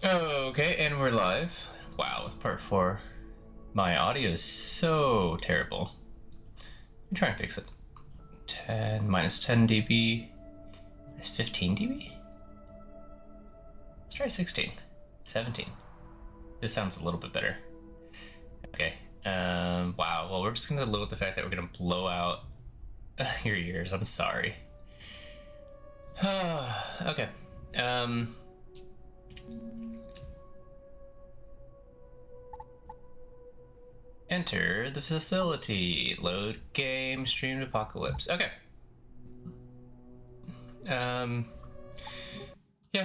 Okay, and we're live. Wow, with part 4. My audio is so terrible. Let me try and fix it. 10 minus 10 dB. Minus 15 dB? Let's try 16. 17. This sounds a little bit better. Okay. Wow, well, we're just gonna live with the fact that we're gonna blow out your ears. I'm sorry. Okay. Enter the facility. Load game. Streamed apocalypse. Okay. Yeah,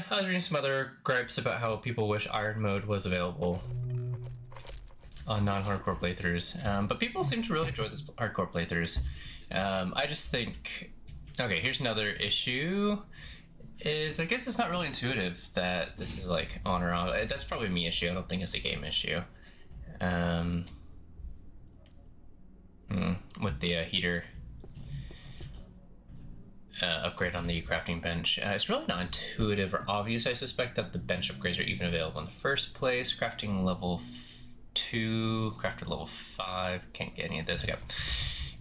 I was reading some other gripes about how people wish Iron Mode was available on non-hardcore playthroughs, but people seem to really enjoy this hardcore playthroughs. I just think, okay, here's another issue. Is I guess it's not really intuitive that this is like on or off. That's probably me issue. I don't think it's a game issue. With the heater upgrade on the crafting bench. It's really not intuitive or obvious. I suspect that the bench upgrades are even available in the first place. Crafting level 2, crafter level 5. Can't get any of this. Okay.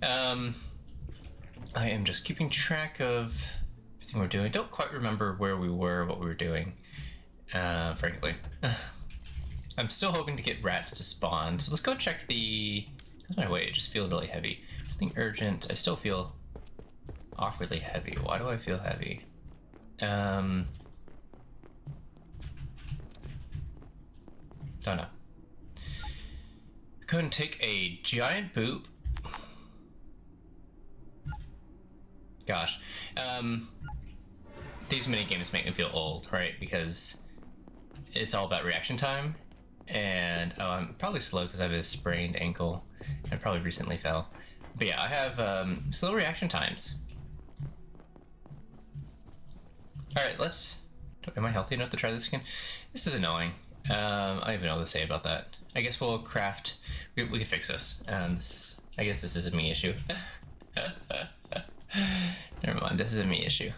I am just keeping track of everything we're doing. Don't quite remember where we were, what we were doing, frankly. I'm still hoping to get rats to spawn. So let's go check the... How's my weight? I just feel really heavy. Nothing urgent. I still feel awkwardly heavy. Why do I feel heavy? Don't know. Go ahead and take a giant boop. Gosh. These mini games make me feel old, right? Because it's all about reaction time. And I'm probably slow because I have a sprained ankle. I probably recently fell. But yeah, I have slow reaction times. Alright, let's... Am I healthy enough to try this again? This is annoying. I don't even know what to say about that. I guess we'll craft... We can fix this. I guess this is a me issue. Never mind, this is a me issue.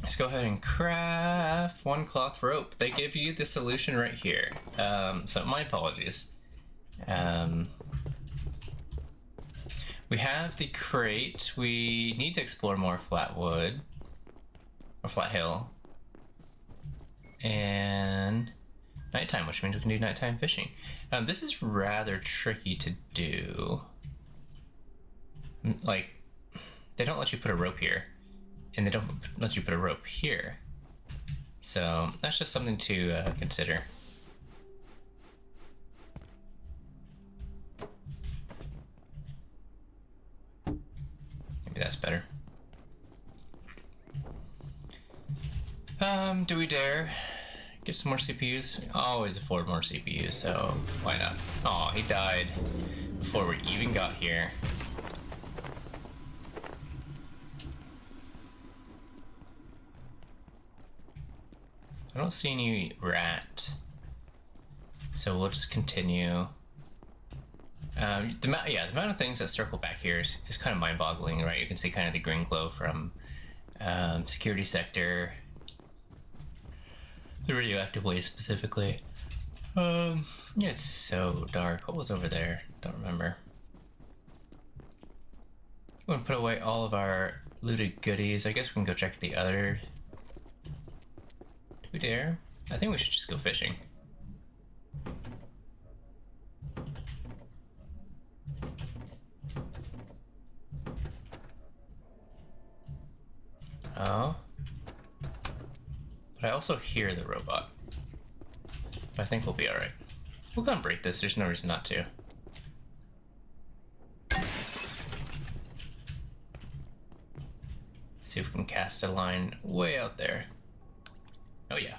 Let's go ahead and craft one cloth rope. They give you the solution right here. So my apologies. We have the crate. We need to explore more flatwood. Or flat hill. And nighttime, which means we can do nighttime fishing. This is rather tricky to do. Like, they don't let you put a rope here. And they don't let you put a rope here. So that's just something to consider. Maybe that's better. Do we dare get some more CPUs? Always afford more CPUs, so why not? Oh, he died before we even got here. I don't see any rat, so we'll just continue. The amount of things that circle back here is kind of mind-boggling, right? You can see kind of the green glow from security sector, the radioactive waste specifically. Yeah, it's so dark. What was over there? Don't remember. I'm gonna put away all of our looted goodies. I guess we can go check the other. Do we dare? I think we should just go fishing. Oh. But I also hear the robot. But I think we'll be alright. We'll go and break this, there's no reason not to. See if we can cast a line way out there. Oh yeah.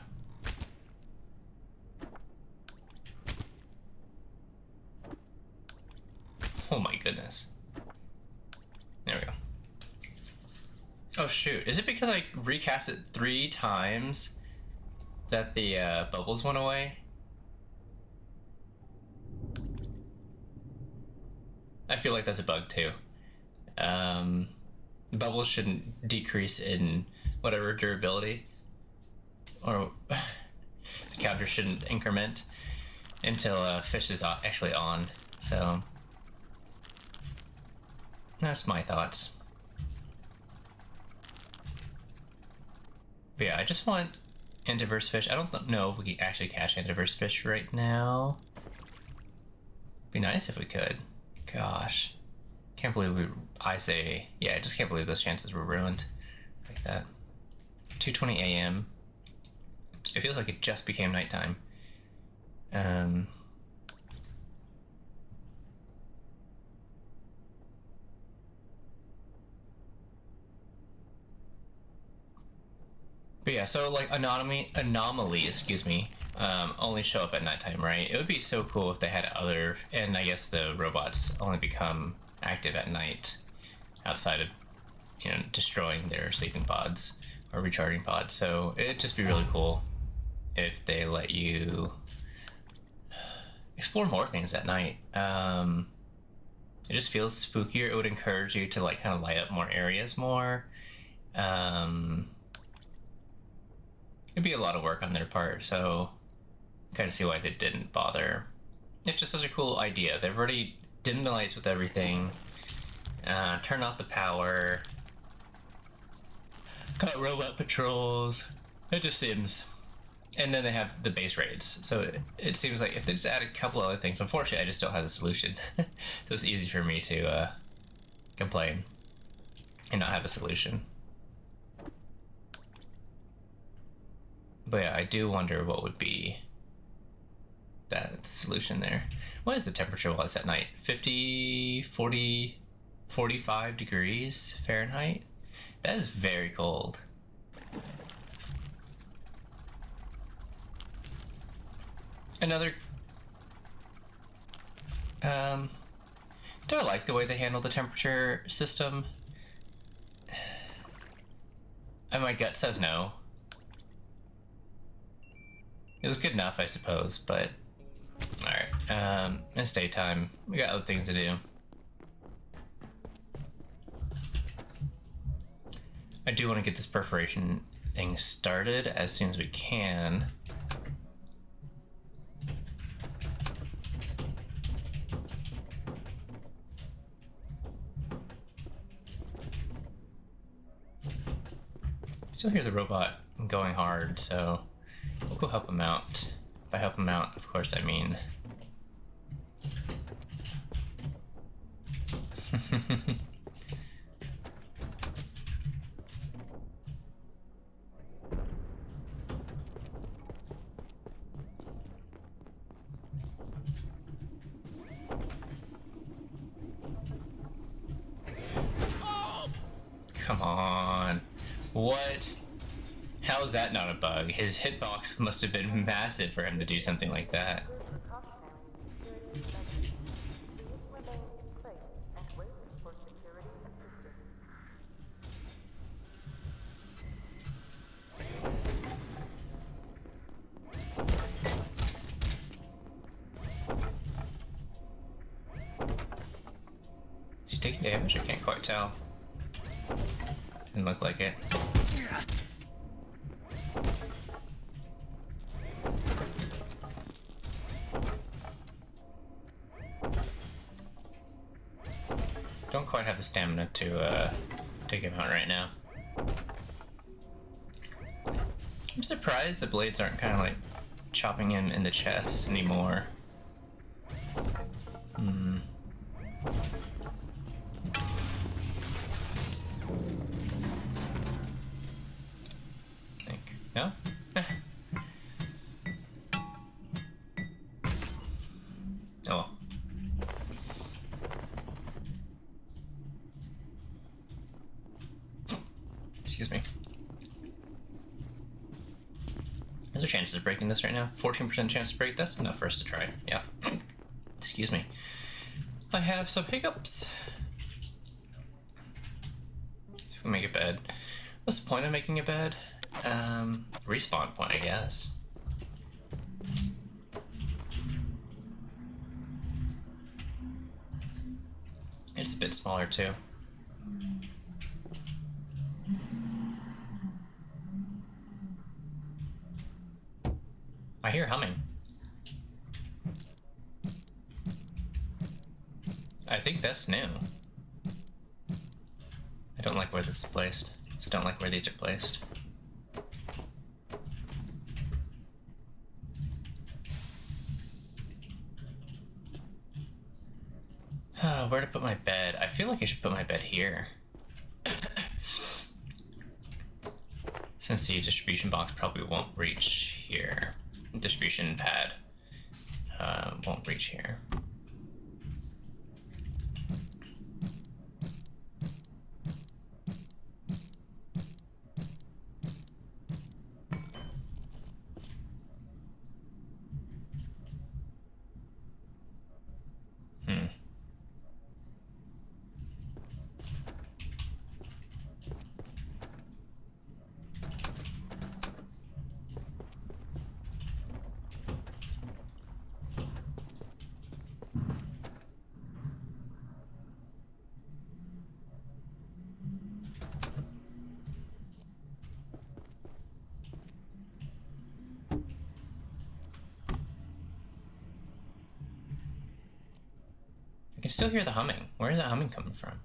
Oh my goodness. There we go. Oh shoot, is it because I recast it 3 times that the bubbles went away? I feel like that's a bug too. Bubbles shouldn't decrease in whatever durability. Or counter shouldn't increment until fish is actually on. So that's my thoughts. But yeah, I just want antiverse fish. I don't know if we can actually catch antiverse fish right now. Be nice if we could. Gosh. Can't believe I just can't believe those chances were ruined like that. 2:20 a.m. It feels like it just became nighttime. But yeah, so like anomaly, excuse me, only show up at nighttime, right? It would be so cool if they had other, and I guess the robots only become active at night, outside of, destroying their sleeping pods or recharging pods. So it'd just be really cool if they let you explore more things at night. It just feels spookier. It would encourage you to like kind of light up more areas more. It'd be a lot of work on their part, so kind of see why they didn't bother. It's just such a cool idea. They've already dimmed the lights with everything, turned off the power, got robot patrols. It just seems. And then they have the base raids. So it seems like if they just add a couple other things, unfortunately I just don't have the solution. So it's easy for me to complain and not have a solution. But yeah, I do wonder what would be the solution there. What is the temperature while it's at night? 50, 40, 45 degrees Fahrenheit? That is very cold. Another... do I like the way they handle the temperature system? And my gut says no. It was good enough, I suppose, but... Alright, it's daytime. We got other things to do. I do want to get this perforation thing started as soon as we can. Still hear the robot going hard, so we'll go help him out. By help him out, of course, I mean... Come on. What? How is that not a bug? His hitbox must have been massive for him to do something like that. Is he taking damage? I can't quite tell. Didn't look like it. Don't quite have the stamina to take him out right now. I'm surprised the blades aren't kind of like chopping him in the chest anymore. No? Oh. Excuse me. Is there chances of breaking this right now? 14% chance to break? That's enough for us to try. Yeah. Excuse me. I have some hiccups. If we make a bed. What's the point of making a bed? Respawn point, I guess. It's a bit smaller too. I hear humming. I think that's new. I don't like where this is placed, so I don't like where these are placed. Where to put my bed? I feel like I should put my bed here. Since the distribution box probably won't reach here. Distribution pad won't reach here. I can still hear the humming. Where is that humming coming from?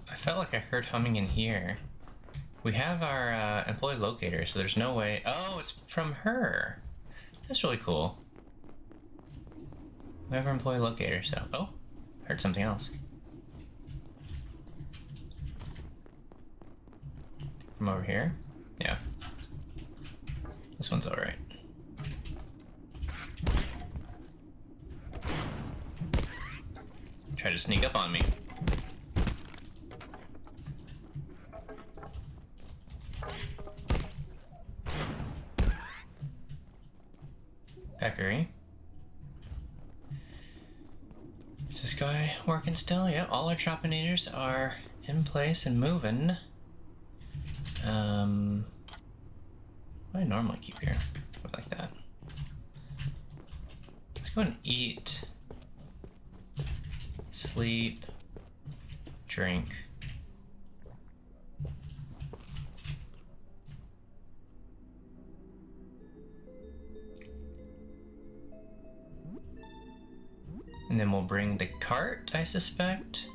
I felt like I heard humming in here. We have our employee locator, so there's no way. Oh, it's from her. That's really cool. We have our employee locator, so. Oh, heard something else. From over here? Yeah. This one's alright. Try to sneak up on me. Peckery. Is this guy working still? Yeah, all our Tropinators are in place and moving. What do I normally keep here? Like that. Let's go and eat, sleep, drink. And then we'll bring the cart, I suspect.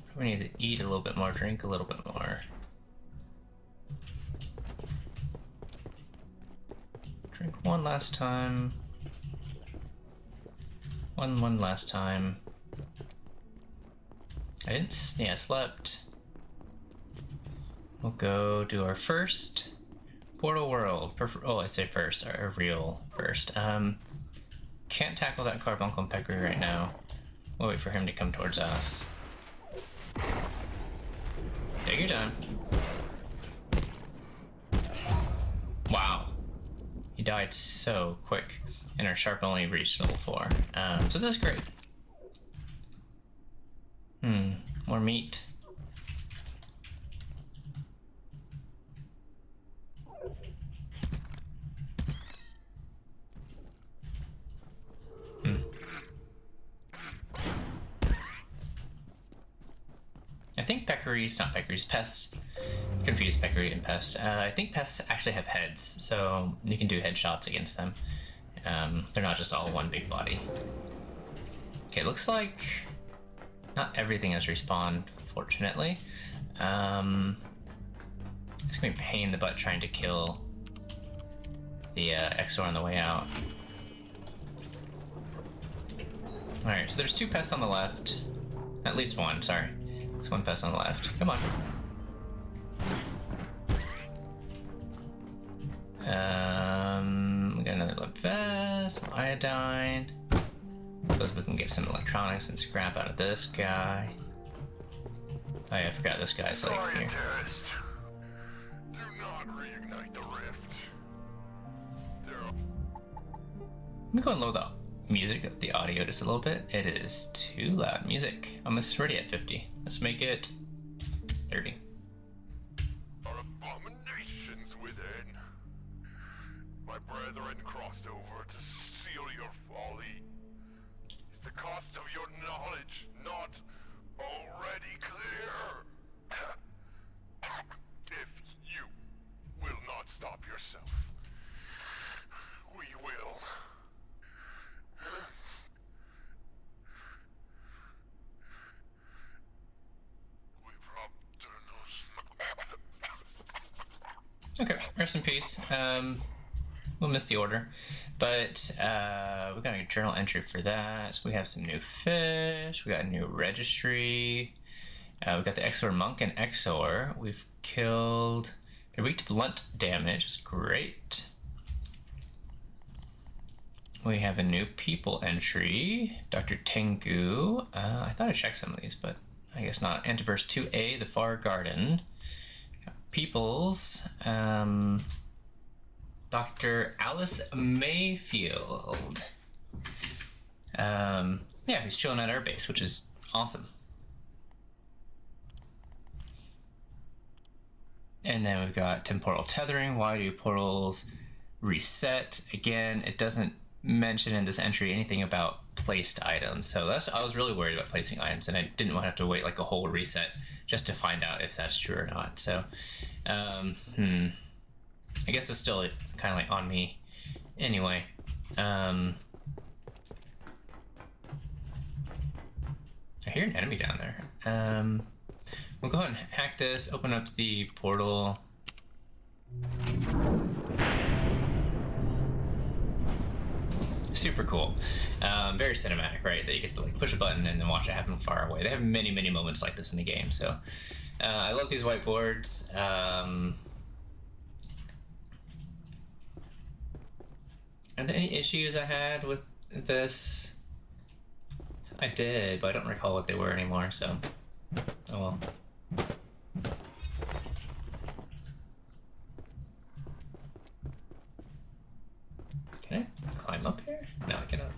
Probably need to eat a little bit more, drink a little bit more. Drink one last time. One last time. I didn't, yeah, slept. We'll go do our first Portal World. Oh, I say first, our real first. Can't tackle that Carbuncle and Peccary right now. We'll wait for him to come towards us. Take your time. Wow. He died so quick. And our shark only reached level 4. So this is great. More meat. I think Peccaries, not Peccaries, Pests. Confuse Peccary and Pest. I think Pests actually have heads, so you can do headshots against them. They're not just all one big body. Okay, looks like not everything has respawned, fortunately. It's gonna be a pain in the butt trying to kill the Exor on the way out. Alright, so there's 2 pests on the left. At least one, sorry. There's 1 pest on the left. Come on. We got another lead vest, some iodine. Suppose we can get some electronics and scrap out of this guy. Oh yeah, I forgot this guy's like here. Do not reignite the rift. Let me go and lower the music, the audio just a little bit. It is too loud music. I'm already at 50. Let's make it 30. Are abominations within. My brethren crossed over to seal your folly. Is the cost of your knowledge not already clear? If you will not stop yourself, we will. Okay, rest in peace. We'll miss the order, but we got a journal entry for that. We have some new fish. We got a new registry. We got the Exor Monk and Exor. We've killed. They're weak to blunt damage. It's great. We have a new people entry. Dr. Tengu. I thought I checked some of these, but I guess not. Antiverse 2A, the Far Garden. Peoples. Dr. Alice Mayfield. Yeah, he's chilling at our base, which is awesome. And then we've got temporal tethering. Why do portals reset? Again, it doesn't mention in this entry anything about placed items. So I was really worried about placing items, and I didn't want to have to wait like a whole reset just to find out if that's true or not. So, I guess it's still kind of like on me. Anyway, I hear an enemy down there. We'll go ahead and hack this, open up the portal. Super cool. Very cinematic, right? That you get to like push a button and then watch it happen far away. They have many, many moments like this in the game. So I love these whiteboards. Are there any issues I had with this? I did, but I don't recall what they were anymore, so oh well. Can I climb up here? No, I cannot.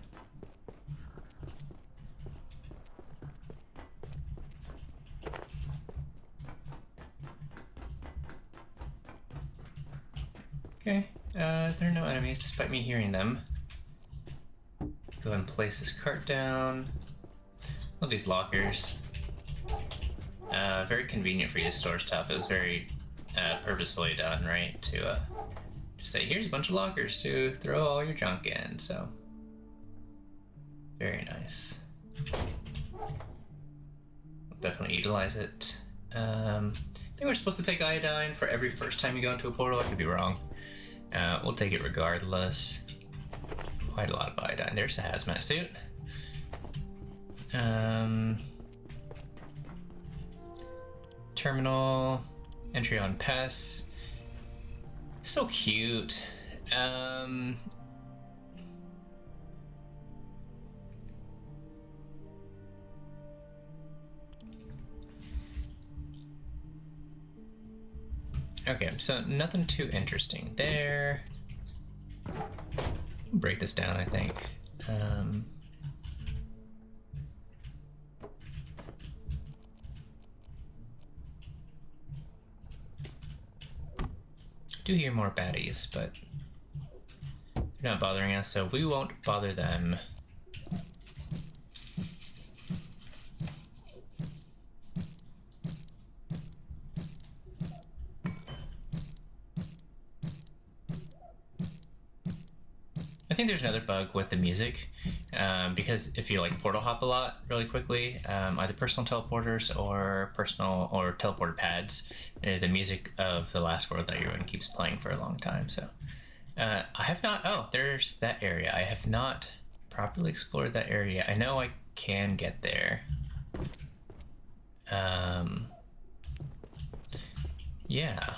Okay, there are no enemies despite me hearing them. Go ahead and place this cart down. Love these lockers. Very convenient for you to store stuff. It was very purposefully done, right? To just say, here's a bunch of lockers to throw all your junk in. So, very nice. We'll definitely utilize it. I think we're supposed to take iodine for every first time you go into a portal. I could be wrong. We'll take it regardless. Quite a lot of iodine. There's the hazmat suit. Terminal, entry on pests. So cute. Okay, so nothing too interesting there. Break this down, I think. Do hear more baddies, but they're not bothering us, so we won't bother them. I think there's another bug with the music, because if you like portal hop a lot really quickly, either personal teleporters or teleporter pads, the music of the last world that you're in keeps playing for a long time. So I have not. Oh, there's that area. I have not properly explored that area. I know I can get there. Yeah,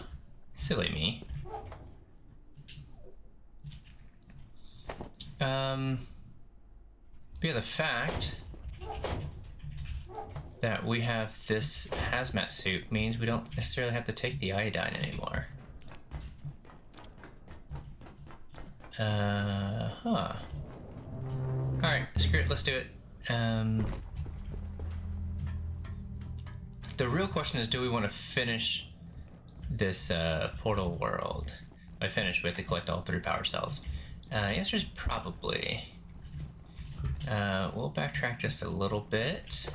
silly me. Yeah, the fact that we have this hazmat suit means we don't necessarily have to take the iodine anymore. Huh. Alright, screw it, let's do it. The real question is, do we want to finish this portal world? By finish, we have to collect all 3 power cells. The answer is probably. We'll backtrack just a little bit.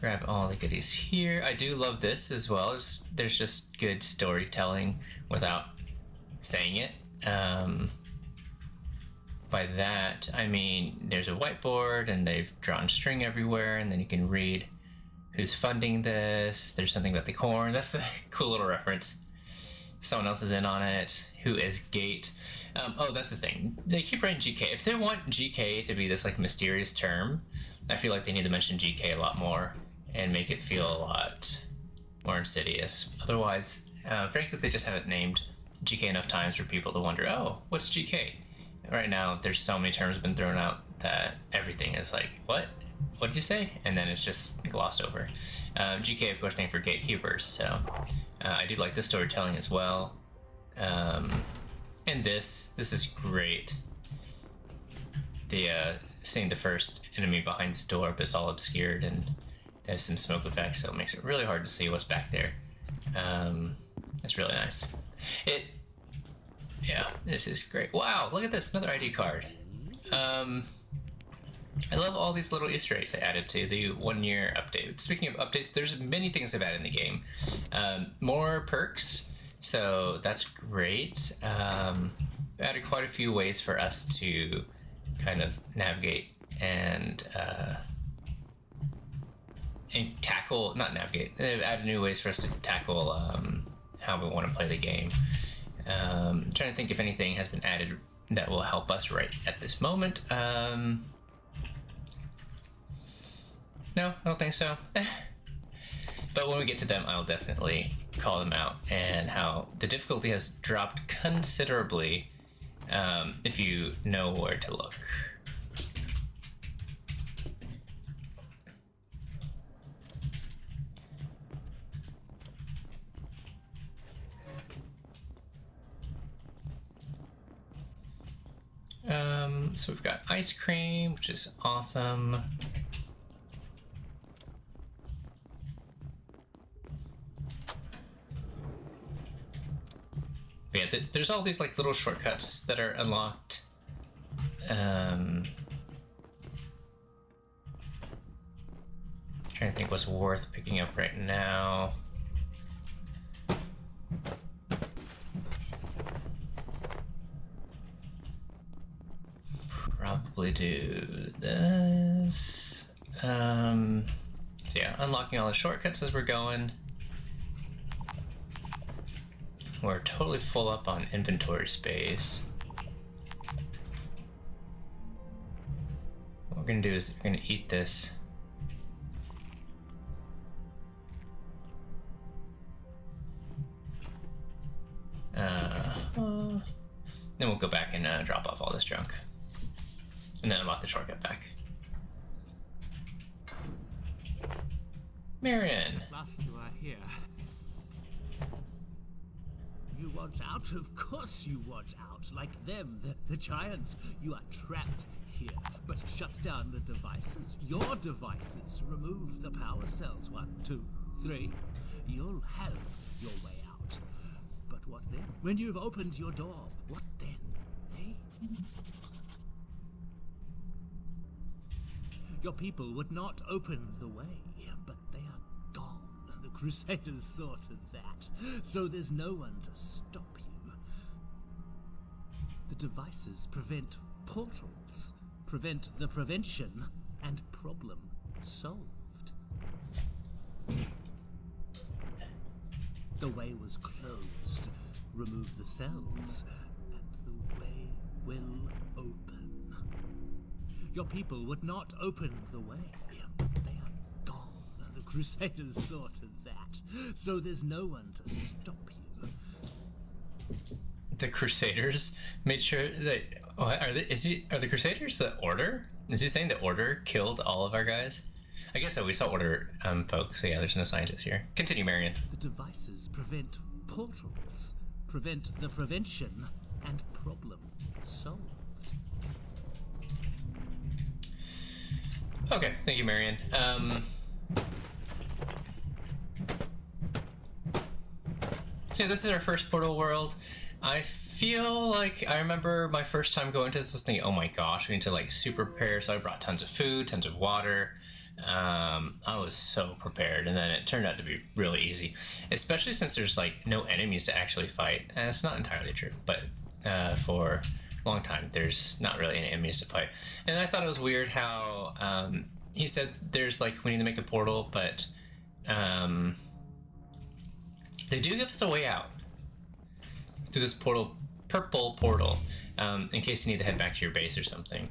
Grab all the goodies here. I do love this as well. There's just good storytelling without saying it. By that, I mean there's a whiteboard and they've drawn string everywhere, and then you can read who's funding this. There's something about the corn. That's a cool little reference. Someone else is in on it. Who is Gate? Oh, that's the thing. They keep writing GK. If they want GK to be this like mysterious term, I feel like they need to mention GK a lot more and make it feel a lot more insidious. Otherwise, frankly, they just haven't named GK enough times for people to wonder, oh, what's GK? Right now, there's so many terms been thrown out that everything is like, what? What did you say? And then it's just glossed over. GK, of course, stands for gatekeepers, so I do like this storytelling as well. And this is great. Seeing the first enemy behind this door, but it's all obscured and there's some smoke effects, so it makes it really hard to see what's back there. It's really nice. Yeah, this is great. Wow, look at this, another ID card. I love all these little Easter eggs I added to the 1-year update. Speaking of updates, there's many things I've added in the game. More perks, so that's great. Added quite a few ways for us to kind of navigate and tackle, not navigate, they've added new ways for us to tackle how we want to play the game. I'm trying to think if anything has been added that will help us right at this moment. No, I don't think so. But when we get to them, I'll definitely call them out, and how the difficulty has dropped considerably if you know where to look. So we've got ice cream, which is awesome. But yeah, there's all these like little shortcuts that are unlocked. Trying to think what's worth picking up right now. Probably do this. So yeah, unlocking all the shortcuts as we're going. We're totally full up on inventory space. What we're gonna do is we're gonna eat this. Then we'll go back and drop off all this junk. And then unlock the shortcut back. Marion! At last you are here. You want out? Of course you want out. Like them, the giants. You are trapped here. But shut down the devices. Your devices. Remove the power cells. 1, 2, 3. You'll have your way out. But what then? When you've opened your door, what then? Eh? Your people would not open the way, but they are gone. The Crusaders saw to that, so there's no one to stop you. The devices prevent portals, prevent the prevention, and problem solved. The way was closed. Remove the cells, and the way will open. Your people would not open the way, but they are gone. The Crusaders saw to that, so there's no one to stop you. The Crusaders made sure that... Are the Crusaders the Order? Is he saying the Order killed all of our guys? I guess so, we saw Order folks, so yeah, there's no scientists here. Continue, Marion. The devices prevent portals, prevent the prevention, and problem solved. Okay, thank you, Marion. So this is our first portal world. I feel like I remember my first time going to this, I was thinking, oh my gosh, we need to like super prepare. So I brought tons of food, tons of water. I was so prepared, and then it turned out to be really easy, especially since there's like no enemies to actually fight. And it's not entirely true, but for a long time there's not really any enemies to fight. And I thought it was weird how he said there's like we need to make a portal, but they do give us a way out through this portal, purple portal, in case you need to head back to your base or something.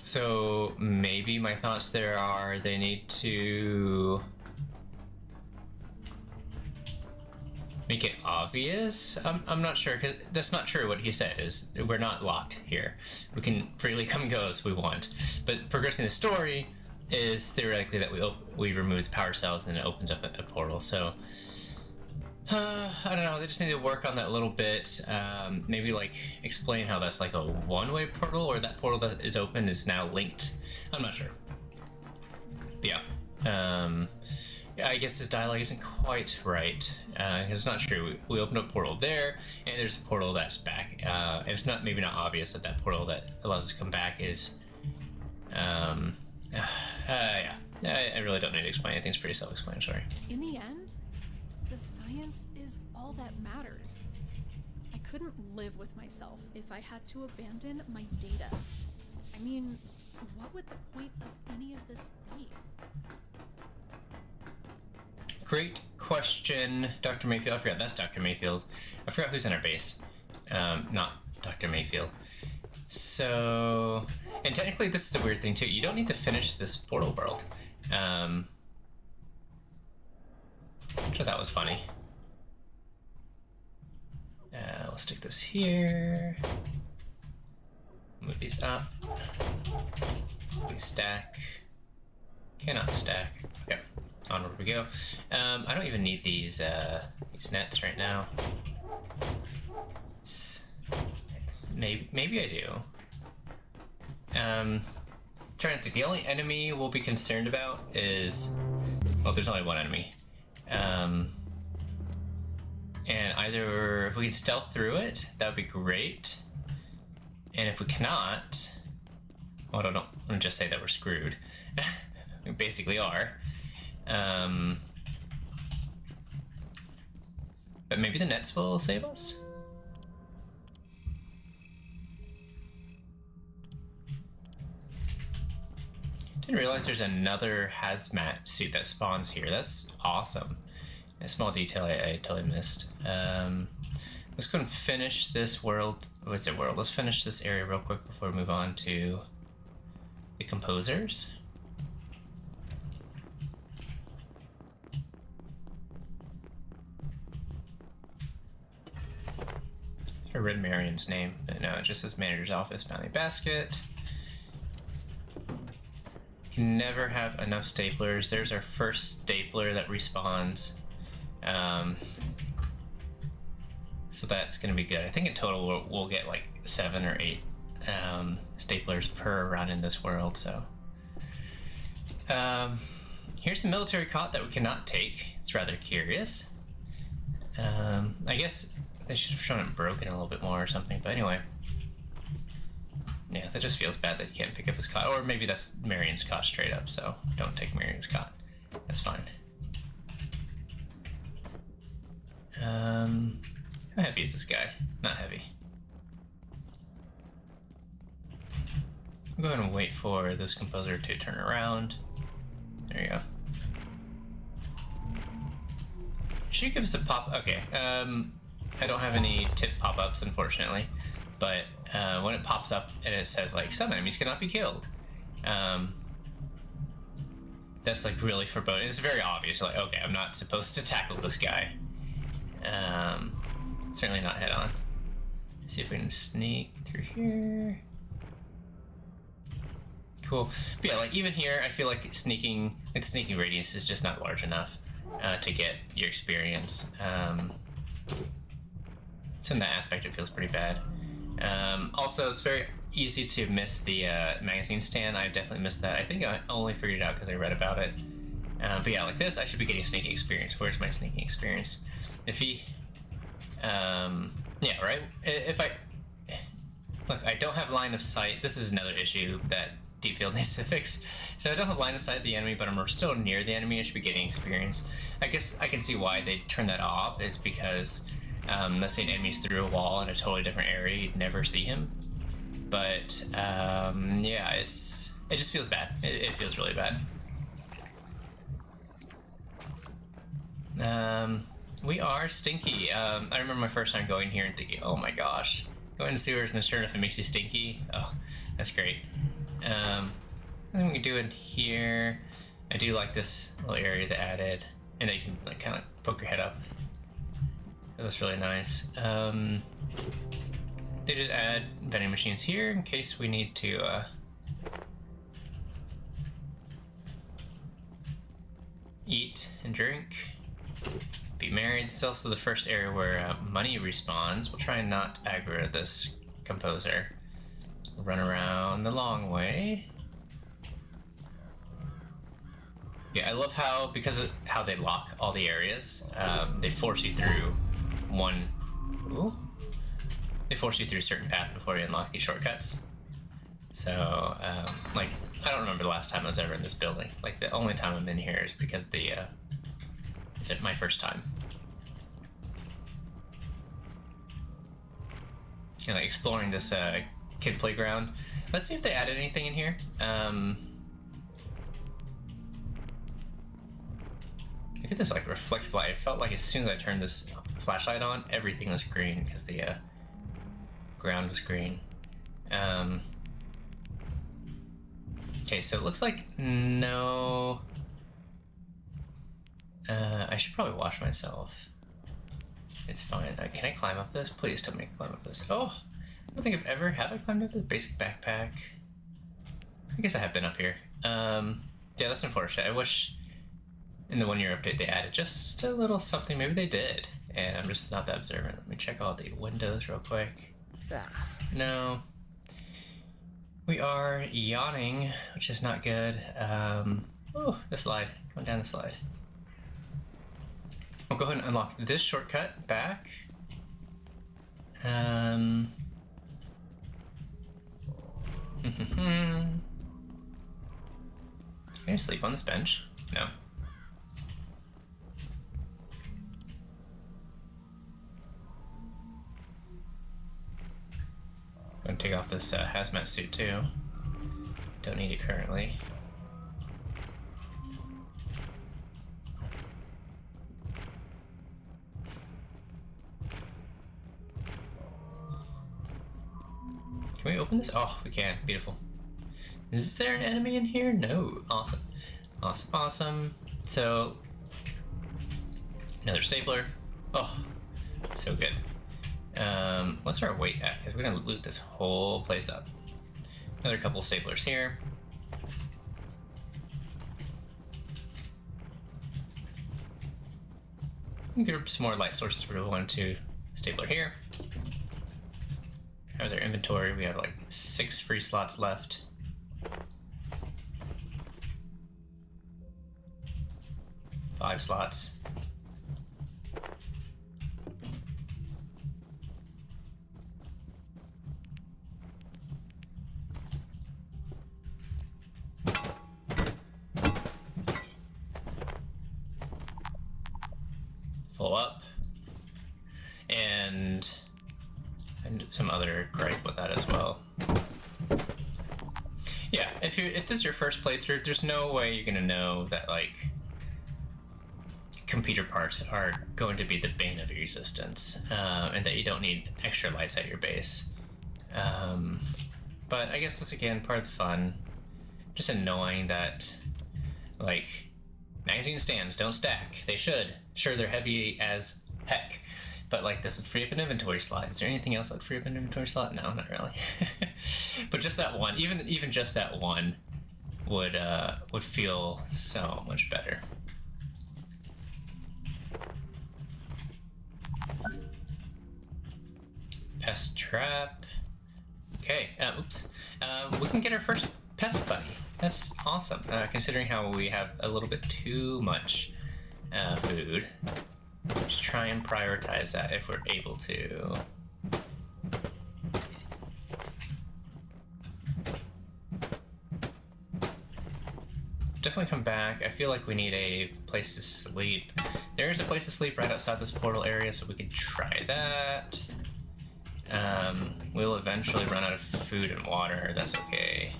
So maybe my thoughts there are they need to make it obvious. I'm not sure, because that's not true. What he said is we're not locked here. We can freely come and go as we want. But progressing the story is theoretically that we remove the power cells and it opens up a portal. So I don't know, they just need to work on that a little bit. Maybe like explain how that's like a one-way portal, or that portal that is open is now linked. I'm not sure. But yeah. I guess his dialogue isn't quite right. It's not true. We opened up a portal there, and there's a portal that's back. And it's maybe not obvious that portal that allows us to come back is... yeah. I really don't need to explain. I think it's pretty self-explanatory. In the end, the science is all that matters. I couldn't live with myself if I had to abandon my data. I mean, what would the point of any of this be? Great question, Dr. Mayfield. I forgot that's Dr. Mayfield. I forgot who's in our base. Not Dr. Mayfield. So, and technically this is a weird thing too. You don't need to finish this portal world. Which I thought was funny. We'll stick this here. Move these up. We stack. Cannot stack. Okay. Onward we go. I don't even need these nets right now. Maybe I do. Trying to think. The only enemy we'll be concerned about is, well, there's only one enemy. And either if we can stealth through it, that would be great. And if we cannot, well, I don't just say that we're screwed. We basically are. But maybe the nets will save us? Didn't realize there's another hazmat suit that spawns here. That's awesome. A small detail I totally missed. Let's go and finish this world. What's it world? Let's finish this area real quick before we move on to the composers. I read Marion's name, but no, it just says manager's office, bounty basket. Can never have enough staplers. There's our first stapler that respawns. So that's gonna be good. I think in total we'll get like 7 or 8 staplers per run in this world. So here's a military cot that we cannot take. It's rather curious. I guess they should have shown it broken a little bit more or something, but anyway. Yeah, that just feels bad that you can't pick up his cot. Or maybe that's Marion's cot straight up, so don't take Marion's cot. That's fine. How heavy is this guy? Not heavy. I'll go ahead and wait for this composer to turn around. There you go. Should give us a pop. Okay. I don't have any tip pop-ups, unfortunately, but when it pops up and it says like some enemies cannot be killed, that's like really foreboding. It's very obvious. Like, okay, I'm not supposed to tackle this guy. Certainly not head on. Let's see if we can sneak through here. Cool. But yeah, like even here, I feel like the sneaking radius is just not large enough. to get your experience. So in that aspect, it feels pretty bad. Also, it's very easy to miss the magazine stand. I definitely missed that. I think I only figured it out because I read about it. But yeah, like this, I should be getting sneaking experience. Where's my sneaking experience? If he... yeah, right? If I... Look, I don't have line of sight. This is another issue that Deep Field needs to fix. So I don't have line of sight of the enemy, but I'm still near the enemy. I should be getting experience. I guess I can see why they turn that off, is because let's say an enemy's through a wall in a totally different area, you'd never see him. But yeah, it just feels bad. It feels really bad. We are stinky. I remember my first time going here and thinking, oh my gosh, going to sewers and sure enough it makes you stinky. Oh, that's great. I think we can do it here. I do like this little area they added, and then you can like kind of poke your head up. That was really nice. They did add vending machines here in case we need to eat and drink, be married. This is also the first area where money respawns. We'll try and not aggro this composer. We'll run around the long way. Yeah, I love how, because of how they lock all the areas, they force you through one... Ooh. They force you through a certain path before you unlock these shortcuts. So, like, I don't remember the last time I was ever in this building. Like, the only time I'm in here is because the, it's my first time. And like exploring this kid playground. Let's see if they added anything in here. Look at this like reflect fly. It felt like as soon as I turned this flashlight on, everything was green because the ground was green. Okay, so it looks like no. I should probably wash myself. It's fine. Can I climb up this? Please tell me to climb up this. Oh, I don't think I've ever... Have I climbed up the basic backpack? I guess I have been up here. Yeah, that's unfortunate. I wish in the 1 year update they added just a little something. Maybe they did, and I'm just not that observant. Let me check all the windows real quick. No. We are yawning, which is not good. Oh, the slide. Going down the slide. We'll go ahead and unlock this shortcut back. Can I sleep on this bench? No. I'm gonna take off this hazmat suit too. Don't need it currently. Can we open this? Oh, we can. Beautiful. Is there an enemy in here? No. Awesome. Awesome, awesome. So, another stapler. Oh, so good. What's our weight at? Because we're going to loot this whole place up. Another couple staplers here. We can get some more light sources for 1 and 2. Stapler here. How's our inventory? We have like 6 free slots left. Five slots. Full up. And some other gripe with that as well. Yeah, if this is your first playthrough, there's no way you're gonna know that like computer parts are going to be the bane of your existence, and that you don't need extra lights at your base. But I guess this again part of the fun. Just annoying that like magazine stands don't stack. They should. Sure, they're heavy as heck. But like this would free up an inventory slot. Is there anything else that would free up an inventory slot? No, not really. But just that one, even just that one, would feel so much better. S-trap. Okay, oops. We can get our first pest buddy. That's awesome, considering how we have a little bit too much food. Let's try and prioritize that if we're able to. Definitely come back. I feel like we need a place to sleep. There's a place to sleep right outside this portal area, so we could try that. We'll eventually run out of food and water. That's okay.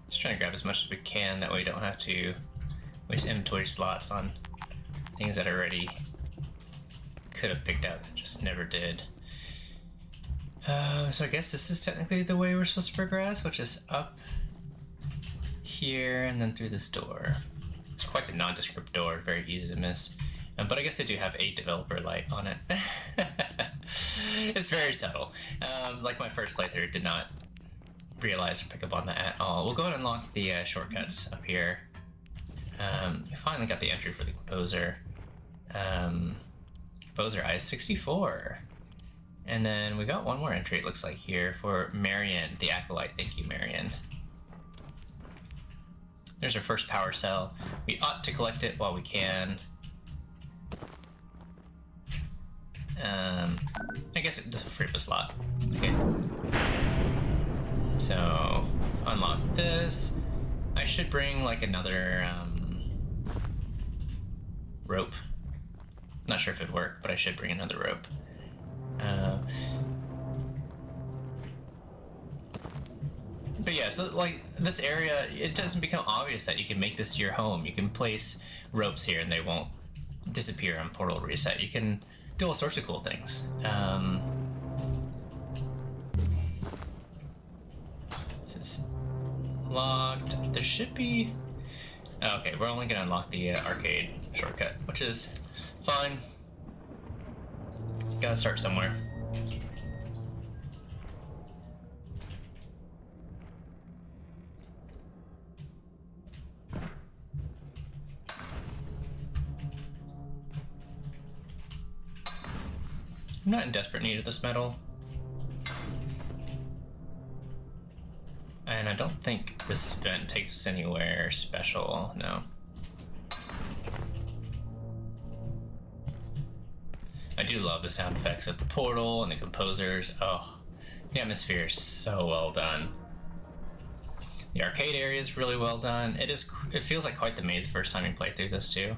Just trying to grab as much as we can, that way we don't have to waste inventory slots on things that I already could have picked out, just never did. So I guess this is technically the way we're supposed to progress, which is up here and then through this door. It's quite the nondescript door, very easy to miss. But I guess they do have a developer light on it. It's very subtle. Like my first playthrough, did not realize or pick up on that at all. We'll go ahead and unlock the shortcuts up here. We finally got the entry for the composer. Composer I-64. And then we got one more entry, it looks like, here for Marion, the Acolyte. Thank you, Marion. There's our first power cell. We ought to collect it while we can. I guess it doesn't free up a slot. Okay. So, unlock this. I should bring, like, another, rope. Not sure if it'd work, but I should bring another rope. But yeah, so like this area, it doesn't become obvious that you can make this your home. You can place ropes here and they won't disappear on portal reset. You can do all sorts of cool things. This is locked. There should be... Okay, we're only gonna unlock the arcade shortcut, which is fine. Gotta start somewhere. I'm not in desperate need of this metal. And I don't think this vent takes us anywhere special, no. I do love the sound effects of the portal and the composers. Oh, the atmosphere is so well done. The arcade area is really well done. It feels like quite the maze the first time you play through this too.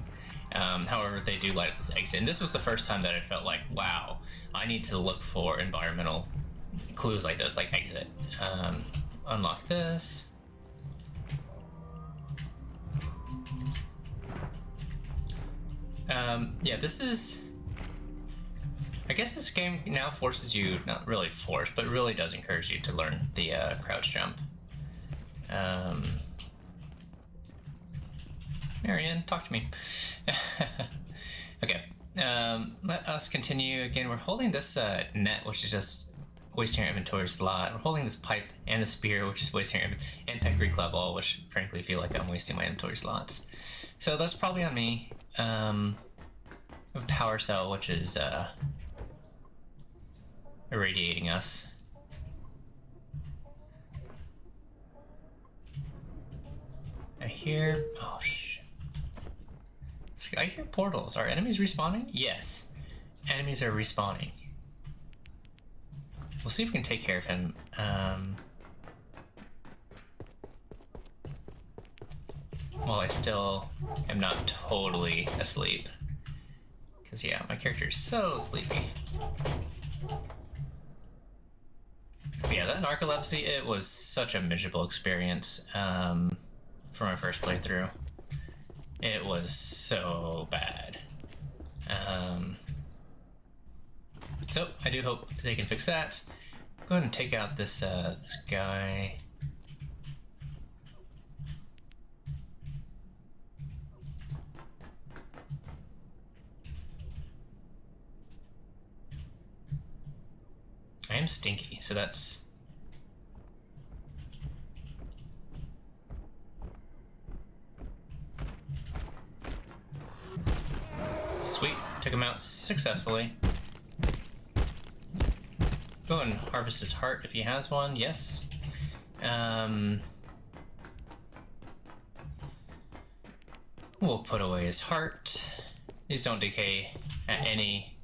However, they do light up this exit. And this was the first time that I felt like, wow, I need to look for environmental clues like this, like exit. Unlock this. Yeah, this is... I guess this game now forces you, not really forced, but really does encourage you to learn the crouch jump. Marianne, talk to me. Okay, let us continue. Again, we're holding this net, which is just wasting our inventory slot. We're holding this pipe and the spear, which is wasting our inventory, and Peckery Club Ball, which frankly feel like I'm wasting my inventory slots. So that's probably on me. With Power Cell, which is irradiating us. I hear... Oh, shit. I hear portals. Are enemies respawning? Yes. Enemies are respawning. We'll see if we can take care of him. While I still am not totally asleep. Because, yeah, my character is so sleepy. But yeah, that narcolepsy, it was such a miserable experience for my first playthrough. It was so bad. So, I do hope they can fix that. Go ahead and take out this, this guy. I am stinky, so that's... Took him out successfully. Go and harvest his heart if he has one. Yes. We'll put away his heart. These don't decay at any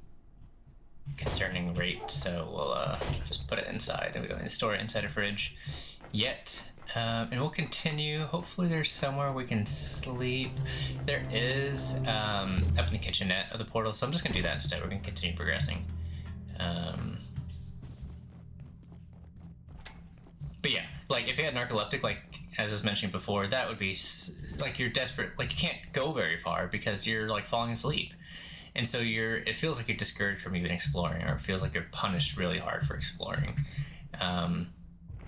concerning rate, so we'll just put it inside, and we don't need to store it inside a fridge yet. And we'll continue. Hopefully there's somewhere we can sleep. There is up in the kitchenette of the portal, so I'm just gonna do that instead. We're gonna continue progressing. But yeah, like if you had narcoleptic, like as I was mentioning before, that would be like you're desperate, like you can't go very far because you're like falling asleep. And so it feels like you're discouraged from even exploring, or it feels like you're punished really hard for exploring.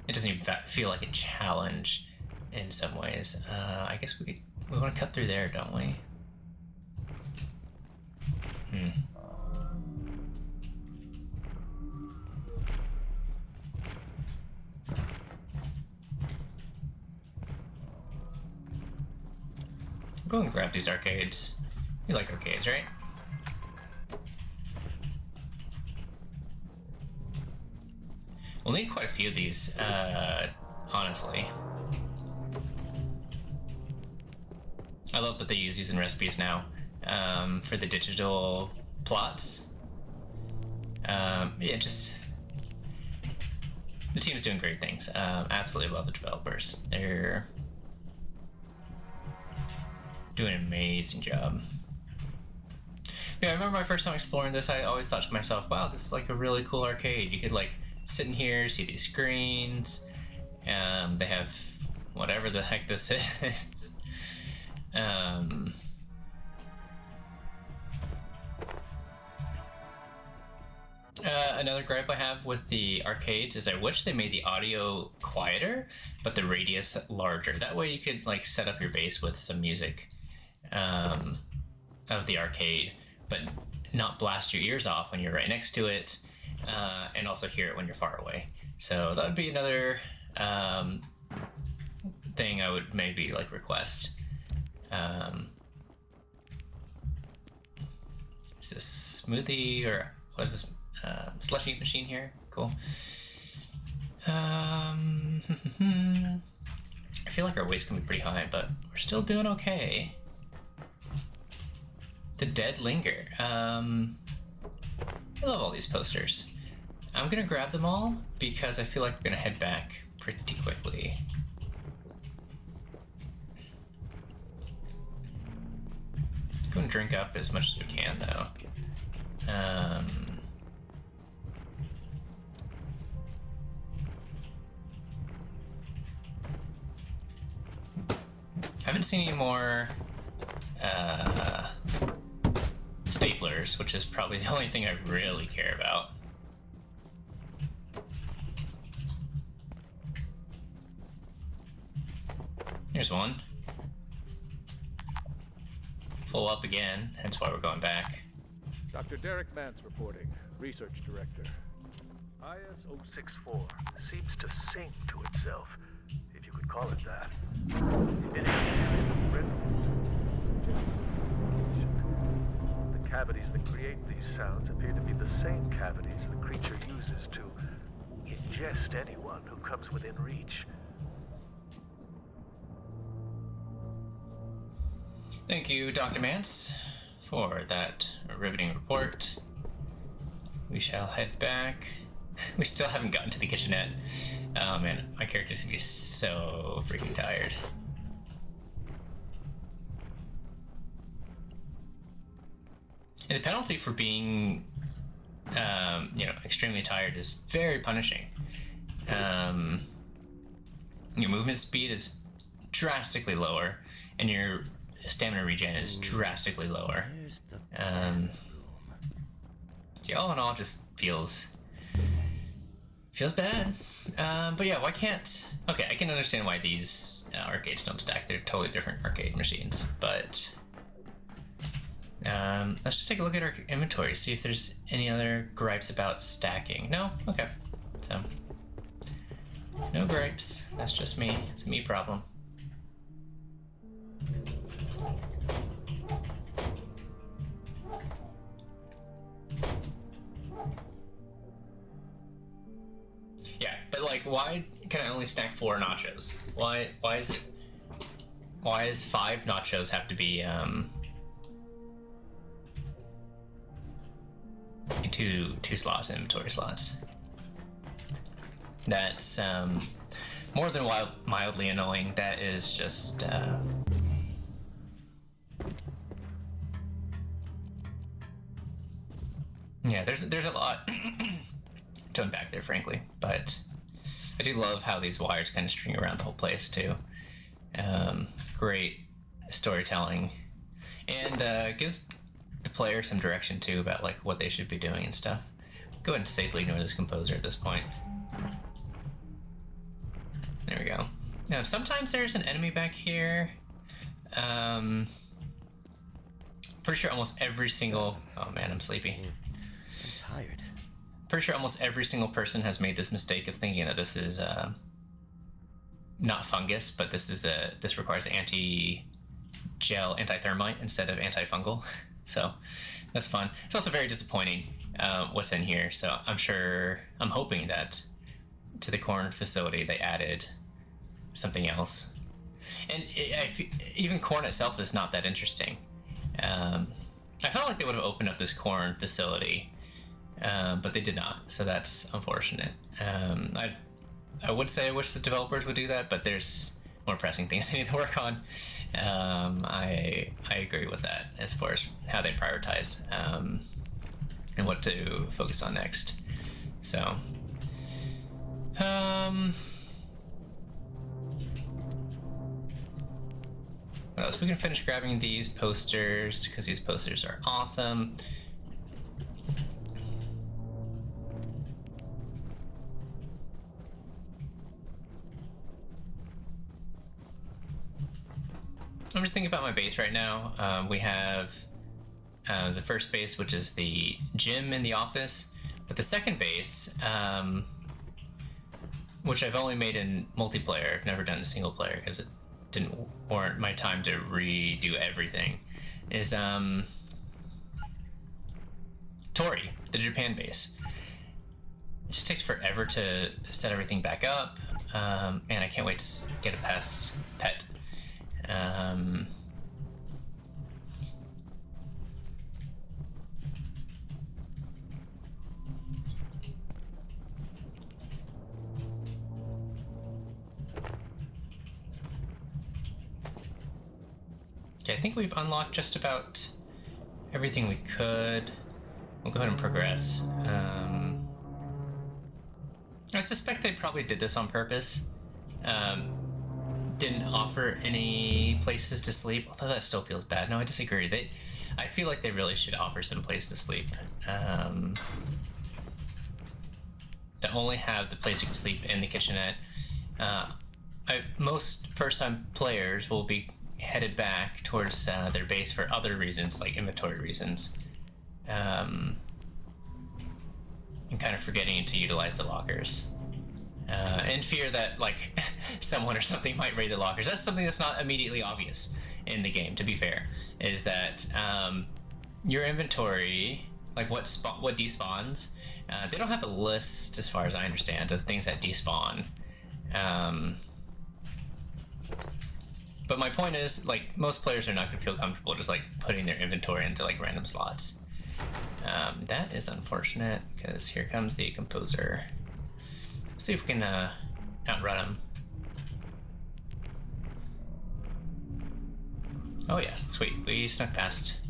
It doesn't even feel like a challenge in some ways. I guess we want to cut through there, don't we? Go and grab these arcades. You like arcades, right? We'll need quite a few of these, honestly. I love that they use these in recipes now, for the digital plots. Yeah, just... The team's doing great things. Absolutely love the developers. They're doing an amazing job. Yeah, I remember my first time exploring this, I always thought to myself, wow, this is like a really cool arcade. You could like sit in here, see these screens. They have whatever the heck this is. Another gripe I have with the arcades is I wish they made the audio quieter, but the radius larger. That way you could like set up your base with some music of the arcade, but not blast your ears off when you're right next to it, and also hear it when you're far away. So that would be another thing I would maybe like request. Is this smoothie or what is this? Slushy machine here. Cool. I feel like our weight's gonna be pretty high, but we're still doing okay. The Dead Linger. I love all these posters. I'm gonna grab them all because I feel like we're gonna head back pretty quickly. Go and drink up as much as we can, though. Haven't seen any more staplers, which is probably the only thing I really care about. Here's one. Full up again, hence why we're going back. Dr. Derek Mance reporting, Research Director. IS-064 seems to sing to itself, if you could call it that. Emitting red. The cavities that create these sounds appear to be the same cavities the creature uses to ingest anyone who comes within reach. Thank you, Dr. Mance, for that riveting report. We shall head back. We still haven't gotten to the kitchenette. Oh man, my character's gonna be so freaking tired. And the penalty for being, extremely tired is very punishing. Your movement speed is drastically lower, and your stamina regen is drastically lower. Yeah, all in all, just feels bad. But yeah, why can't... Okay, I can understand why these arcades don't stack. They're totally different arcade machines, but... let's just take a look at our inventory, see if there's any other gripes about stacking. No? Okay. So, no gripes. That's just me. It's a me problem. Yeah, but like, why can I only snack 4 nachos? Why is it? Why does 5 nachos have to be two slots, inventory slots? That's more than mildly annoying. That is just yeah. There's a lot to unpack there, frankly, but I do love how these wires kind of string around the whole place too. Great storytelling, and gives the player some direction too about like what they should be doing and stuff. Go ahead and safely ignore this composer at this point. There we go. Now, sometimes there's an enemy back here. Pretty sure almost every single... Oh man, I'm sleepy. I'm tired. Pretty sure almost every single person has made this mistake of thinking that this is not fungus, but this requires anti-gel, anti-thermite instead of antifungal. So that's fun. It's also very disappointing what's in here. So I'm hoping that to the corn facility they added something else. And even corn itself is not that interesting. I felt like they would have opened up this corn facility, but they did not. So that's unfortunate. I would say I wish the developers would do that, but there's more pressing things they need to work on. I agree with that as far as how they prioritize and what to focus on next. So, what else? We can finish grabbing these posters because these posters are awesome. I'm just thinking about my base right now. We have the first base, which is the gym in the office, but the second base, which I've only made in multiplayer, I've never done a single player because it didn't warrant my time to redo everything, is Tori, the Japan base. It just takes forever to set everything back up, and I can't wait to get a pet. Okay, I think we've unlocked just about everything we could. We'll go ahead and progress. I suspect they probably did this on purpose. Didn't offer any places to sleep, although that still feels bad. No, I disagree. I feel like they really should offer some place to sleep. To only have the place you can sleep in the kitchenette. Most first-time players will be headed back towards their base for other reasons, like inventory reasons, and kind of forgetting to utilize the lockers. In fear that like someone or something might raid the lockers. That's something that's not immediately obvious in the game, to be fair, is that your inventory, like what despawns, they don't have a list, as far as I understand, of things that despawn. But my point is, like, most players are not going to feel comfortable just like putting their inventory into like random slots. That is unfortunate, because here comes the composer. Let's see if we can outrun him. Oh yeah, sweet. We snuck past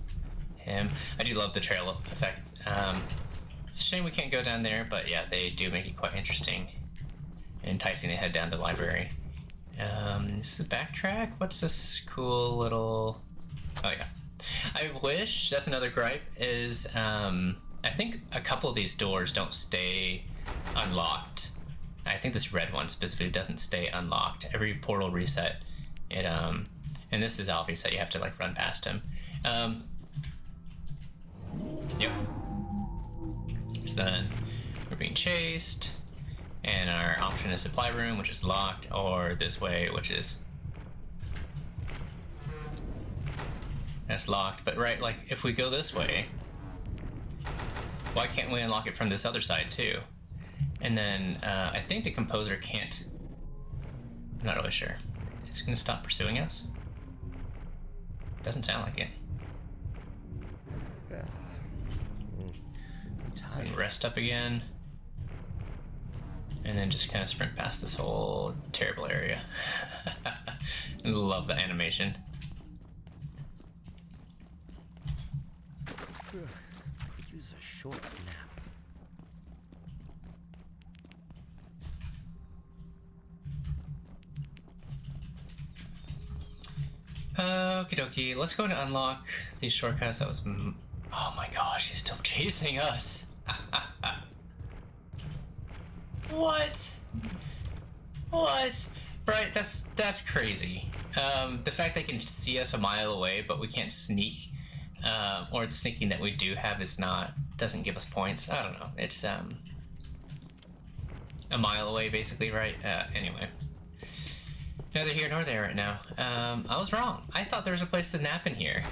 him. I do love the trail effect. It's a shame we can't go down there, but yeah, they do make it quite interesting and enticing to head down to the library. This is a backtrack? What's this cool little... Oh yeah. I wish, that's another gripe, is I think a couple of these doors don't stay unlocked. I think this red one specifically doesn't stay unlocked. Every portal reset, it and this is obvious that you have to like run past him. Yep. So then we're being chased, and our option is supply room, which is locked, or this way, which is that's locked. But right, like if we go this way, why can't we unlock it from this other side too? And then I think the composer can't. I'm not really sure. It's gonna stop pursuing us? Doesn't sound like it. And rest up again. And then just kind of sprint past this whole terrible area. I love the animation. Could use a short nap. Okie dokie, let's go and unlock these shortcuts. That was. Oh my gosh, he's still chasing us. What? What? Right, that's crazy. The fact they can see us a mile away, but we can't sneak, or the sneaking that we do have doesn't give us points. I don't know. It's a mile away, basically, right? Anyway. Neither here nor there right now. I was wrong. I thought there was a place to nap in here.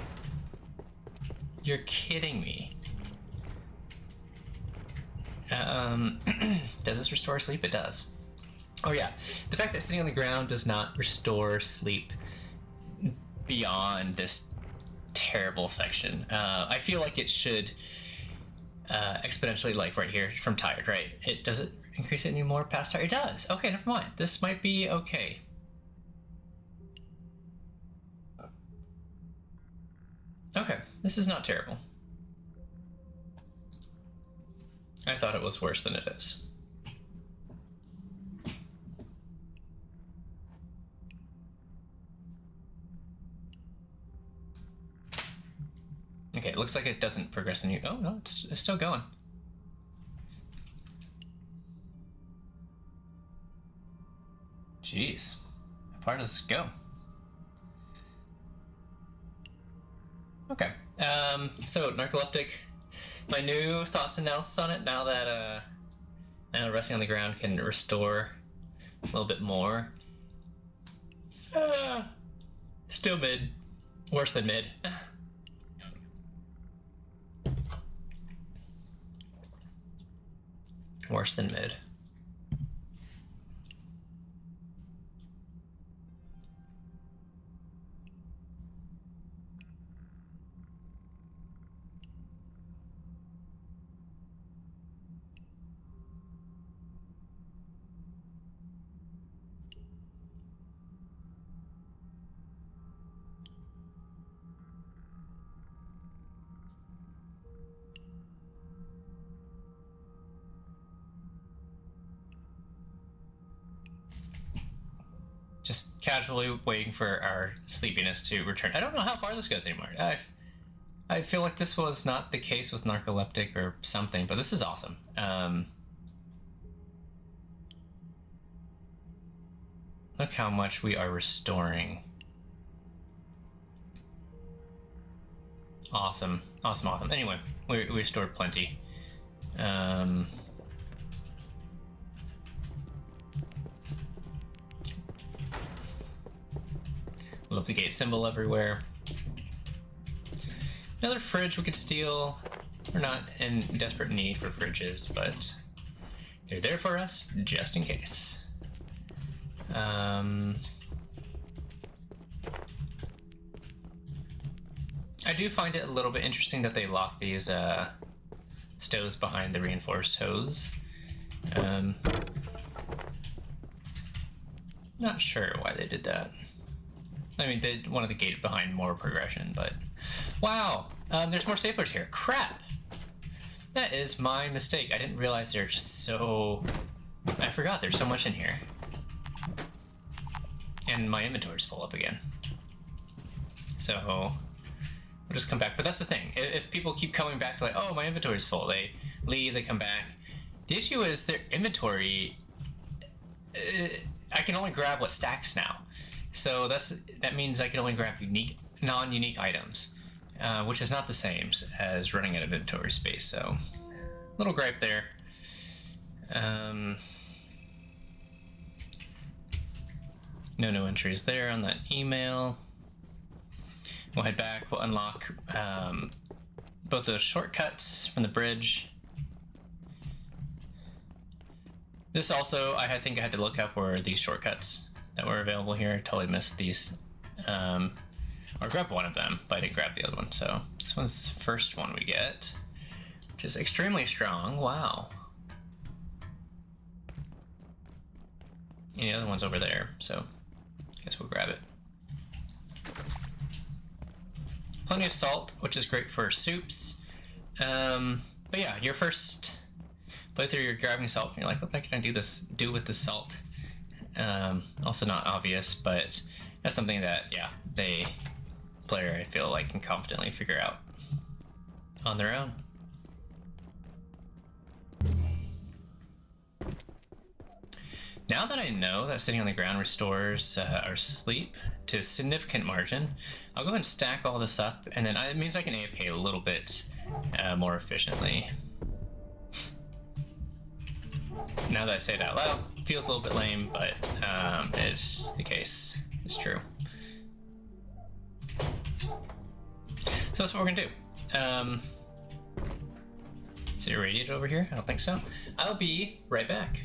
You're kidding me. Does this restore sleep? It does. Oh yeah, the fact that sitting on the ground does not restore sleep beyond this terrible section. I feel like it should exponentially, like right here from tired, right? Does it increase it anymore past tired? It does. Okay, never mind. This might be okay. Okay, this is not terrible. I thought it was worse than it is. Okay, it looks like it doesn't progress in you. Oh no, it's still going. Jeez, how far does this go? Okay, so narcoleptic. My new thoughts and analysis on it now that resting on the ground can restore a little bit more. Still mid. Worse than mid. Worse than mid. Just casually waiting for our sleepiness to return. I don't know how far this goes anymore. I feel like this was not the case with narcoleptic or something, but this is awesome. Look how much we are restoring. Awesome, awesome, awesome. Anyway, we restored plenty. Love the gate symbol everywhere. Another fridge we could steal. We're not in desperate need for fridges, but they're there for us just in case. I do find it a little bit interesting that they lock these stoves behind the reinforced hose. Not sure why they did that. I mean, they wanted the gate behind more progression, but... Wow! There's more staplers here. Crap! That is my mistake. I didn't realize they're just so... I forgot there's so much in here. And my inventory's full up again. So... we'll just come back. But that's the thing. If people keep coming back, like, oh, my inventory's full. They leave, they come back. The issue is their inventory... I can only grab what stacks now. So that means I can only grab non-unique items, which is not the same as running out of inventory space. So, little gripe there. No entries there on that email. We'll head back. We'll unlock both those shortcuts from the bridge. This also, think I had to look up were these shortcuts that were available here. Totally missed these. Or grab one of them, but I didn't grab the other one. So this one's the first one we get, which is extremely strong. Wow. And the other one's over there, so I guess we'll grab it. Plenty of salt, which is great for soups. But yeah, your first playthrough, you're grabbing salt, and you're like, what the heck can I do with this salt? Also not obvious, but that's something that, yeah, player, I feel like, can confidently figure out on their own. Now that I know that sitting on the ground restores our sleep to a significant margin, I'll go ahead and stack all this up, and then it means I can AFK a little bit more efficiently. Now that I say it out loud, it feels a little bit lame, but it's the case. It's true. So that's what we're gonna do. Is it irradiated over here? I don't think so. I'll be right back.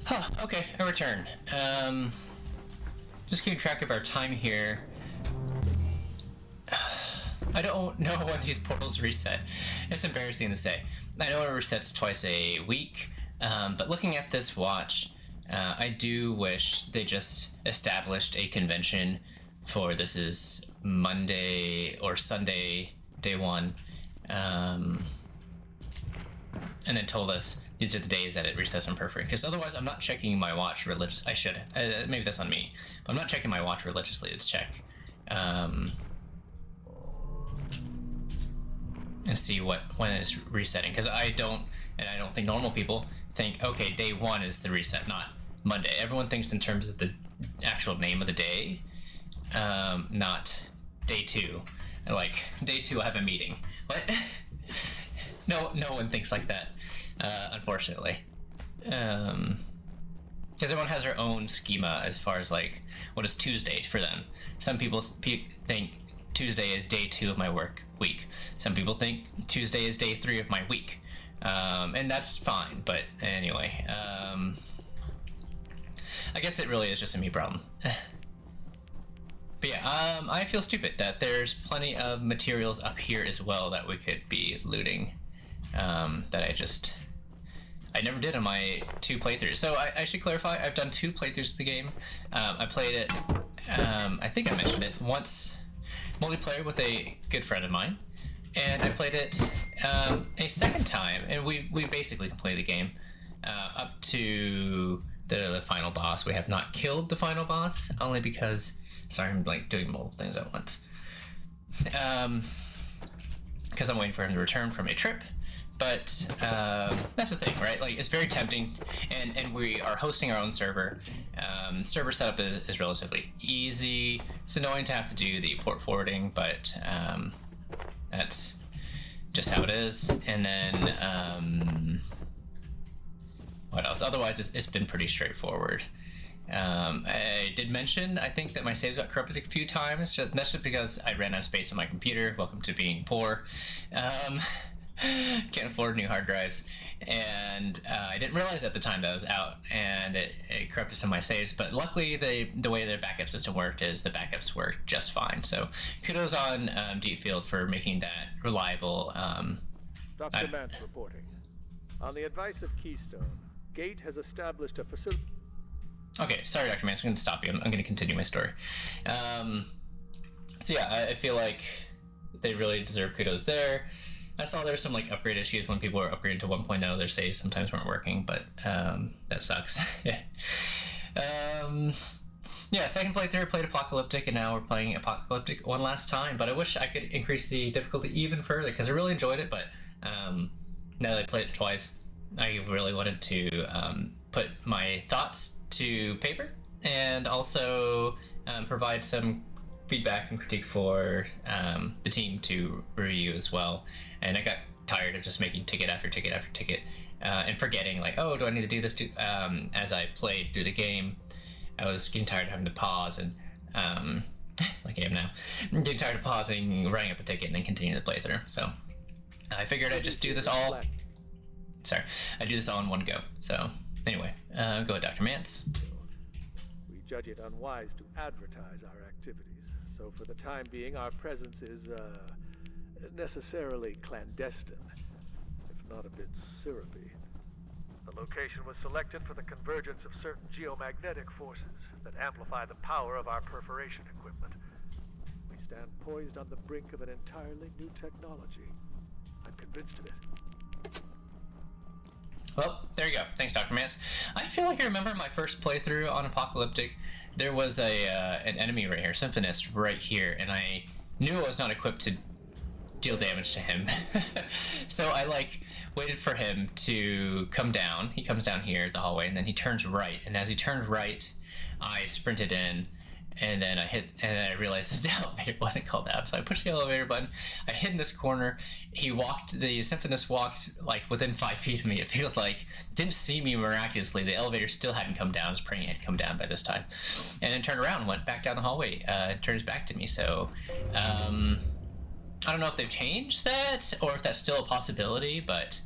Huh, okay, I return. Just keeping track of our time here. I don't know when these portals reset. It's embarrassing to say. I know it resets twice a week, but looking at this watch, I do wish they just established a convention for this is Monday or Sunday, day one, and then told us these are the days that it resets on perfect. Because otherwise, I'm not checking my watch religious. I should. Maybe that's on me, but I'm not checking my watch religiously to check and see when it's resetting. Because I don't think normal people think, okay, day one is the reset, not Monday. Everyone thinks in terms of the actual name of the day, not day two. Like, day two, I have a meeting. What? No one thinks like that, unfortunately. Because everyone has their own schema as far as, like, what is Tuesday for them. Some people think Tuesday is day two of my work week. Some people think Tuesday is day three of my week. And that's fine, but anyway. I guess it really is just a me problem. But yeah, I feel stupid that there's plenty of materials up here as well that we could be looting. That I never did on my 2 playthroughs. So I should clarify, I've done 2 playthroughs of the game. I played it, I think I mentioned it, once multiplayer with a good friend of mine. And I played it a second time, and we basically completed the game up to the final boss. We have not killed the final boss, only because, sorry, I'm like doing multiple things at once. Because I'm waiting for him to return from a trip. But that's the thing, right? Like, it's very tempting, and we are hosting our own server. Server setup is relatively easy. It's annoying to have to do the port forwarding, but that's just how it is. And then what else? Otherwise, it's been pretty straightforward. I did mention, I think, that my saves got corrupted a few times. That's just because I ran out of space on my computer. Welcome to being poor. Can't afford new hard drives, and I didn't realize at the time that I was out, and it corrupted some of my saves. But luckily, the way their backup system worked is the backups worked just fine. So kudos on Deepfield for making that reliable. Dr. Mance reporting. On the advice of Keystone, Gate has established a facility. Okay, sorry, Dr. Mance, I'm going to stop you. I'm going to continue my story. So yeah, I feel like they really deserve kudos there. I saw there's some like upgrade issues when people were upgrading to 1.0. Their saves sometimes weren't working, but that sucks. Yeah, second playthrough, played Apocalyptic, and now we're playing Apocalyptic one last time. But I wish I could increase the difficulty even further, because I really enjoyed it. But now that I played it twice, I really wanted to put my thoughts to paper, and also provide some feedback and critique for the team to review as well. And I got tired of just making ticket after ticket after ticket and forgetting, like, oh, do I need to do this as I played through the game. I was getting tired of having to pause and like I am now, getting tired of pausing, writing up a ticket, and then continuing the playthrough. So I figured I'd just do this all. Sorry, I do this all in one go. So anyway, go ahead, Dr. Mance. We judge it unwise to advertise our activities, so for the time being, our presence is necessarily clandestine, if not a bit syrupy. The location was selected for the convergence of certain geomagnetic forces that amplify the power of our perforation equipment. We stand poised on the brink of an entirely new technology. I'm convinced of it. Well, there you go. Thanks, Dr. Mance. I feel like I remember my first playthrough on Apocalyptic. There was an enemy right here, Symphonist, right here, and I knew I was not equipped to deal damage to him. So I waited for him to come down. He comes down here the hallway, and then he turns right. And as he turned right, I sprinted in, and then I realized the elevator wasn't called out. So I pushed the elevator button. I hid in this corner. The Symphonist walked like within 5 feet of me, it feels like. Didn't see me miraculously. The elevator still hadn't come down. I was praying it had come down by this time. And then turned around and went back down the hallway. Turns back to me. So, I don't know if they've changed that or if that's still a possibility, but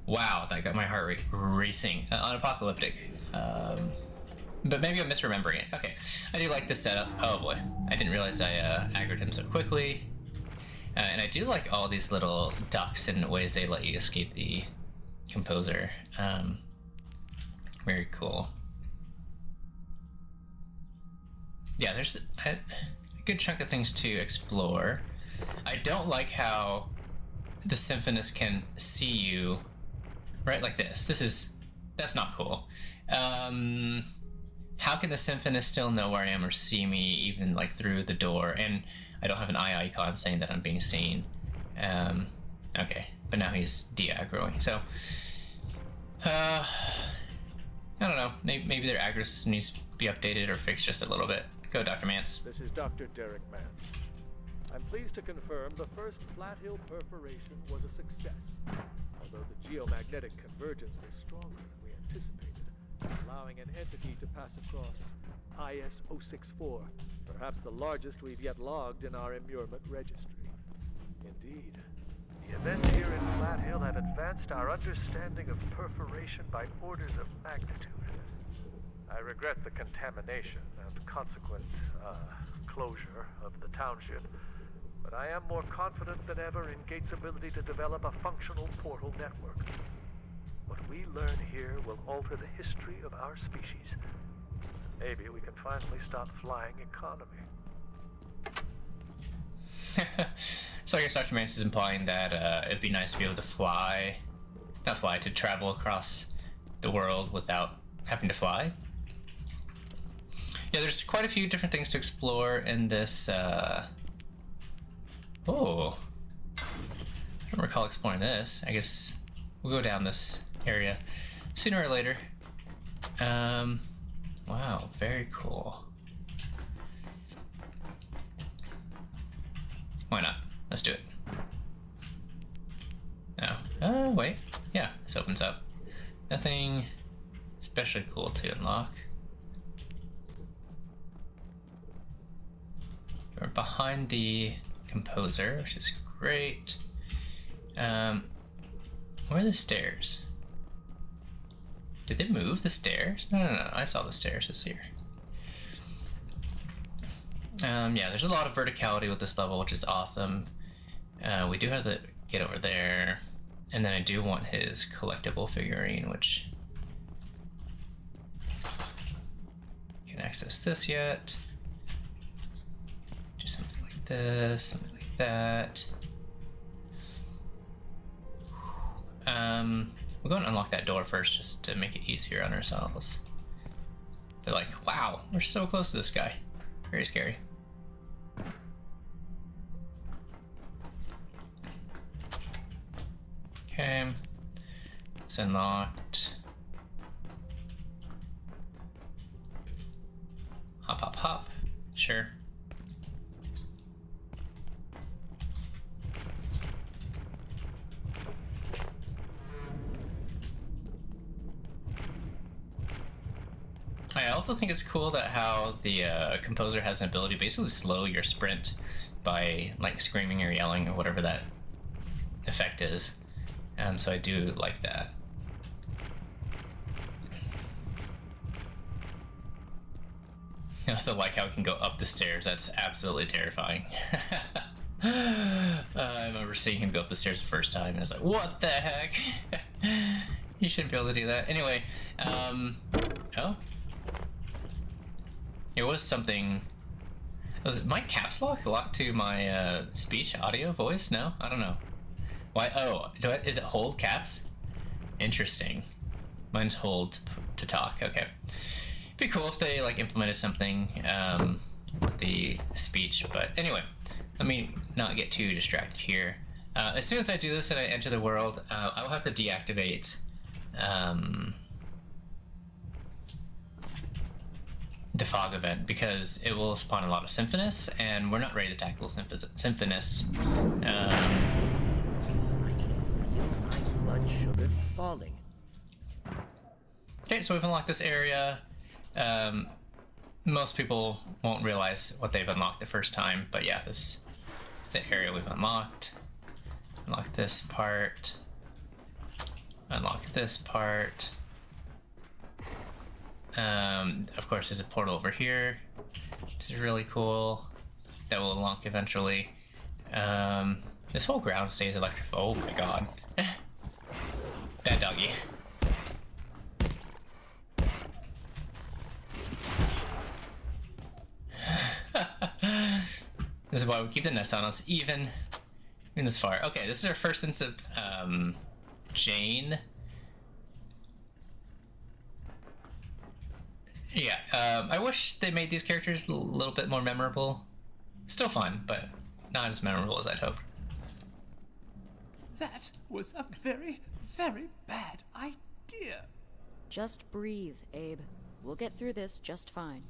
wow, that got my heart rate racing on Apocalyptic. But maybe I'm misremembering it. Okay, I do like this setup. Oh boy, I didn't realize I aggroed him so quickly. And I do like all these little ducks and ways they let you escape the composer. Very cool. Yeah, I good chunk of things to explore. I don't like how the Symphonist can see you right like this. That's not cool. How can the Symphonist still know where I am or see me even like through the door? And I don't have an eye icon saying that I'm being seen. Okay, but now he's de-aggroing. So, I don't know. Maybe their aggro system needs to be updated or fixed just a little bit. Go, Dr. Mance. This is Dr. Derek Mance. I'm pleased to confirm the first Flat Hill perforation was a success, although the geomagnetic convergence was stronger than we anticipated, allowing an entity to pass across IS-064, perhaps the largest we've yet logged in our immurement registry. Indeed. The events here in Flat Hill have advanced our understanding of perforation by orders of magnitude. I regret the contamination and consequent, closure of the township, but I am more confident than ever in Gates' ability to develop a functional portal network. What we learn here will alter the history of our species. Maybe we can finally stop flying economy. So I guess Dr. Mance is implying that it'd be nice to be able to to travel across the world without having to fly. Yeah, there's quite a few different things to explore in this, Oh. I don't recall exploring this. I guess we'll go down this area sooner or later. Wow, very cool. Why not? Let's do it. Oh. Oh, wait. Yeah, this opens up. Nothing especially cool to unlock. We're behind the composer, which is great. Where are the stairs? Did they move the stairs? No. I saw the stairs this here. Yeah, there's a lot of verticality with this level, which is awesome. We do have to get over there. And then I do want his collectible figurine, which... Can't access this yet. Do something like this, something like that. We'll go and unlock that door first just to make it easier on ourselves. They're like, wow, we're so close to this guy. Very scary. Okay. It's unlocked. Hop, hop, hop. Sure. I also think it's cool that how the composer has an ability to basically slow your sprint by like screaming or yelling or whatever that effect is. So I do like that. I also like how it can go up the stairs. That's absolutely terrifying. I remember seeing him go up the stairs the first time and I was like, what the heck? You shouldn't be able to do that. Anyway, oh. It was something... Was it my caps lock locked to my speech, audio, voice? No? I don't know. Why? Oh, is it hold caps? Interesting. Mine's hold to talk. Okay. It'd be cool if they like implemented something with the speech, but anyway, let me not get too distracted here. As soon as I do this and I enter the world, I will have to deactivate the fog event because it will spawn a lot of Symphonists, and we're not ready to tackle Symphonists. Blood sugar falling. Okay, so we've unlocked this area. Most people won't realize what they've unlocked the first time, but yeah, this is the area we've unlocked. Unlock this part. Unlock this part. Of course, there's a portal over here, which is really cool. That will unlock eventually. This whole ground stays electrified. Oh my god. Bad doggy. This is why we keep the nest on us, even this far. Okay, this is our first instance of Jane. Yeah, I wish they made these characters a little bit more memorable. Still fun, but not as memorable as I'd hoped. That was a very, very bad idea. Just breathe, Abe. We'll get through this just fine.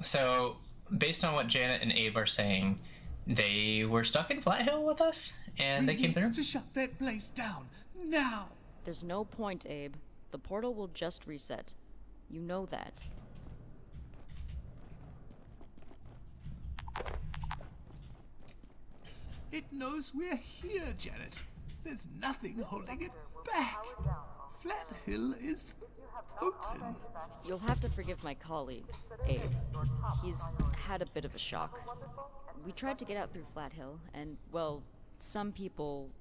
So, based on what Janet and Abe are saying, they were stuck in Flat Hill with us, and they came through? To shut that place down, now! There's no point, Abe. The portal will just reset. You know that. It knows we're here, Janet. There's nothing holding it back. Flat Hill is open. You'll have to forgive my colleague, Abe. He's had a bit of a shock. We tried to get out through Flat Hill, and, well, some people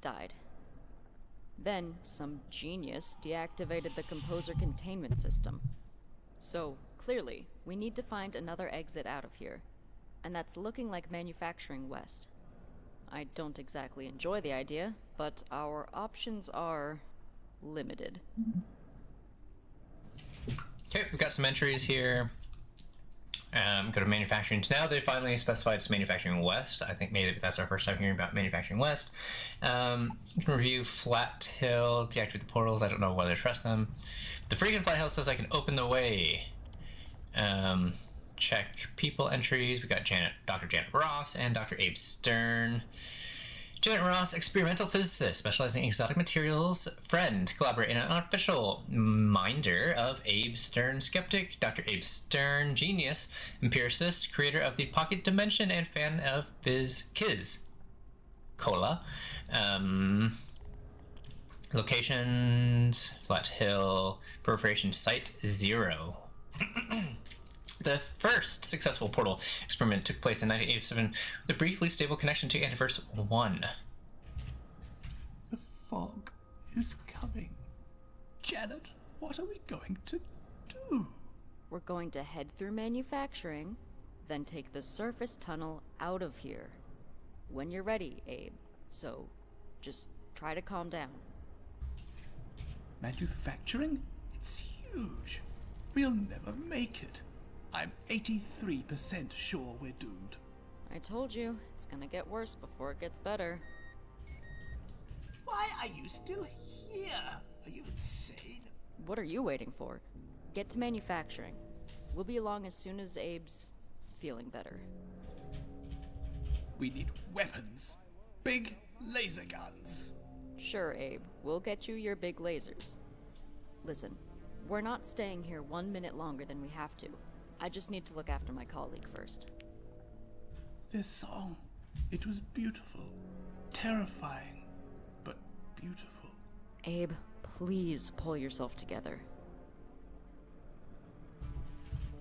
died. Then, some genius deactivated the composer containment system. So, clearly, we need to find another exit out of here. And that's looking like Manufacturing West. I don't exactly enjoy the idea, but our options are limited. Okay, we've got some entries here. Go to Manufacturing. Now they finally specified it's Manufacturing West. I think maybe that's our first time hearing about Manufacturing West. Review Flat Hill, deactivate the portals. I don't know whether to trust them. The freaking Flat Hill says I can open the way. Check people entries. We got Dr. Janet Ross and Dr. Abe Stern. Janet Ross, experimental physicist, specializing in exotic materials, friend, collaborate in an unofficial minder of Abe Stern, skeptic, Dr. Abe Stern, genius, empiricist, creator of the pocket dimension, and fan of Biz Kiz. Cola. Locations, Flat Hill, Proliferation Site 0. The first successful portal experiment took place in 1987 with a briefly stable connection to Antiverse 1. The fog is coming. Janet, what are we going to do? We're going to head through Manufacturing, then take the surface tunnel out of here. When you're ready, Abe. So, just try to calm down. Manufacturing? It's huge. We'll never make it. I'm 83% sure we're doomed. I told you, it's gonna get worse before it gets better. Why are you still here? Are you insane? What are you waiting for? Get to Manufacturing. We'll be along as soon as Abe's feeling better. We need weapons. Big laser guns. Sure, Abe. We'll get you your big lasers. Listen, we're not staying here 1 minute longer than we have to. I just need to look after my colleague first. This song, it was beautiful. Terrifying, but beautiful. Abe, please pull yourself together.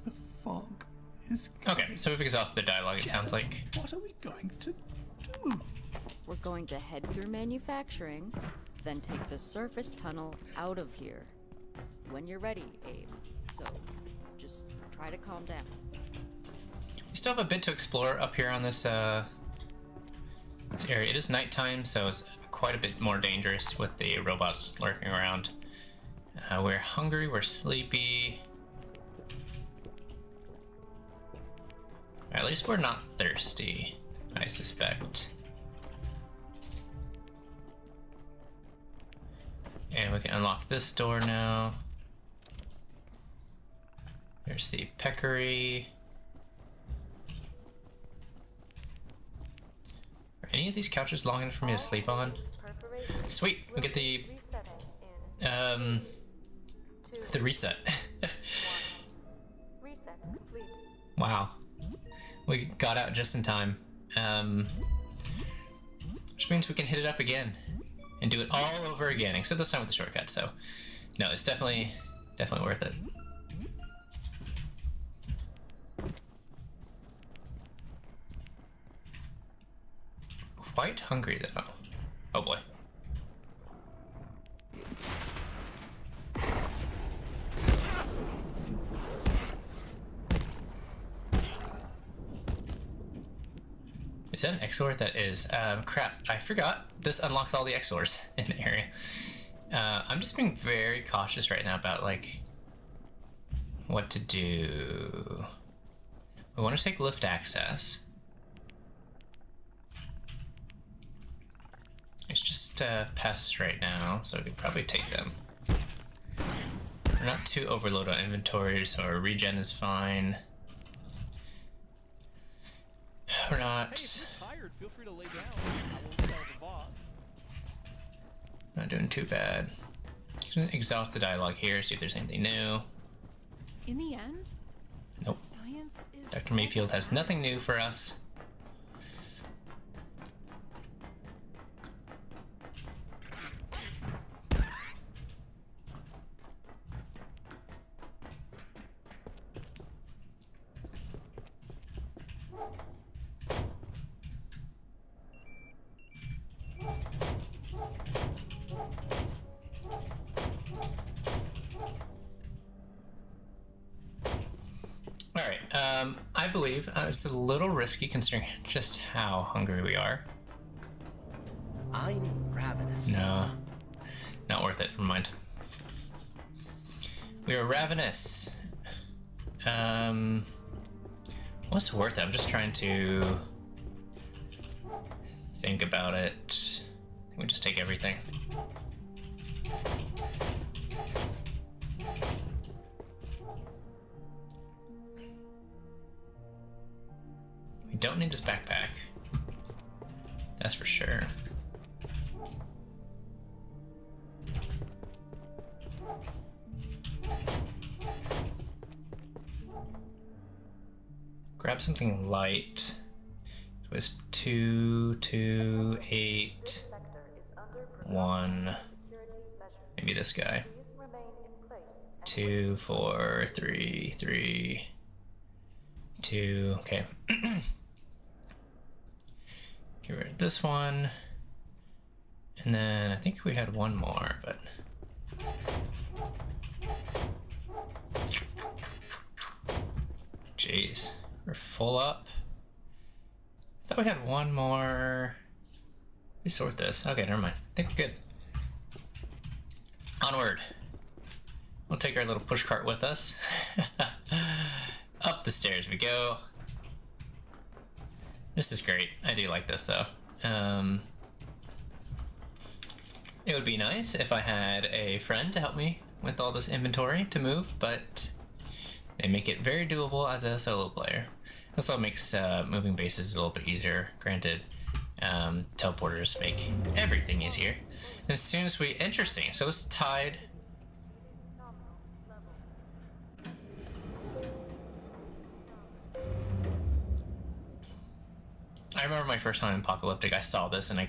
The fog is coming. Okay, so we've exhausted the dialogue, it sounds like. What are we going to do? We're going to head through Manufacturing, then take the surface tunnel out of here. When you're ready, Abe. So, just try to calm down. We still have a bit to explore up here on this this area. It is nighttime, so it's quite a bit more dangerous with the robots lurking around. We're hungry, we're sleepy. At least we're not thirsty, I suspect. And we can unlock this door now. There's the peccary. Are any of these couches long enough for me to sleep on? Sweet, we get the reset. Wow. We got out just in time. Which means we can hit it up again and do it all over again, except this time with the shortcut. So no, it's definitely worth it. Quite hungry though. Oh boy. Is that an XOR? That is. Crap, I forgot. This unlocks all the XORs in the area. I'm just being very cautious right now about, like, what to do. We want to take lift access. It's just pests right now, so we could probably take them. We're not too overloaded on inventory, so our regen is fine. We're not... Hey, if you're tired, feel free to lay down. I won't tell the boss. Not doing too bad. Exhaust the dialogue here, see if there's anything new. In the end, Nope. the science is Dr. all Mayfield that has nothing new matters. for us. Alright, I believe it's a little risky considering just how hungry we are. I'm ravenous. No, not worth it, never mind. We are ravenous. What's worth it? I'm just trying to think about it. I think we just take everything. We don't need this backpack. That's for sure. Grab something light. It was 2, 2, 8, 1. Maybe this guy. 2, 4, 3, 3, 2. Okay. Get rid of this one. And then I think we had one more, but. Jeez. We're full up. I thought we had one more. Let me sort this. Okay, never mind. I think we're good. Onward. We'll take our little push cart with us. Up the stairs we go. This is great. I do like this though. It would be nice if I had a friend to help me with all this inventory to move, but they make it very doable as a solo player. Also makes moving bases a little bit easier. Granted, teleporters make everything easier. As soon as we... Interesting. So it's tied. I remember my first time in Apocalyptic, I saw this and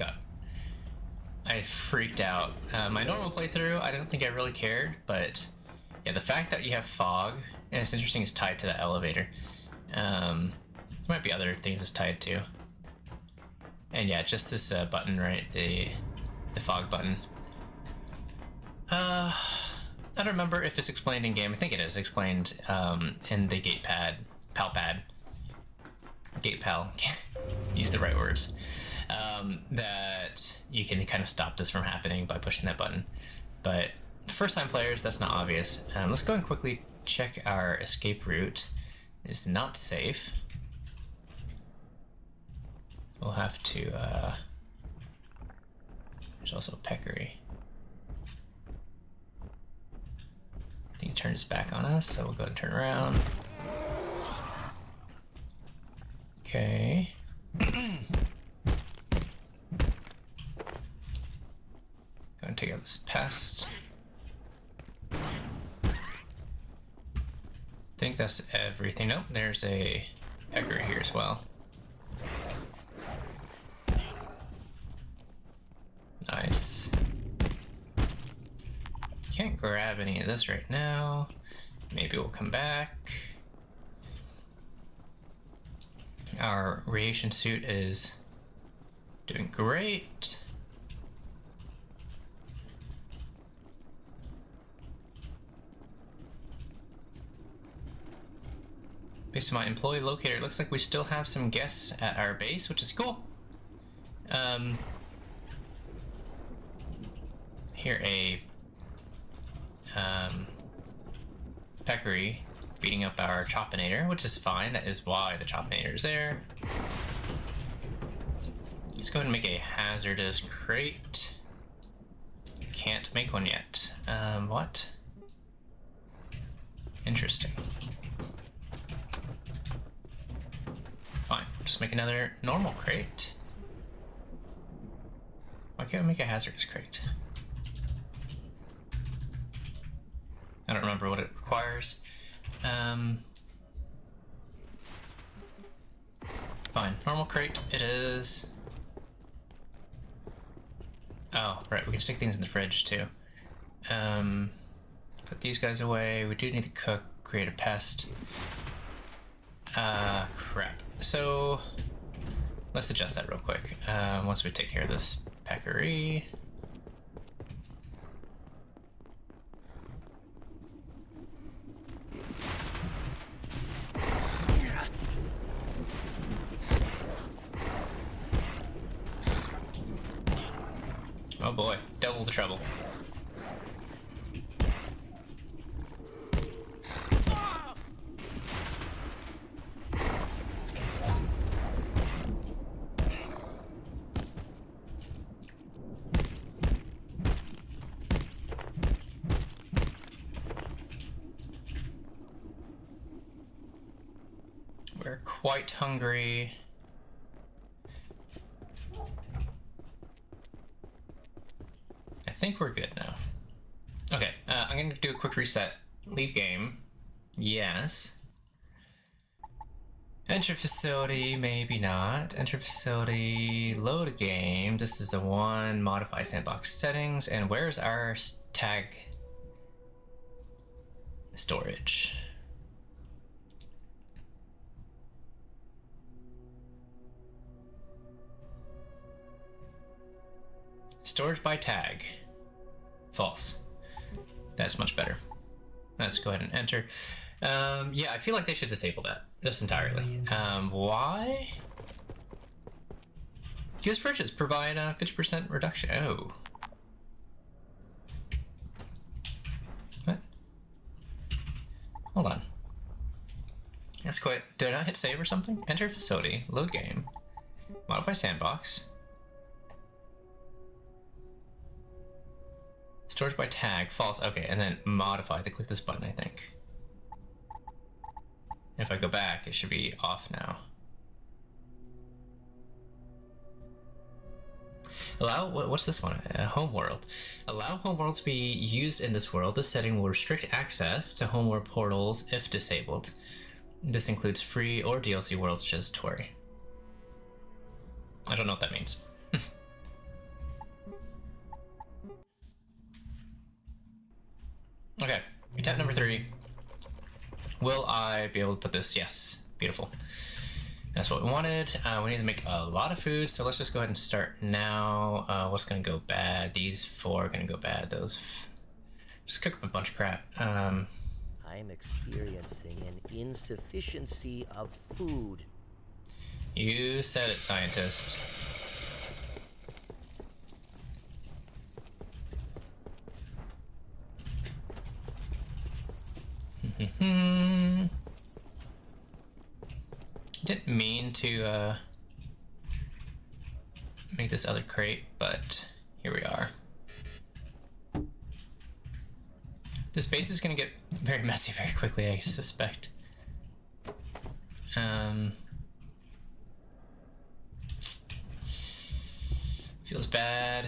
I freaked out. My normal playthrough, I don't think I really cared, but yeah, the fact that you have fog, and it's interesting it's tied to the elevator. There might be other things it's tied to. And yeah, just this button, right? The fog button. I don't remember if it's explained in game. I think it is explained in the gate pad, pal pad. Gate pal, use the right words. That you can kind of stop this from happening by pushing that button. But first time players, that's not obvious. Let's go and quickly check our escape route. It's not safe. We'll have to, there's also a peccary. I think it turns back on us, so we'll go and turn around. Okay. Go and take out this pest. I think that's everything. Nope, there's a peccary here as well. Nice. Can't grab any of this right now. Maybe we'll come back. Our radiation suit is doing great. Based on my employee locator, it looks like we still have some guests at our base, which is cool. Here a peccary beating up our Choppinator, which is fine. That is why the Choppinator is there. Let's go ahead and make a hazardous crate. Can't make one yet. What? Interesting. Fine, just make another normal crate. Why can't we make a hazardous crate? I don't remember what it requires. Fine, normal crate it is. Oh, right, we can stick things in the fridge too. Put these guys away. We do need to cook, create a pest. Crap. So, let's adjust that real quick. Once we take care of this peccary. Oh boy, double the trouble. We're quite hungry. I think we're good now. Okay, I'm gonna do a quick reset. Leave game. Yes. Enter facility, maybe not. Enter facility, load a game. This is the one, modify sandbox settings. And where's our tag storage? Storage by tag. False. That's much better. Let's go ahead and enter. Yeah, I feel like they should disable that just entirely. Why? Because fridges provide a 50% reduction. Oh. What? Hold on. Let's quit. Did I not hit save or something? Enter facility, load game, modify sandbox. Storage by tag, false, okay, and then modify, to click this button, I think. If I go back, it should be off now. Allow, what's this one? Homeworld. Allow homeworld to be used in this world. This setting will restrict access to homeworld portals if disabled. This includes free or DLC worlds such as Tori. I don't know what that means. Okay, attempt number 3. Will I be able to put this? Yes, beautiful. That's what we wanted. We need to make a lot of food, so let's just go ahead and start now. What's gonna go bad? These 4 are gonna go bad. Those, just cook up a bunch of crap. I'm experiencing an insufficiency of food. You said it, scientist. Didn't mean to make this other crate, but here we are. This base is gonna get very messy very quickly, I suspect. Feels bad.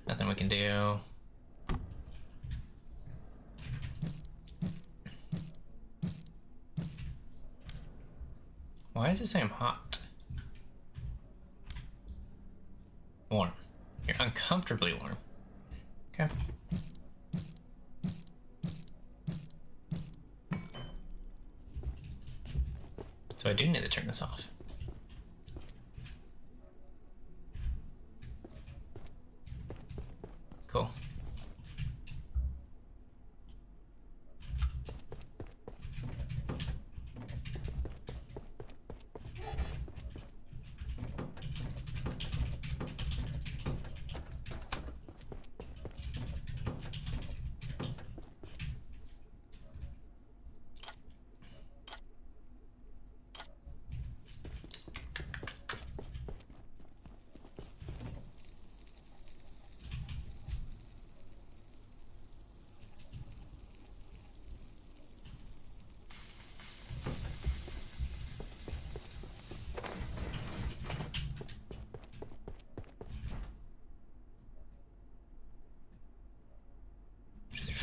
Nothing we can do. Why does it say I'm hot? Warm. You're uncomfortably warm. Okay. So I do need to turn this off. Cool.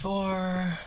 4.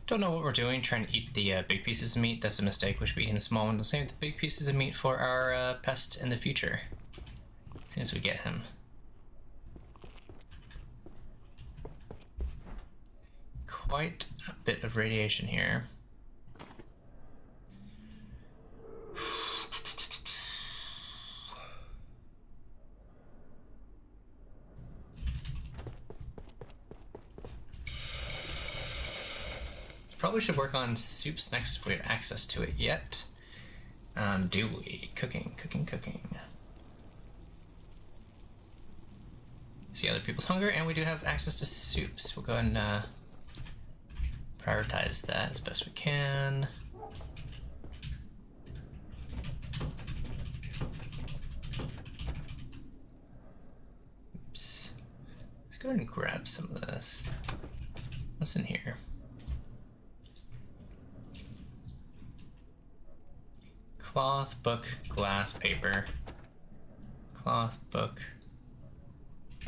Don't know what we're doing, trying to eat the big pieces of meat. That's a mistake. We should be eating the small ones. Save the big pieces of meat for our pest in the future. As soon as we get him. Quite a bit of radiation here. Probably should work on soups next if we have access to it yet. Do we? Cooking. See other people's hunger, and we do have access to soups. We'll go ahead and prioritize that as best we can. Oops. Let's go ahead and grab some of this. What's in here? Cloth, book, glass, paper. Cloth, book,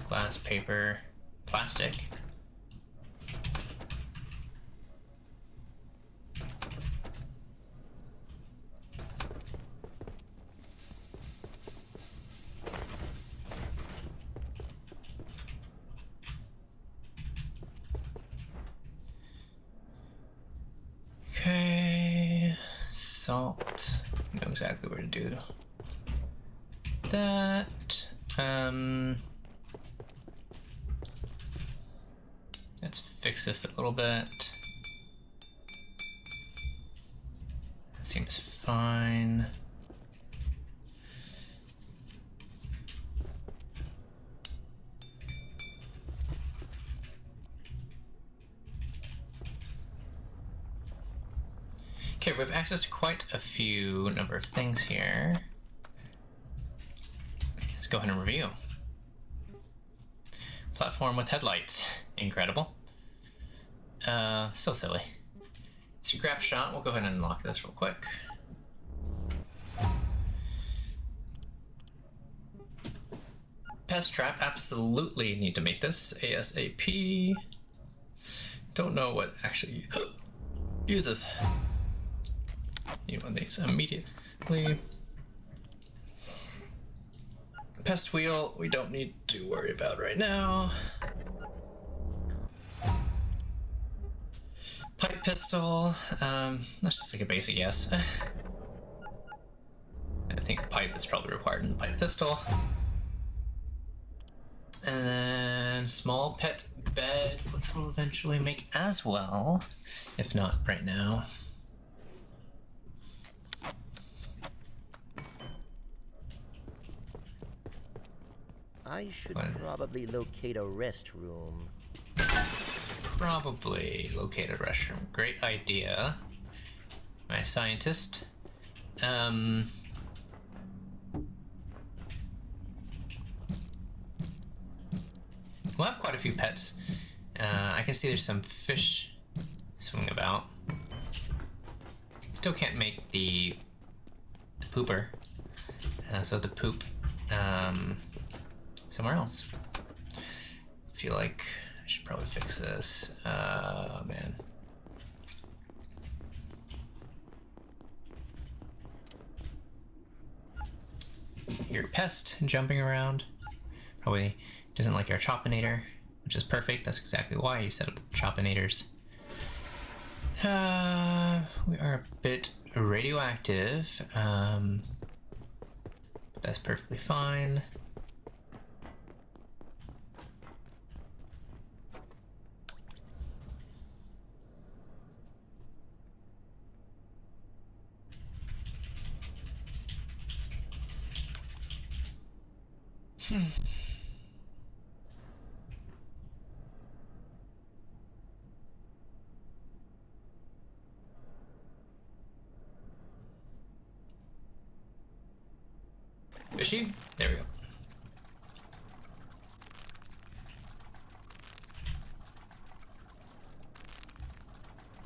glass, paper, plastic. Okay, salt. Know exactly where to do that. Let's fix this a little bit. Seems fine. Okay, we have access to quite a few number of things here. Let's go ahead and review. Platform with headlights. Incredible. So silly. Scrap shot. We'll go ahead and unlock this real quick. Pest trap. Absolutely need to make this ASAP. Don't know what actually uses. Need one of these immediately. Pest wheel, we don't need to worry about right now. Pipe pistol, that's just like a basic yes. I think pipe is probably required in the pipe pistol. And then small pet bed, which we'll eventually make as well, if not right now. I should probably locate a restroom. Probably locate a restroom. Great idea, my scientist. We'll have quite a few pets. I can see there's some fish swimming about. Still can't make the pooper. So the poop somewhere else. I feel like I should probably fix this. Man. your pest jumping around. Probably doesn't like our Chopinator, which is perfect. That's exactly why you set up the Chopinators. We are a bit radioactive, but that's perfectly fine. Fishy? There we go.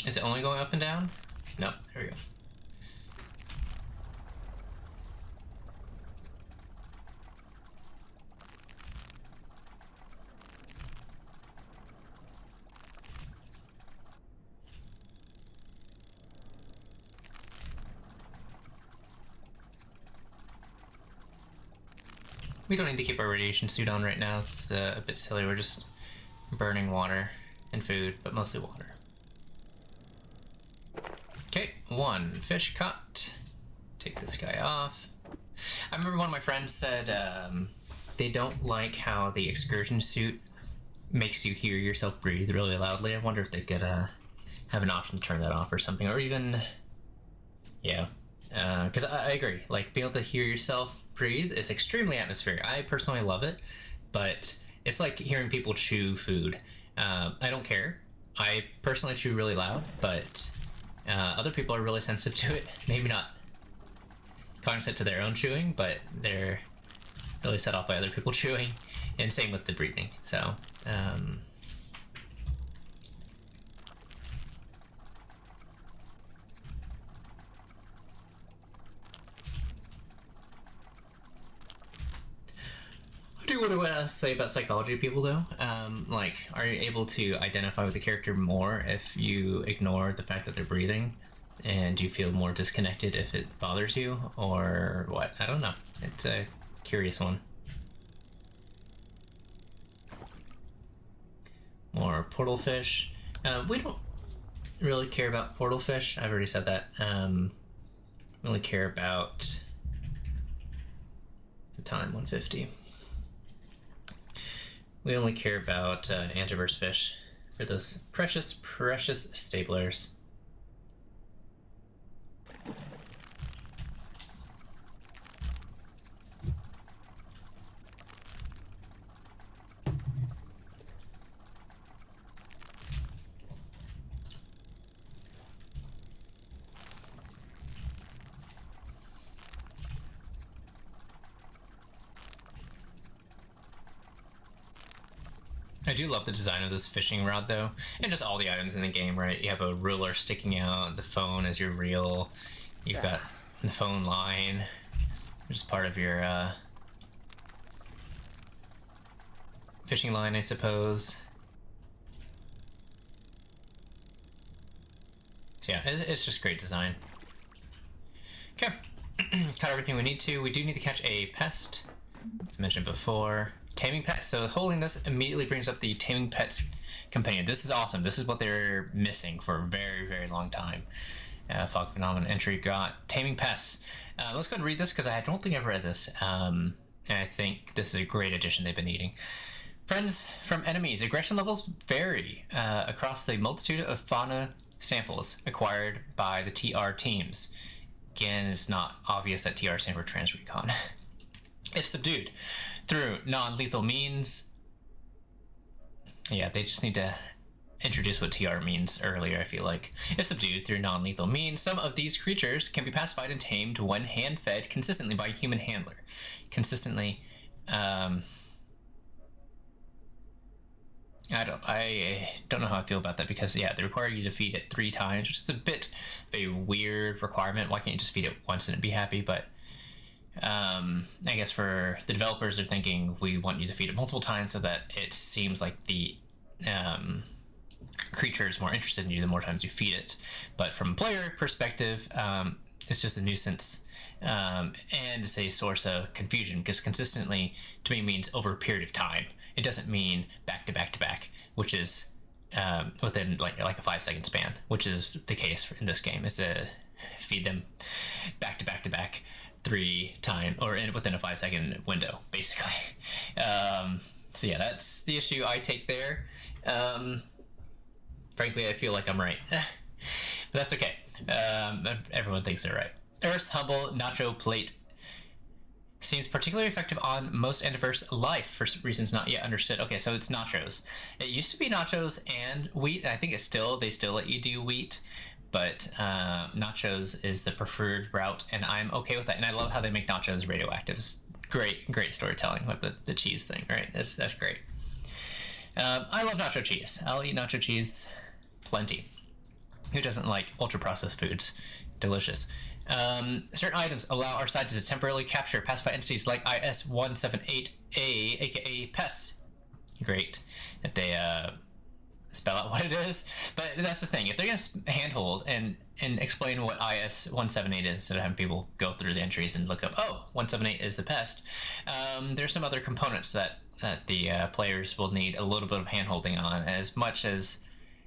Is it only going up and down? No, there we go. We don't need to keep our radiation suit on right now. It's a bit silly. We're just burning water and food, but mostly water. Okay, 1 fish caught. Take this guy off. I remember one of my friends said they don't like how the excursion suit makes you hear yourself breathe really loudly. I wonder if they could have an option to turn that off or something, or even, yeah. Because I agree, like being able to hear yourself breathe is extremely atmospheric. I personally love it, but it's like hearing people chew food. I don't care. I personally chew really loud, but other people are really sensitive to it. Maybe not cognizant to their own chewing, but they're really set off by other people chewing, and same with the breathing. So, I do want to say about psychology of people though. Like, are you able to identify with the character more if you ignore the fact that they're breathing? And do you feel more disconnected if it bothers you? Or what? I don't know. It's a curious one. More portal fish. We don't really care about portal fish. I've already said that. Really care about the time 150. We only care about antiverse fish for those precious, precious staplers. I do love the design of this fishing rod though, and just all the items in the game, right? You have a ruler sticking out, the phone as your reel, you've got the phone line, which is part of your fishing line, I suppose. So yeah, it's just great design. Okay, caught everything we need to. We do need to catch a pest, as mentioned before. Taming pets. So holding this immediately brings up the taming pets companion. This is awesome. This is what they're missing for a very, very long time. Fog Phenomenon entry got taming pests. Let's go and read this because I don't think I've read this. And I think this is a great addition they've been needing. Friends from enemies. Aggression levels vary across the multitude of fauna samples acquired by the TR teams. Again, it's not obvious that TR stands for Trans Recon. If subdued through non-lethal means, yeah, they just need to introduce what TR means earlier, I feel like. If subdued through non-lethal means, some of these creatures can be pacified and tamed when hand-fed consistently by a human handler. Consistently, I don't know how I feel about that because, yeah, they require you to feed it 3 times, which is a bit of a weird requirement. Why can't you just feed it once and it'd be happy? But I guess for the developers, they're thinking we want you to feed it multiple times so that it seems like the creature is more interested in you the more times you feed it. But from a player perspective, It's just a nuisance. And it's a source of confusion because consistently to me means over a period of time. It doesn't mean back to back to back, which is within like a 5 second span, which is the case in this game. It's a feed them back to back to back 3 times or within a 5 second window, basically. So yeah, that's the issue I take there. Frankly, I feel like I'm right. But that's okay. Everyone thinks they're right. Earth's humble nacho plate seems particularly effective on most Enderverse life for reasons not yet understood. Okay, so it's nachos. It used to be nachos and wheat. I think they still let you do wheat, but nachos is the preferred route, and I'm okay with that. And I love how they make nachos radioactive. It's great storytelling with the cheese thing, right? That's great. I love nacho cheese. I'll eat nacho cheese plenty. Who doesn't like ultra-processed foods? Delicious. Certain items allow our side to temporarily capture pacified entities like IS-178A, aka pests. Great that they spell out what it is. But that's the thing. If they're going to handhold and explain what IS-178 is instead of having people go through the entries and look up, oh, 178 is the pest, there's some other components that the players will need a little bit of handholding on, as much as,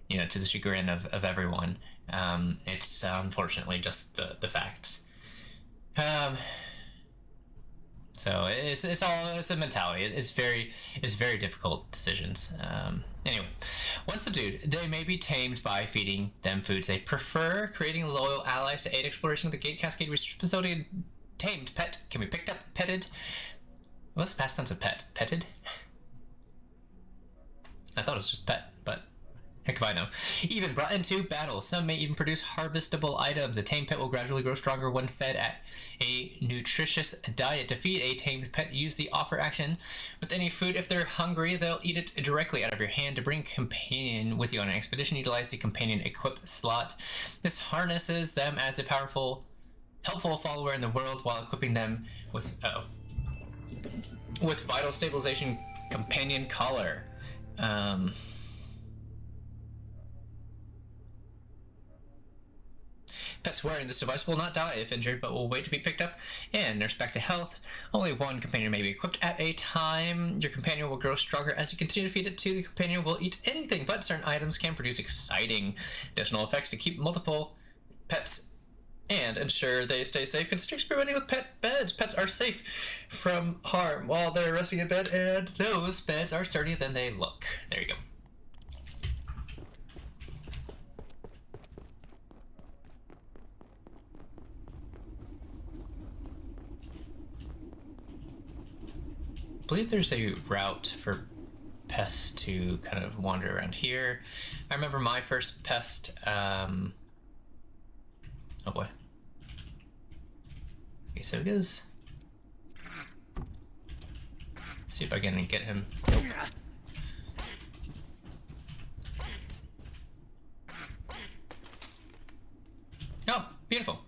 you know, to the chagrin of everyone. It's unfortunately just the facts. So it's a mentality. It's very difficult decisions. Anyway, once subdued, they may be tamed by feeding them foods they prefer, creating loyal allies to aid exploration of the Gate Cascade Research Facility. Tamed pet can be picked up, petted. What's the past tense of pet? Petted? I thought it was just pet, but heck if I know. Even brought into battle. Some may even produce harvestable items. A tamed pet will gradually grow stronger when fed at a nutritious diet. To feed a tamed pet, use the offer action with any food. If they're hungry, they'll eat it directly out of your hand. To bring companion with you on an expedition, utilize the companion equip slot. This harnesses them as a helpful follower in the world while equipping them with vital stabilization companion collar. Pets wearing this device will not die if injured, but will wait to be picked up and nursed back to health. Only one companion may be equipped at a time. Your companion will grow stronger as you continue to feed it to. The companion will eat anything, but certain items can produce exciting additional effects to keep multiple pets and ensure they stay safe. Consider experimenting with pet beds. Pets are safe from harm while they're resting in bed, and those beds are sturdier than they look. There you go. I believe there's a route for pests to kind of wander around here. I remember my first pest, oh boy. Okay, so it is. Let's see if I can get him. Nope. Oh, beautiful.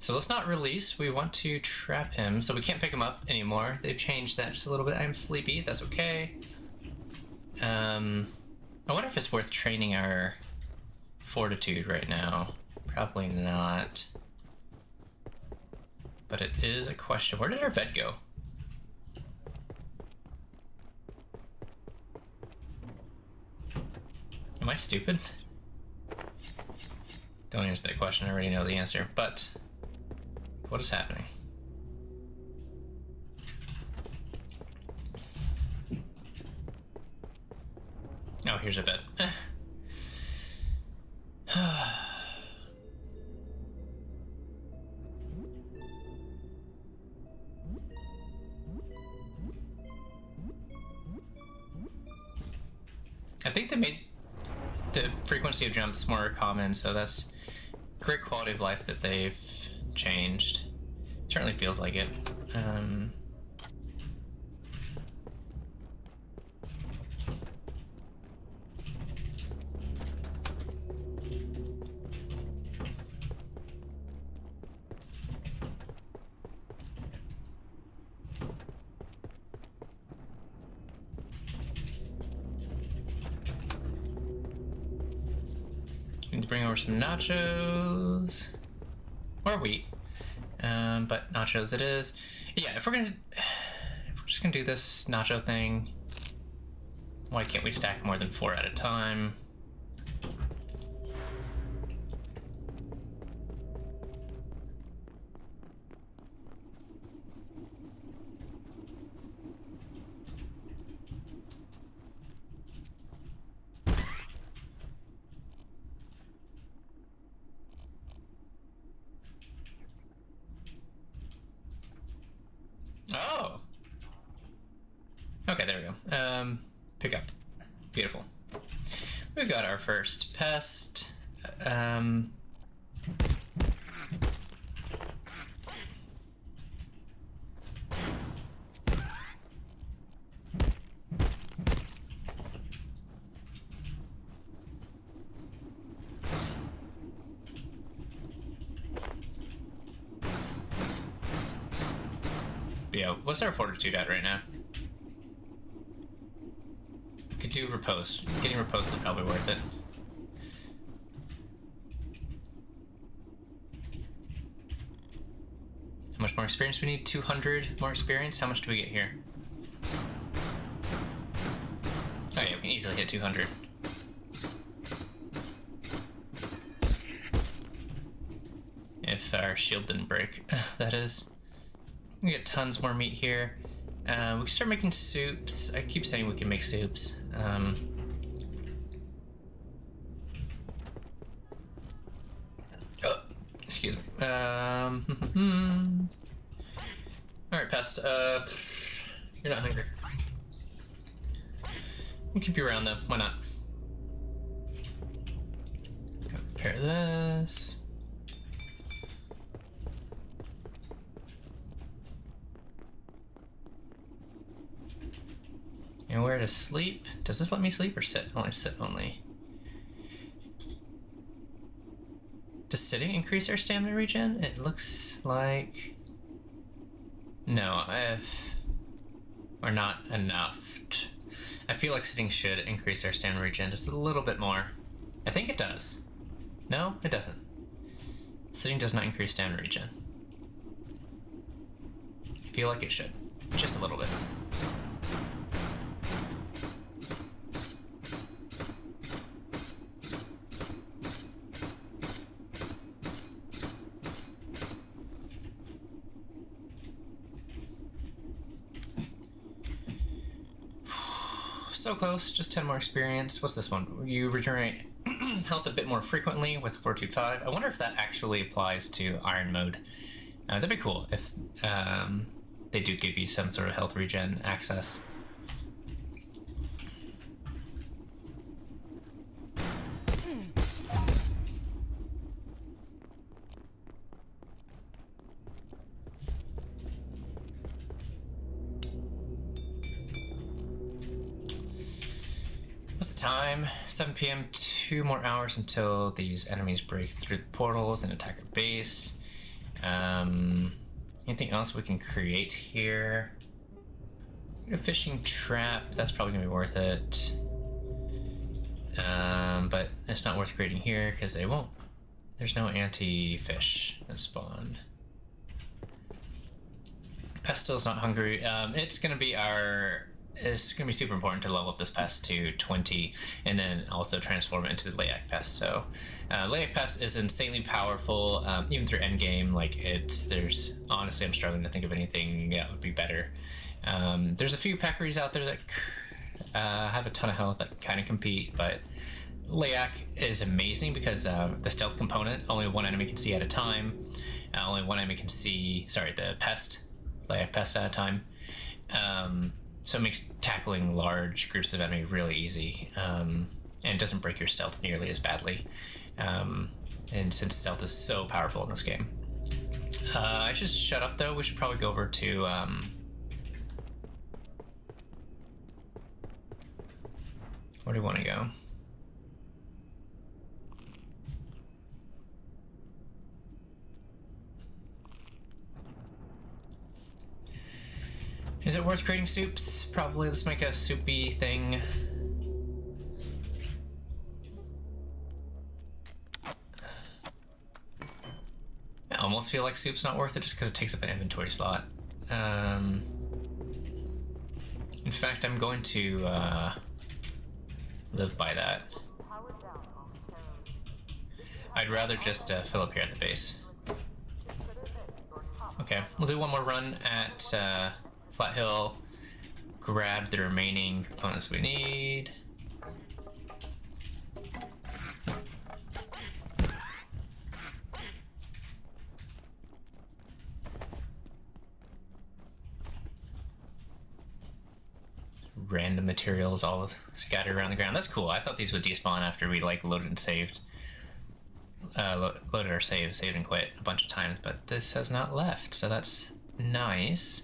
So let's not release. We want to trap him, so we can't pick him up anymore. They've changed that just a little bit. I'm sleepy. That's okay. I wonder if it's worth training our fortitude right now. Probably not. But it is a question. Where did our bed go? Am I stupid? Don't answer that question. I already know the answer. But what is happening? Oh, here's a bed. I think they made the frequency of jumps more common, so that's great quality of life that they've changed. Certainly feels like it. Need to bring over some nachos. or wheat. But nachos it is. Yeah, if we're just gonna do this nacho thing, why can't we stack more than 4 at a time? Oh! Okay, there we go. Pick up. Beautiful. We got our first pest. Yeah, what's our fortitude at right now? Could do riposte. Getting riposte is probably worth it. How much more experience we need? 200 more experience? How much do we get here? Oh yeah, we can easily hit 200. If our shield didn't break, that is. We get tons more meat here. We can start making soups. I keep saying we can make soups. Oh, excuse me. Alright, pest. You're not hungry. We'll keep you around though. Why not? Repair this. And where to sleep? Does this let me sleep or sit? Only sit only. Does sitting increase our stamina regen? It looks like... No, or not enough. I feel like sitting should increase our stamina regen just a little bit more. I think it does. No, it doesn't. Sitting does not increase stamina regen. I feel like it should. Just a little bit. So close, just 10 more experience. What's this one? You regenerate health a bit more frequently with Fortitude 5. I wonder if that actually applies to Iron Mode. That'd be cool if they do give you some sort of health regen access. What's the time? 7 p.m. 2 more hours until these enemies break through the portals and attack our base. Anything else we can create here? A fishing trap, that's probably gonna be worth it. But it's not worth creating here because they won't. There's no anti-fish that spawn. Pest still is not hungry. It's gonna be super important to level up this pest to 20 and then also transform it into the Layak pest. So Layak pest is insanely powerful, even through endgame. Like there's honestly, I'm struggling to think of anything that would be better. There's a few peccaries out there that have a ton of health that kind of compete, but Layak is amazing because the stealth component, only one enemy can see at a time. Only one enemy can see, the pest, Layak pest at a time. So it makes tackling large groups of enemy really easy, and it doesn't break your stealth nearly as badly. And since stealth is so powerful in this game. I should shut up though, we should probably go over to... where do we want to go? Is it worth creating soups? Probably. Let's make a soupy thing. almost feel like soup's not worth it just because it takes up an inventory slot. In fact, I'm going to live by that. I'd rather just fill up here at the base. Okay, we'll do one more run at Flat Hill, grab the remaining components we need. Random materials all scattered around the ground. That's cool. I thought these would despawn after we like loaded and saved. Loaded our saved and quit a bunch of times, but this has not left, so that's nice.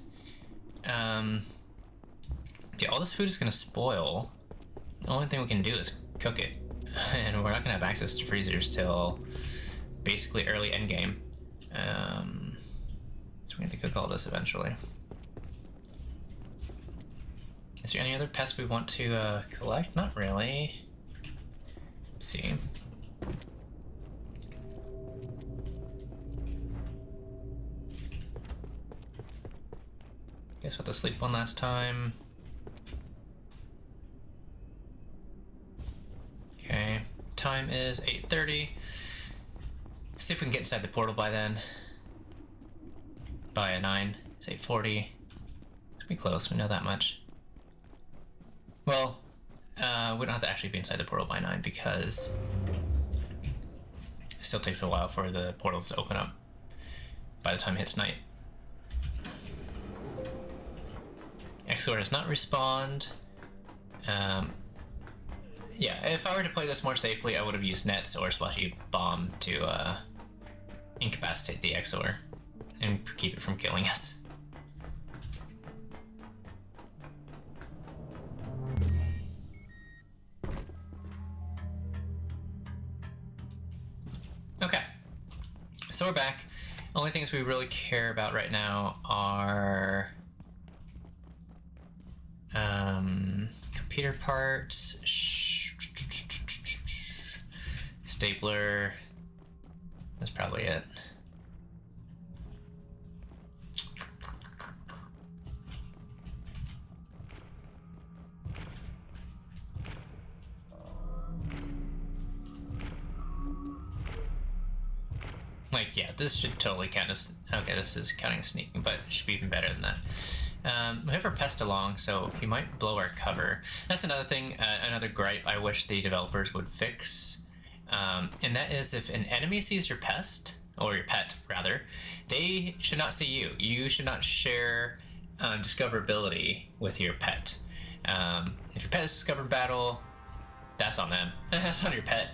Yeah, all this food is gonna spoil. The only thing we can do is cook it, and we're not gonna have access to freezers till basically early endgame. So we have to cook all this eventually. Is there any other pests we want to collect? Not really. Let's see. Guess what, to sleep one last time. Okay, time is 8:30. See if we can get inside the portal by then. By a 9, it's 8:40. It's be close, we know that much. Well, we don't have to actually be inside the portal by 9 because it still takes a while for the portals to open up by the time it hits night. Exor does not respond. Yeah, if I were to play this more safely, I would have used nets or slushy bomb to incapacitate the Exor and keep it from killing us. Okay, so we're back. Only things we really care about right now are computer parts, stapler. That's probably it. Like, yeah, this should totally count as... Okay, this is counting as sneaking, but it should be even better than that. We have our pest along, so he might blow our cover. That's another thing, another gripe I wish the developers would fix. And that is if an enemy sees your pest, or your pet, rather, they should not see you. You should not share discoverability with your pet. If your pet is discovered battle, that's on them. That's on your pet.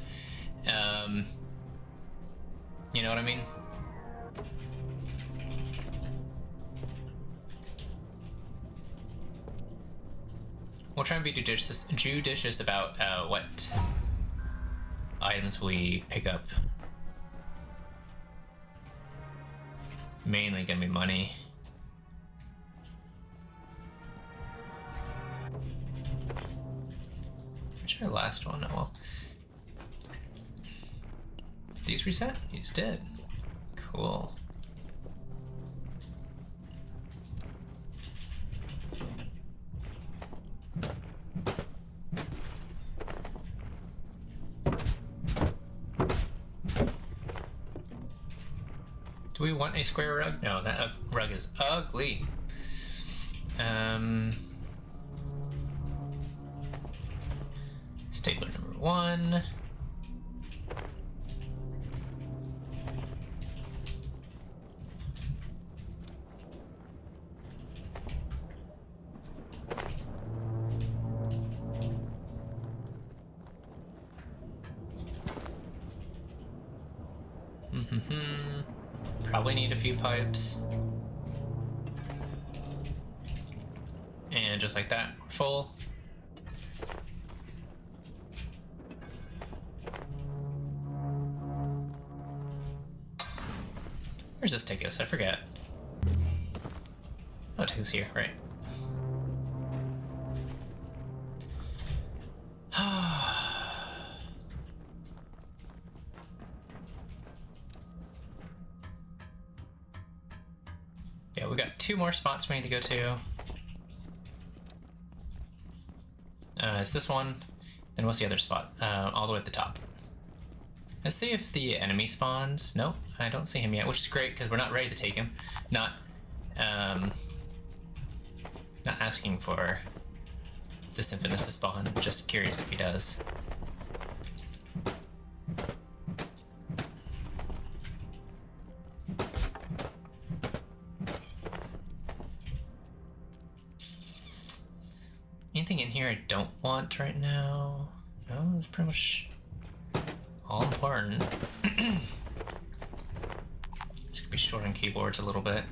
You know what I mean? We'll try and be judicious about what items we pick up. Mainly gonna be money. Where's our last one? Oh well. These reset? These did. Cool. Do we want a square rug? No, that rug is ugly. Stapler number 1. Probably need a few pipes. And just like that, we're full. Where's this take us? I forget. Oh, it takes us here, right. Yeah, we got 2 more spots we need to go to. It's this one, then what's the other spot? All the way at the top. Let's see if the enemy spawns. Nope, I don't see him yet, which is great because we're not ready to take him. Not asking for the Symphonist to spawn, just curious if he does. Anything in here I don't want right now? No, it's pretty much all important. Just gonna be short on keyboards a little bit.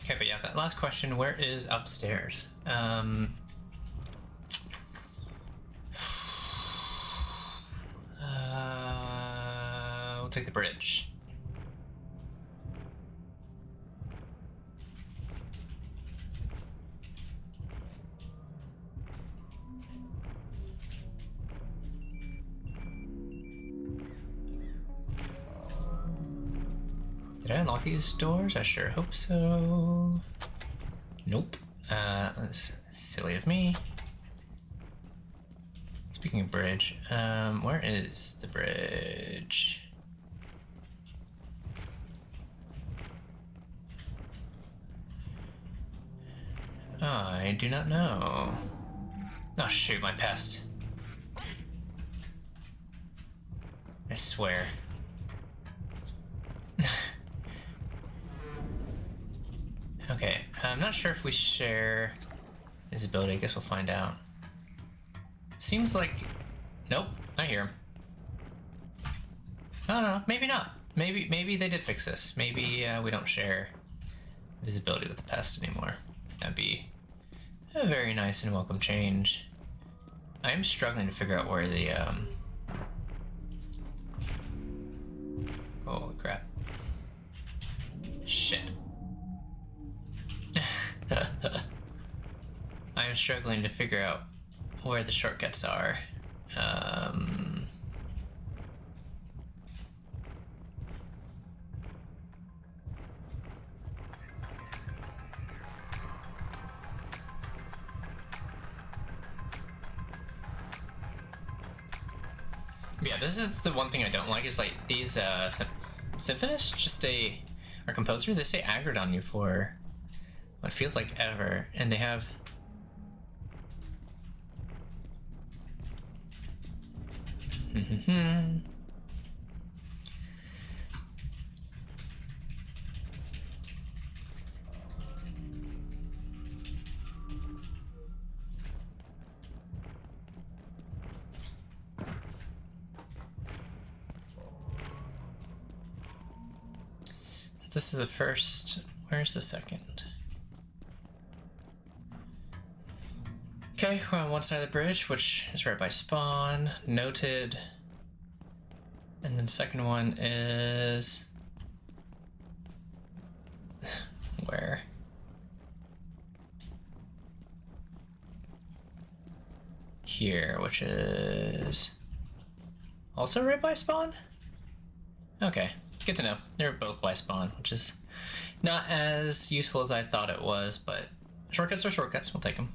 Okay, but yeah, that last question, where is upstairs? We'll take the bridge. Did I unlock these doors? I sure hope so. Nope. That's silly of me. Speaking of bridge, where is the bridge? I do not know. Oh shoot, my pest. I swear. Okay, I'm not sure if we share visibility. I guess we'll find out. Seems like... Nope, I hear him. No, maybe not. Maybe they did fix this. Maybe we don't share visibility with the pest anymore. That'd be a very nice and welcome change. I am struggling to figure out where the... Holy crap. Shit. I'm struggling to figure out where the shortcuts are. Yeah, this is the one thing I don't like is like these symphonists just or composers, they stay aggroed on you for what feels like ever, and they have This is the first. Where's the second? Okay, we're on one side of the bridge, which is right by spawn. Noted. And then the second one is... Where? Here, which is... Also right by spawn? Okay, good to know. They're both by spawn, which is not as useful as I thought it was, but shortcuts are shortcuts, we'll take them.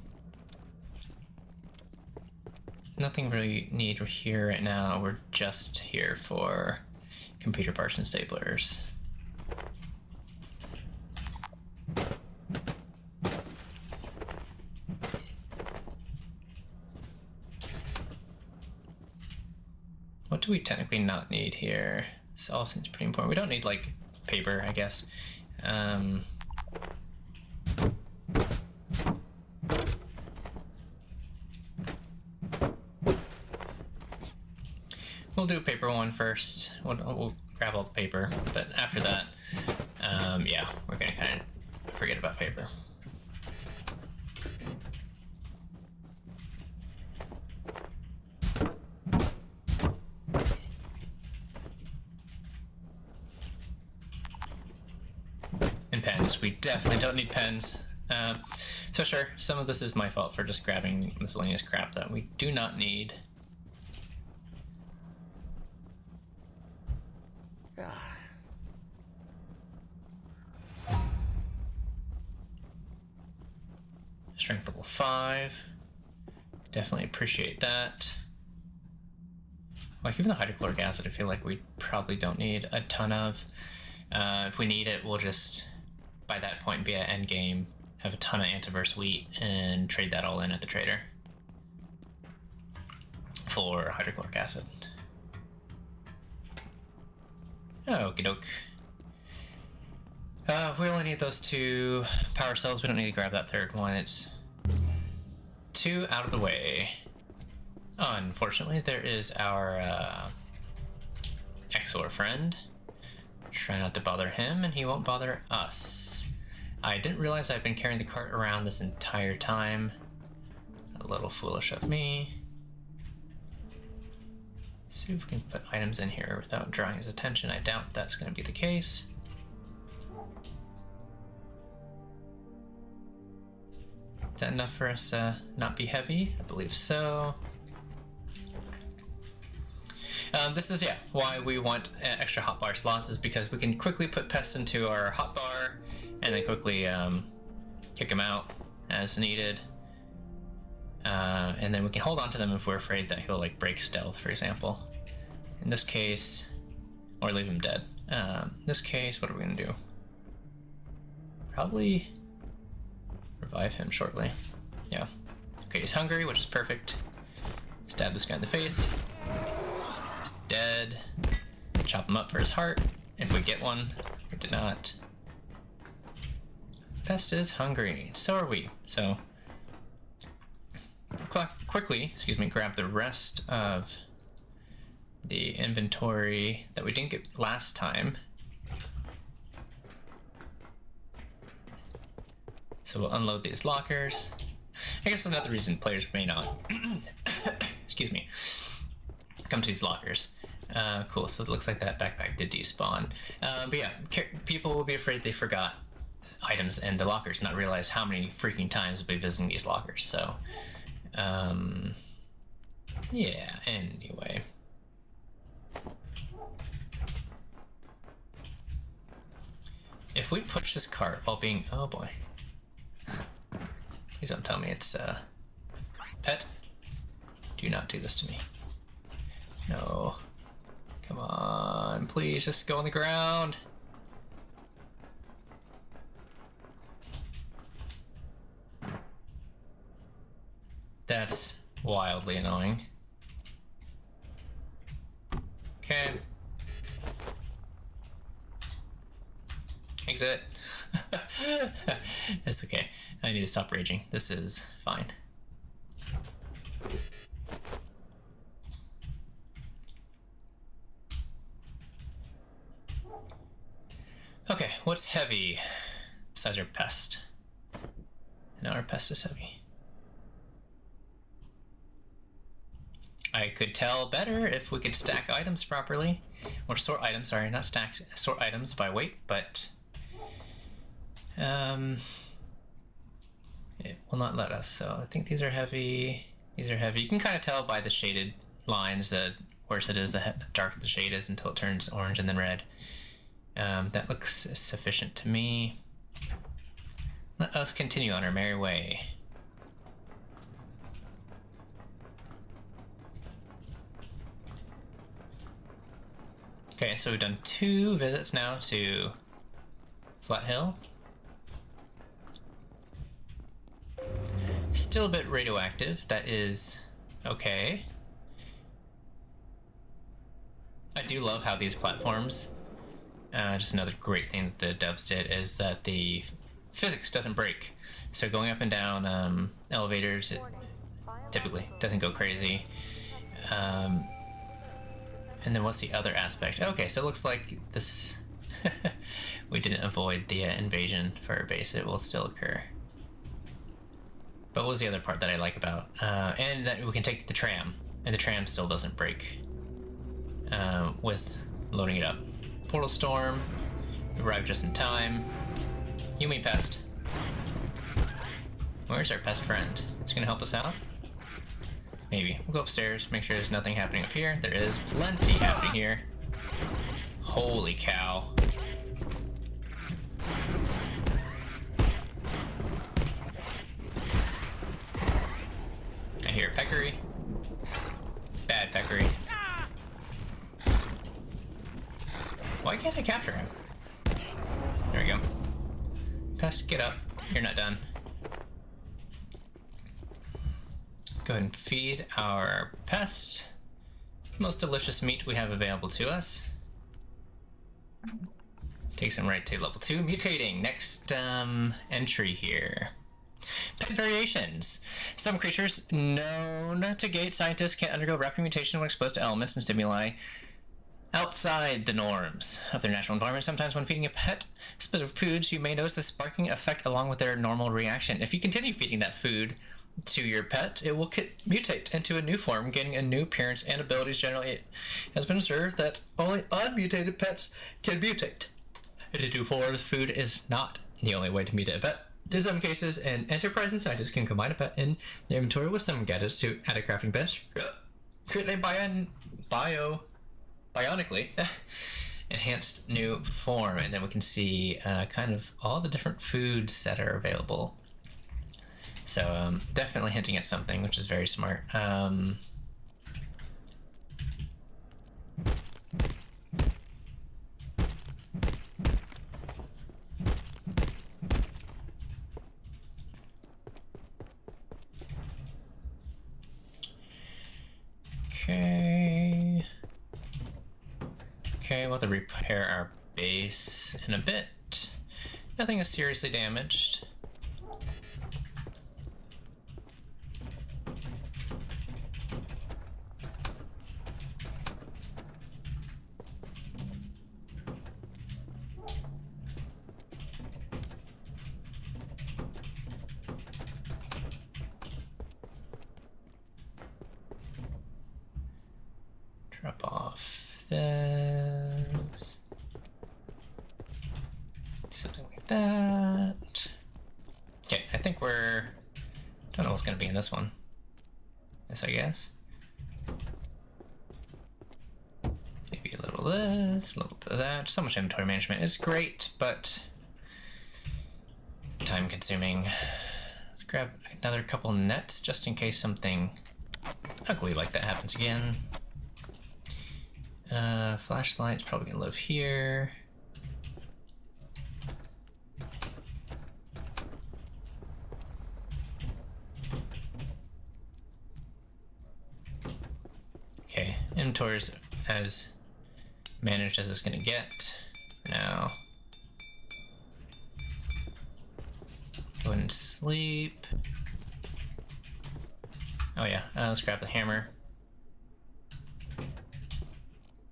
Nothing really need here right now, we're just here for computer parts and staplers. What do we technically not need here? This all seems pretty important. We don't need, like, paper, I guess. We'll do paper one first. We'll grab all the paper, but after that, yeah, we're gonna kind of forget about paper. And pens. We definitely don't need pens. So sure, some of this is my fault for just grabbing miscellaneous crap that we do not need. Strength level 5. Definitely appreciate that. Like even the hydrochloric acid, I feel like we probably don't need a ton of. If we need it, we'll just, by that point, be at endgame, have a ton of antiverse wheat, and trade that all in at the trader for hydrochloric acid. Okie doke. We only need those 2 power cells. We don't need to grab that third one. It's 2 out of the way. Unfortunately, there is our XOR friend. Try not to bother him, and he won't bother us. I didn't realize I've been carrying the cart around this entire time. A little foolish of me. See if we can put items in here without drawing his attention. I doubt that's going to be the case. Is that enough for us to not be heavy? I believe so. This is, why we want extra hotbar slots, is because we can quickly put pests into our hotbar and then quickly kick them out as needed. And then we can hold on to them if we're afraid that he'll like break stealth, for example. In this case, or leave him dead. In this case, what are we gonna do? Probably revive him shortly. Yeah. Okay, he's hungry, which is perfect. Stab this guy in the face. He's dead. Chop him up for his heart, if we get one. We did not. Pest is hungry. So are we. So quickly, grab the rest of the inventory that we didn't get last time. So we'll unload these lockers. I guess another reason players may not come to these lockers. Cool, so it looks like that backpack did despawn. But yeah, people will be afraid they forgot items in the lockers, not realize how many freaking times we'll be visiting these lockers. So yeah, anyway. If we push this cart while being, oh boy. Please don't tell me it's pet. Do not do this to me. No. Come on, please just go on the ground. That's wildly annoying. Okay. Exit. It's okay. I need to stop raging. This is fine. Okay, what's heavy besides our pest? No, our pest is heavy. I could tell better if we could stack items properly. Or sort items, sorry, not stack, sort items by weight, but it will not let us. So I think these are heavy. These are heavy. You can kind of tell by the shaded lines. The worse it is, the darker the shade is until it turns orange and then red. That looks sufficient to me. Let us continue on our merry way. Okay, so we've done 2 visits now to Flat Hill. Still a bit radioactive, that is okay. I do love how these platforms, just another great thing that the devs did is that the physics doesn't break. So going up and down elevators, it typically doesn't go crazy. And then what's the other aspect? Okay, so it looks like this, we didn't avoid the invasion for our base. It will still occur. But what was the other part that I like about? And that we can take the tram, and the tram still doesn't break with loading it up. Portal Storm, we arrived just in time. You mean pest. Where's our pest friend? It's gonna help us out? Maybe. We'll go upstairs, make sure there's nothing happening up here. There is plenty happening here. Holy cow. I hear peccary. Bad peccary. Why can't I capture him? There we go. Pest, get up. You're not done. Go ahead and feed our pest. Most delicious meat we have available to us. Takes him right to level 2. Mutating. Next entry here. Pet variations. Some creatures known to gate scientists can undergo rapid mutation when exposed to elements and stimuli outside the norms of their natural environment. Sometimes when feeding a pet specific foods, you may notice a sparking effect along with their normal reaction. If you continue feeding that food to your pet, it will mutate into a new form, gaining a new appearance and abilities. Generally, it has been observed that only unmutated pets can mutate into forms. Food is not the only way to mutate a pet. In some cases, an enterprising scientist can combine a pet in their inventory with some gadgets to add a crafting bench, create a bionically enhanced new form, and then we can see kind of all the different foods that are available. So definitely hinting at something, which is very smart. Okay. Okay, we'll have to repair our base in a bit. Nothing is seriously damaged. Drop off this. Something like that. Okay, I think we're... Don't know what's gonna be in this one. This, I guess. Maybe a little of this, a little bit of that. So much inventory management is great, but time consuming. Let's grab another couple nets just in case something ugly like that happens again. Flashlight's probably gonna live here. Okay, inventory's as managed as it's gonna get for now. Go ahead and sleep. Oh yeah, let's grab the hammer.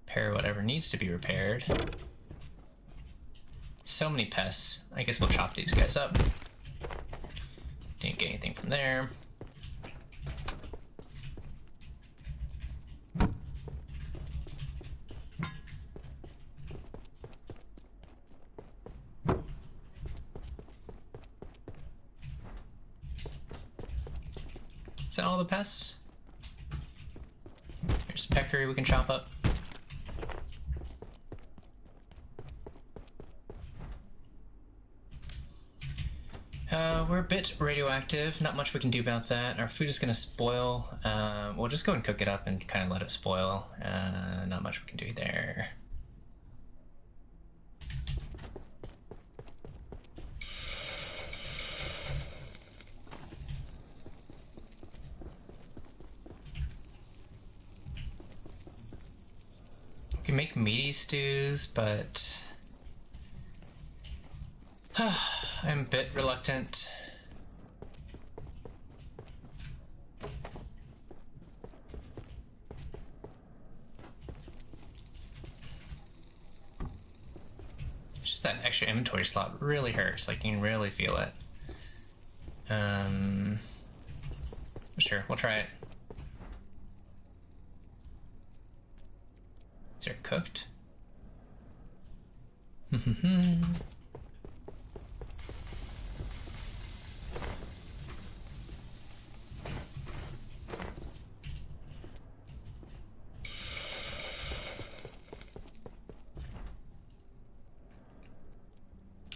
Repair whatever needs to be repaired. So many pests. I guess we'll chop these guys up. Didn't get anything from there. Is that all the pests? There's a peccary we can chop up. We're a bit radioactive, not much we can do about that. Our food is gonna spoil. We'll just go and cook it up and kind of let it spoil. Not much we can do there. We can make meaty stews, but I'm a bit reluctant. It's just that extra inventory slot really hurts, like you can really feel it. Sure, we'll try it. Is it cooked?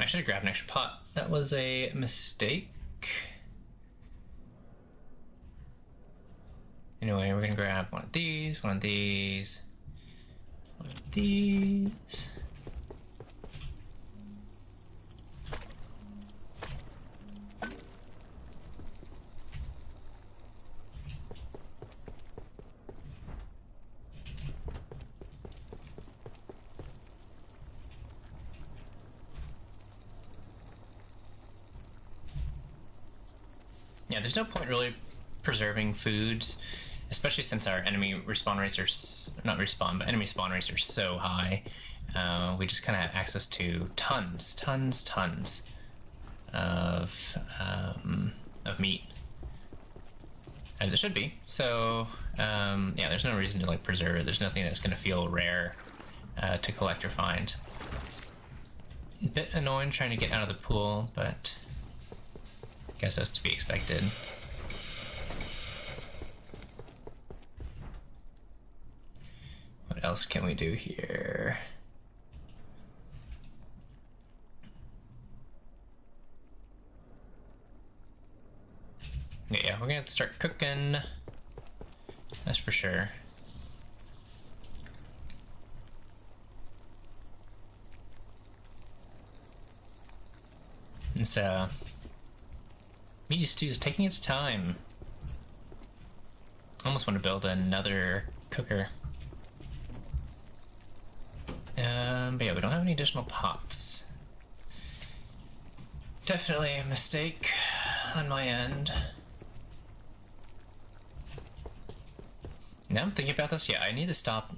I should have grabbed an extra pot. That was a mistake. Anyway, we're gonna grab one of these, one of these, one of these. Yeah, there's no point really preserving foods, especially since our enemy respawn rates are not respawn, but enemy spawn rates are so high. We just kind of have access to tons of meat, as it should be. So yeah, there's no reason to like preserve it. There's nothing that's going to feel rare to collect or find. It's a bit annoying trying to get out of the pool, but I guess that's to be expected. What else can we do here? Yeah, we're gonna have to start cooking. That's for sure. And so, meat stew is taking its time. Almost want to build another cooker. But yeah, we don't have any additional pots. Definitely a mistake on my end. Now I'm thinking about this, yeah, I need to stop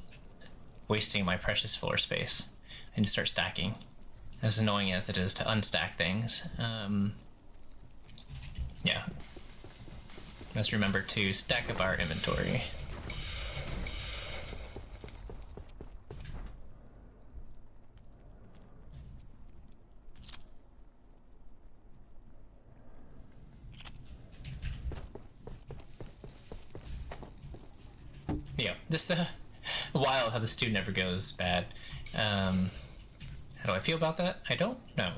wasting my precious floor space and start stacking. As annoying as it is to unstack things. Yeah. Let's remember to stack up our inventory. Yeah, this wild how the stew never goes bad. How do I feel about that? I don't know.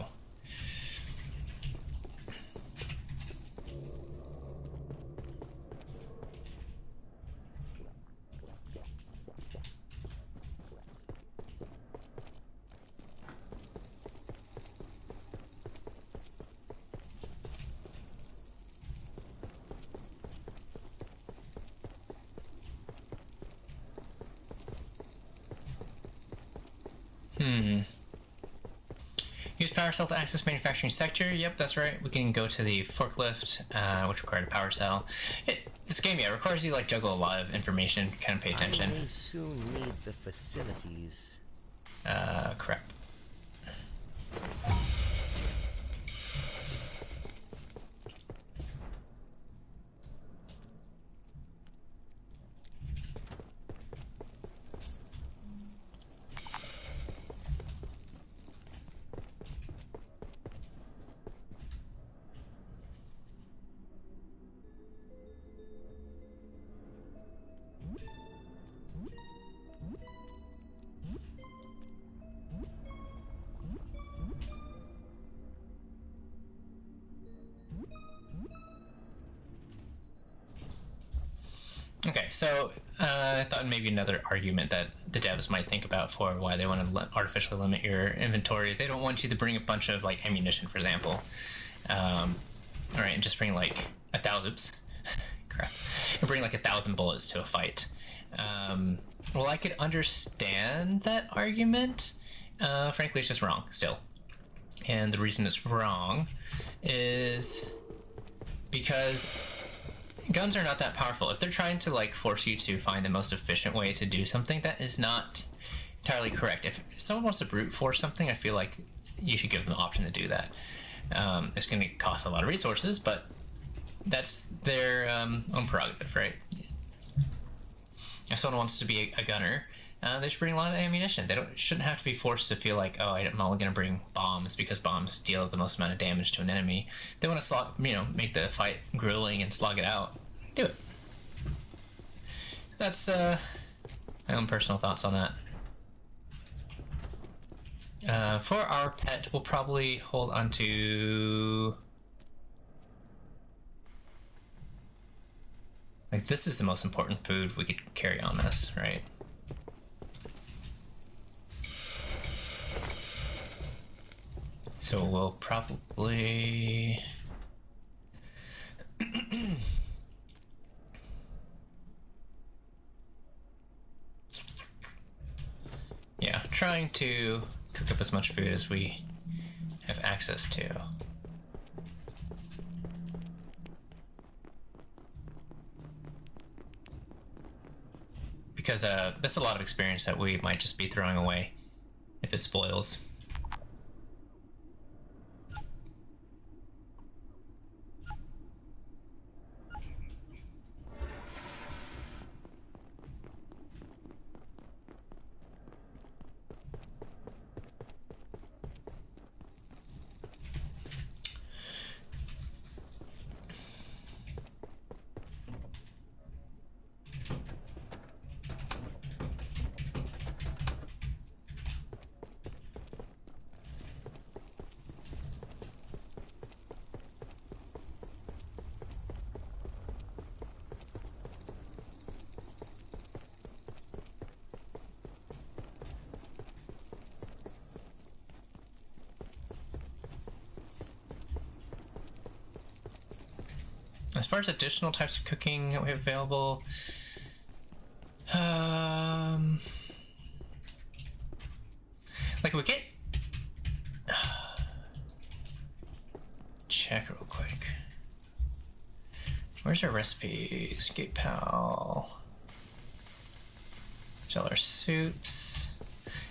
Use power cell to access manufacturing sector. Yep, that's right. We can go to the forklift, which required a power cell. This game, yeah, requires you to like juggle a lot of information. Kind of pay attention. I may soon need the facilities. Crap. Okay, so I thought maybe another argument that the devs might think about for why they want to artificially limit your inventory. They don't want you to bring a bunch of like ammunition, for example. All right, and just bring like 1,000. Crap, and bring like 1,000 bullets to a fight. Well, I could understand that argument. Frankly, it's just wrong still. And the reason it's wrong is because guns are not that powerful. If they're trying to like force you to find the most efficient way to do something, that is not entirely correct. If someone wants to brute force something, I feel like you should give them the option to do that. It's going to cost a lot of resources, but that's their own prerogative, right? If someone wants to be a gunner, they should bring a lot of ammunition. They shouldn't have to be forced to feel like, oh, I'm only going to bring bombs because bombs deal the most amount of damage to an enemy. They want to make the fight grueling and slog it out. Do it. That's my own personal thoughts on that. For our pet, we'll probably hold on to... Like, this is the most important food we could carry on us, right? So we'll probably... Yeah, trying to cook up as much food as we have access to. Because that's a lot of experience that we might just be throwing away if it spoils. As far as additional types of cooking that we have available, like we get check real quick. Where's our recipes? Gate Pal. Sell our soups.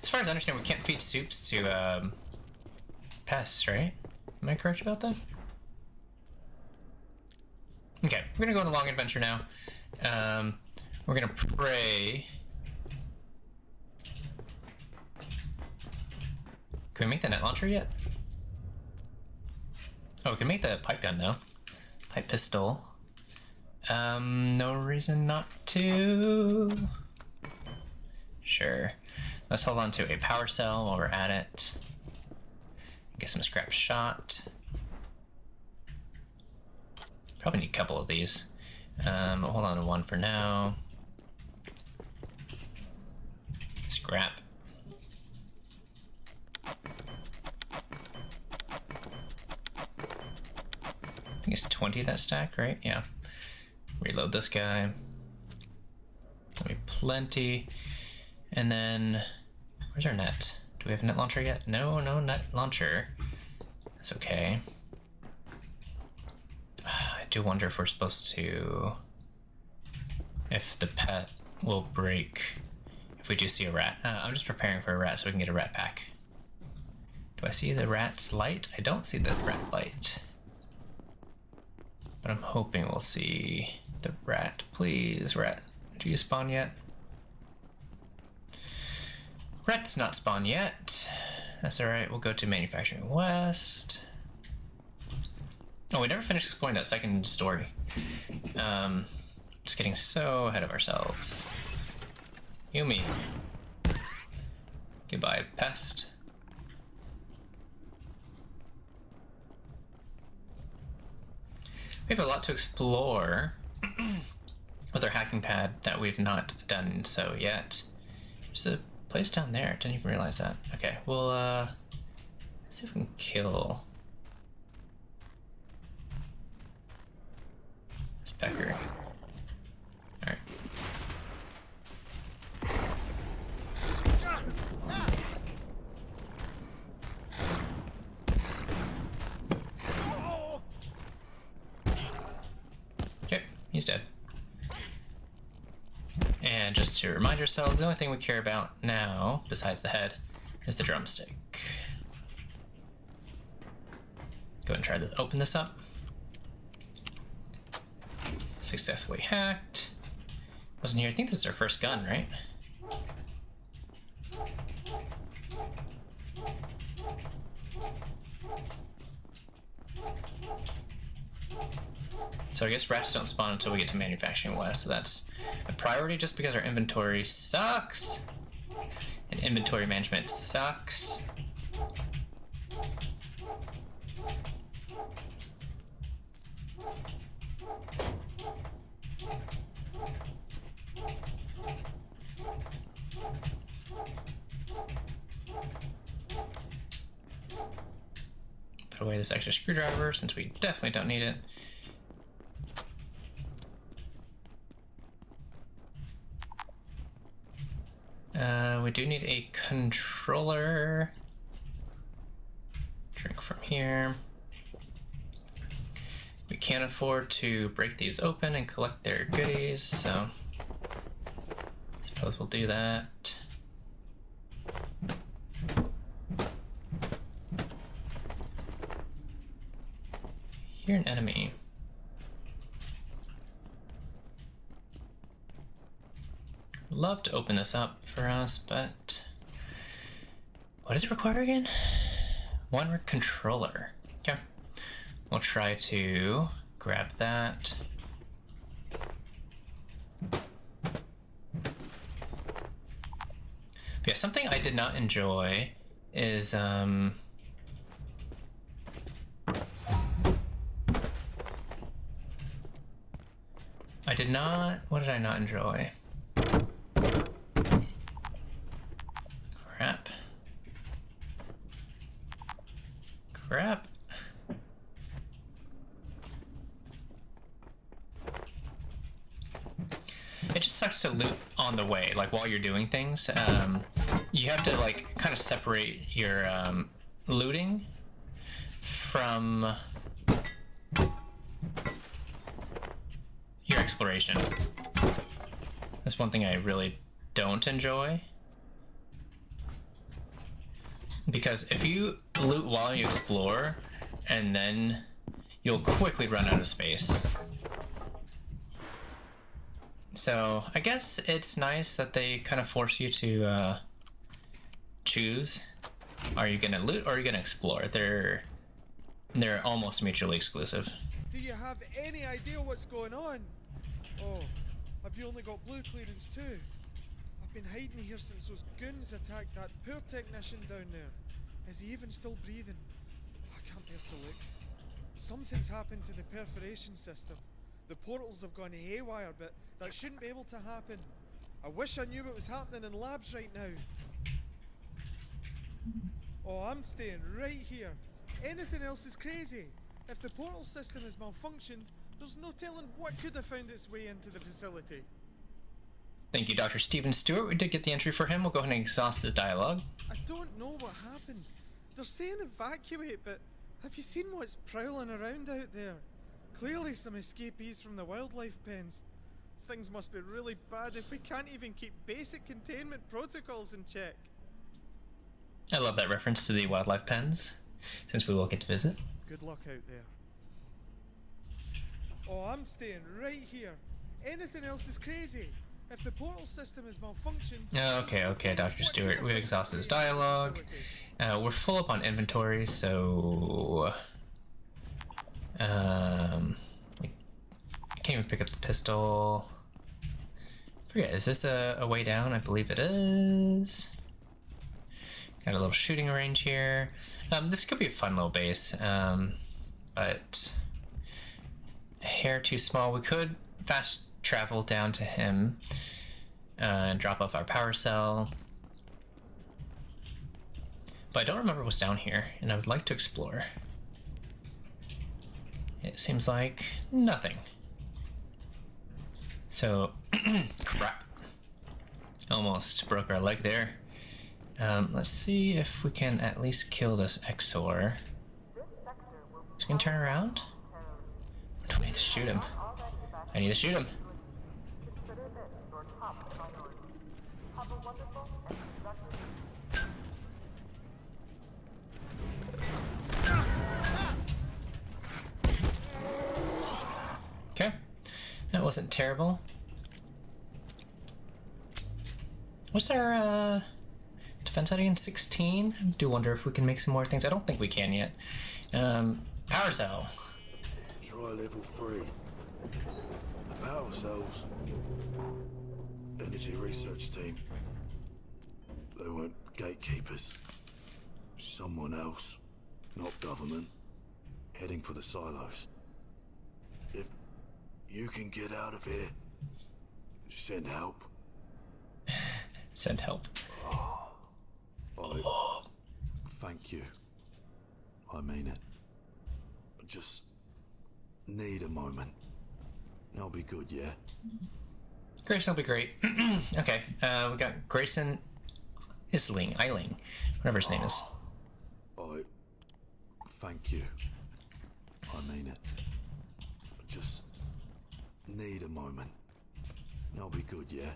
As far as I understand, we can't feed soups to pests, right? Am I correct about that? Okay, we're gonna go on a long adventure now. We're gonna pray. Can we make the net launcher yet? Oh, we can make the pipe gun though. Pipe pistol. No reason not to. Sure. Let's hold on to a power cell while we're at it. Get some scrap shot. Probably need a couple of these. We'll hold on to one for now. Scrap. I think it's 20 that stack, right? Yeah. Reload this guy. That'll be plenty. And then, where's our net? Do we have a net launcher yet? No, no net launcher. That's okay. I do wonder if we're supposed to... if the pet will break if we do see a rat. I'm just preparing for a rat so we can get a rat pack. Do I see the rat's light? I don't see the rat light. But I'm hoping we'll see the rat. Please, rat. Do you spawn yet? Rat's not spawned yet. That's alright, we'll go to Manufacturing West. Oh, we never finished exploring that second story. Just getting so ahead of ourselves. Yumi. Goodbye, pest. We have a lot to explore with our hacking pad that we've not done so yet. There's a place down there, didn't even realize that. Okay, we'll let's see if we can kill this pecker. Alright. Okay, he's dead. And just to remind ourselves, the only thing we care about now, besides the head, is the drumstick. Go ahead and try to open this up. Successfully hacked. Wasn't here. I think this is our first gun, right? So I guess rats don't spawn until we get to Manufacturing West, so that's a priority just because our inventory sucks. And inventory management sucks. put away this extra screwdriver since we definitely don't need it. We do need a controller. Drink from here. We can't afford to break these open and collect their goodies, so I suppose we'll do that. You're an enemy. Love to open this up for us, but what does it require again? One controller. Okay. We'll try to grab that. But yeah, something I did not enjoy is what did I not enjoy? Crap. Crap. It just sucks to loot on the way, like while you're doing things. You have to like kind of separate your looting from your exploration. That's one thing I really don't enjoy. Because if you loot while you explore, and then you'll quickly run out of space. So I guess it's nice that they kind of force you to choose. Are you gonna loot or are you gonna explore? They're almost mutually exclusive. Do you have any idea what's going on? Oh, have you only got blue clearance too? I've been hiding here since those goons attacked that poor technician down there. Is he even still breathing? I can't bear to look. Something's happened to the perforation system. The portals have gone haywire, but that shouldn't be able to happen. I wish I knew what was happening in labs right now. Oh, I'm staying right here. Anything else is crazy. If the portal system has malfunctioned, there's no telling what could have found its way into the facility. Thank you, Dr. Stephen Stewart. We did get the entry for him. We'll go ahead and exhaust his dialogue. I don't know what happened. They're saying evacuate, but have you seen what's prowling around out there? Clearly some escapees from the wildlife pens. Things must be really bad if we can't even keep basic containment protocols in check. I love that reference to the wildlife pens, since we will get to visit. Good luck out there. Oh, I'm staying right here. Anything else is crazy. If the portal system is malfunctioned... Okay, Dr. Stewart. We've exhausted this dialogue. We're full up on inventory, so... I can't even pick up the pistol. Forget, is this a way down? I believe it is. Got a little shooting range here. This could be a fun little base, but a hair too small. We could fast travel down to him and drop off our power cell. But I don't remember what's down here, and I would like to explore. It seems like nothing. So, crap. Almost broke our leg there. Let's see if we can at least kill this Exor. Just gonna turn around? Or do we need to shoot him? I need to shoot him. Okay, that wasn't terrible. What's our defense setting? 16? I do wonder if we can make some more things. I don't think we can yet. Power cell. Try level 3. The power cells. Energy research team. They weren't gatekeepers. Someone else, not government, heading for the silos. If you can get out of here, send help. Send help. Thank you. I mean it. just need a moment. I'll be good, yeah? Grayson will be great. Okay, we got Grayson Eiling, whatever his name is. Thank you. I mean it. I just need a moment. I'll be good, yeah?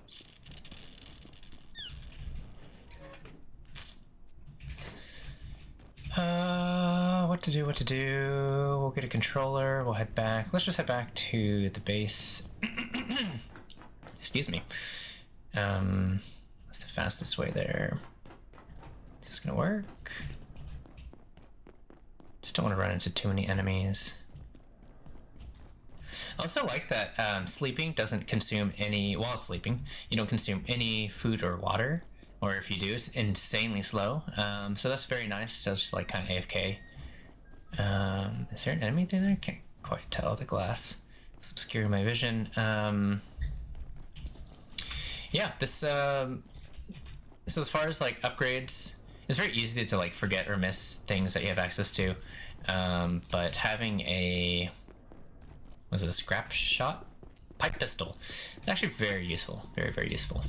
What to do? We'll get a controller, we'll head back. Let's just head back to the base. Excuse me. That's the fastest way there. Is this gonna work? Just don't want to run into too many enemies. I also like that sleeping doesn't consume any, while it's sleeping, you don't consume any food or water. Or if you do, it's insanely slow. So that's very nice. So it's just like kind of AFK. Is there an enemy through there? Can't quite tell. The glass is obscuring my vision. Yeah, this. So as far as like upgrades, it's very easy to like forget or miss things that you have access to. But having a was it a scrap shot? Pipe pistol. It's actually very useful. Very, very useful.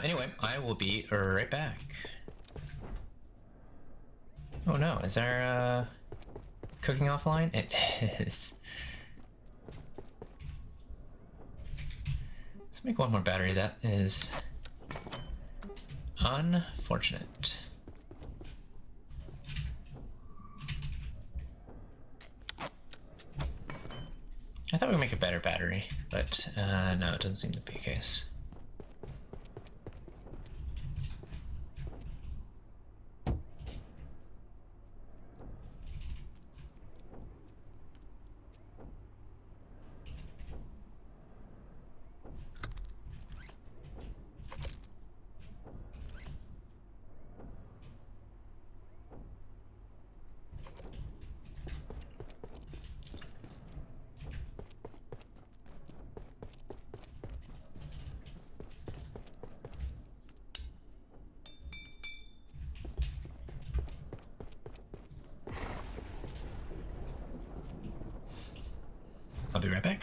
Anyway, I will be right back. Oh no, is there cooking offline? It is. Let's make one more battery. That is unfortunate. I thought we'd make a better battery, but no, it doesn't seem to be the case. I'll be right back.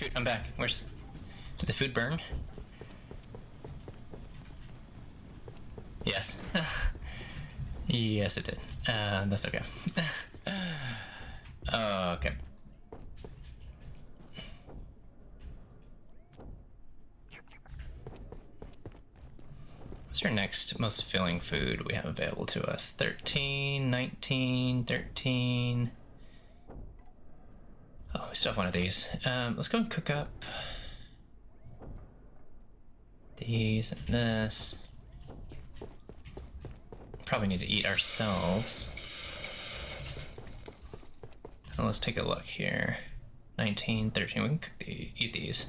shoot, I'm back. Where's... Did the food burn? Yes. Yes, it did. That's okay. Okay. What's our next most filling food we have available to us? 13, 19, 13. Oh, we still have one of these. Let's go and cook up these and this. Probably need to eat ourselves. So let's take a look here. 19, 13, we can cook eat these.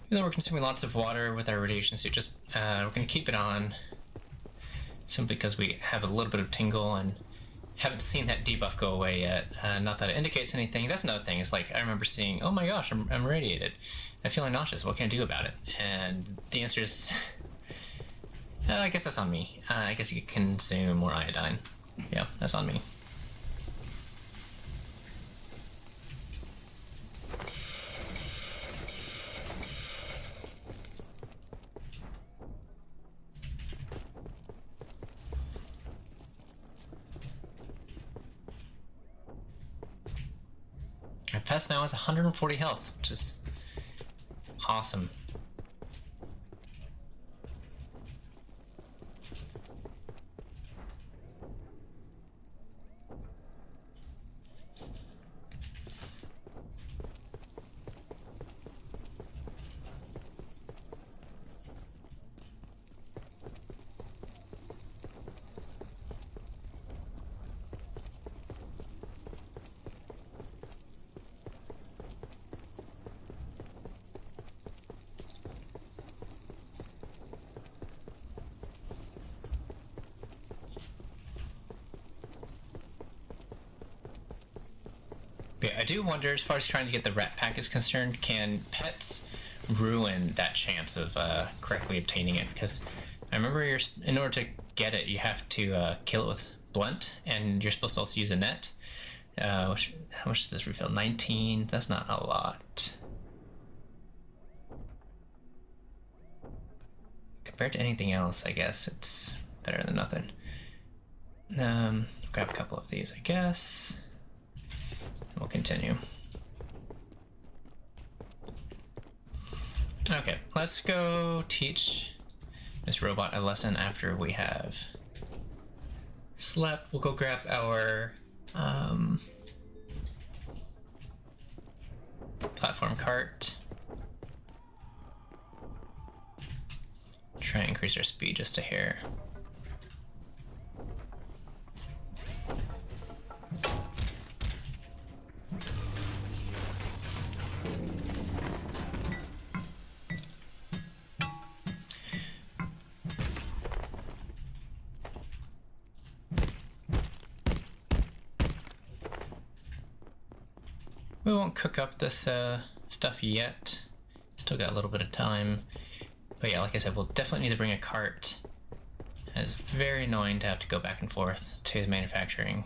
Even though we're consuming lots of water with our radiation suit, just we're going to keep it on simply because we have a little bit of tingle and haven't seen that debuff go away yet. Not that it indicates anything. That's another thing. It's like I remember seeing, oh my gosh, I'm radiated. I'm feeling nauseous. What can I do about it? And the answer is, I guess that's on me. I guess you could consume more iodine. Yeah, that's on me. Our pest now has 140 health, which is awesome. Yeah, I do wonder, as far as trying to get the rat pack is concerned, can pets ruin that chance of correctly obtaining it? Because I remember in order to get it, you have to kill it with blunt, and you're supposed to also use a net. How much does this refill? 19? That's not a lot. Compared to anything else, I guess it's better than nothing. Grab a couple of these, I guess. We'll continue. Okay, let's go teach this robot a lesson after we have slept. We'll go grab our platform cart. Try and increase our speed just a hair. We won't cook up this stuff yet. Still got a little bit of time. But yeah, like I said, we'll definitely need to bring a cart. It's very annoying to have to go back and forth to his manufacturing.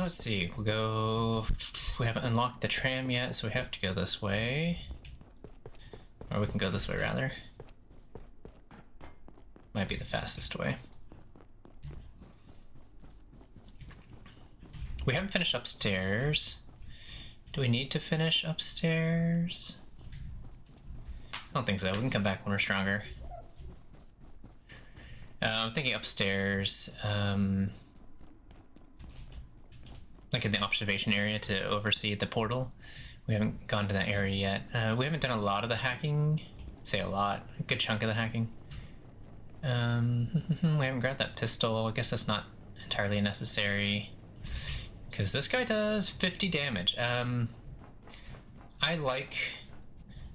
Let's see, we'll go... We haven't unlocked the tram yet, so we have to go this way. Or we can go this way, rather. Might be the fastest way. We haven't finished upstairs. Do we need to finish upstairs? I don't think so. We can come back when we're stronger. I'm thinking upstairs. like in the observation area to oversee the portal. We haven't gone to that area yet. We haven't done a lot of the hacking. Say a lot, a good chunk of the hacking. We haven't grabbed that pistol. I guess that's not entirely necessary. Because this guy does 50 damage. I like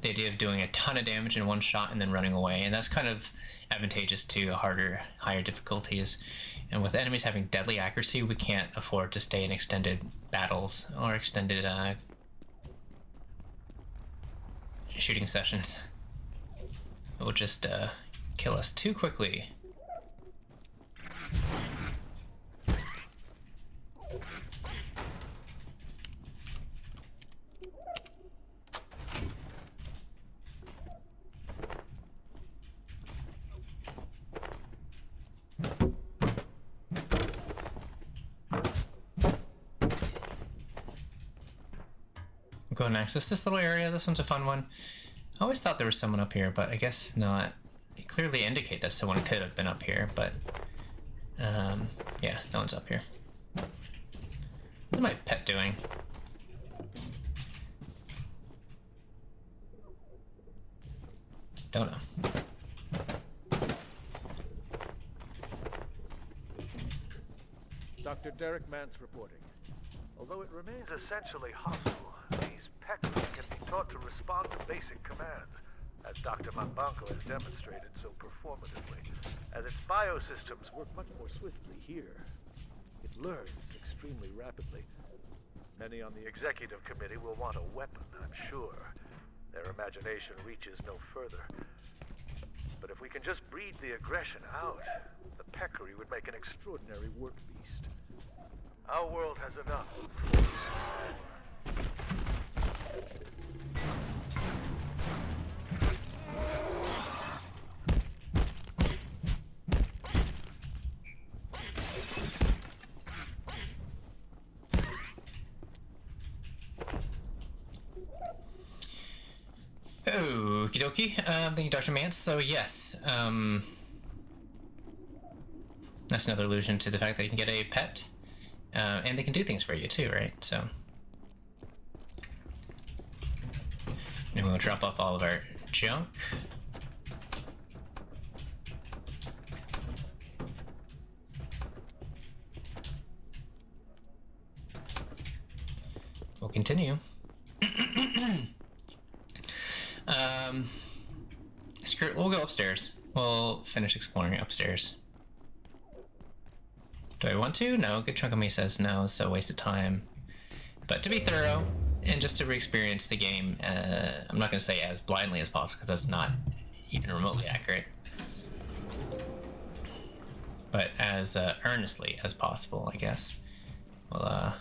the idea of doing a ton of damage in one shot and then running away, and that's kind of advantageous to harder, higher difficulties. And with enemies having deadly accuracy, we can't afford to stay in extended battles or extended shooting sessions. It will just kill us too quickly. Go and access this little area. This one's a fun one. I always thought there was someone up here, but I guess not. They clearly indicate that someone could have been up here, but yeah, no one's up here. What's my pet doing? Don't know. Dr. Derek Mance reporting. Although it remains essentially hostile, these peccary can be taught to respond to basic commands, as Dr. Mambanko has demonstrated so performatively. As its biosystems work much more swiftly here, it learns extremely rapidly. Many on the executive committee will want a weapon, I'm sure. Their imagination reaches no further. But if we can just breed the aggression out, the peccary would make an extraordinary work beast. Our world has enough. Okie dokie. Thank you, Dr. Mance. So yes, that's another allusion to the fact that you can get a pet. And they can do things for you too, right? So, and we'll drop off all of our junk. We'll continue. Screw it, we'll go upstairs. We'll finish exploring upstairs. Do I want to? No, a good chunk of me says no, so waste of time. But to be thorough, and just to re-experience the game, I'm not going to say as blindly as possible, because that's not even remotely accurate. But as earnestly as possible, I guess. We'll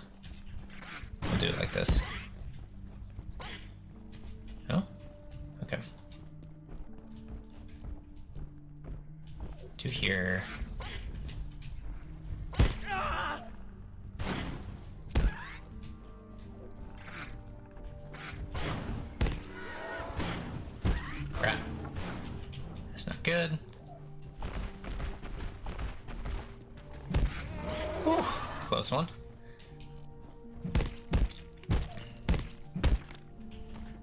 do it like this. Oh? Okay. To here. Crap. That's not good. Ooh, close one.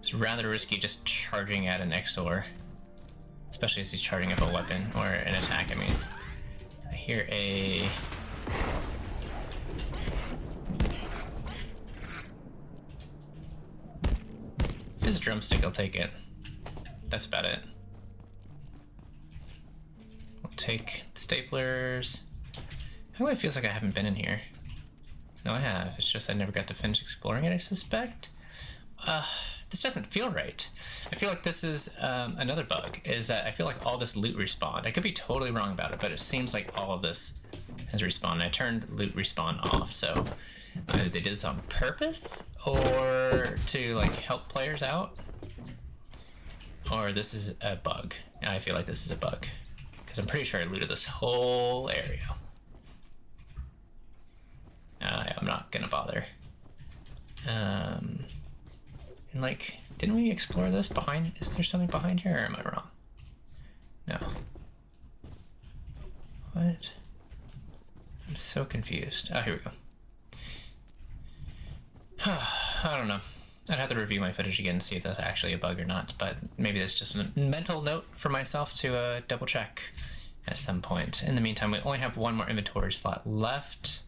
It's rather risky just charging at an XOR. Especially as he's charging up a weapon, or an attack, I mean. I hear a... If it's a drumstick, I'll take it. That's about it. We'll take the staplers. How it feels like I haven't been in here. No, I have. It's just I never got to finish exploring it, I suspect. This doesn't feel right. I feel like this is another bug, is that I feel like all this loot respawned. I could be totally wrong about it, but it seems like all of this has respawned. I turned loot respawn off, so either they did this on purpose, or to like help players out, or this is a bug. I feel like this is a bug, because I'm pretty sure I looted this whole area. I'm not gonna bother. And like, didn't we explore this behind? Is there something behind here, or am I wrong? No. What? I'm so confused. Oh, here we go. I don't know. I'd have to review my footage again to see if that's actually a bug or not, but maybe that's just a mental note for myself to double check at some point. In the meantime, we only have one more inventory slot left.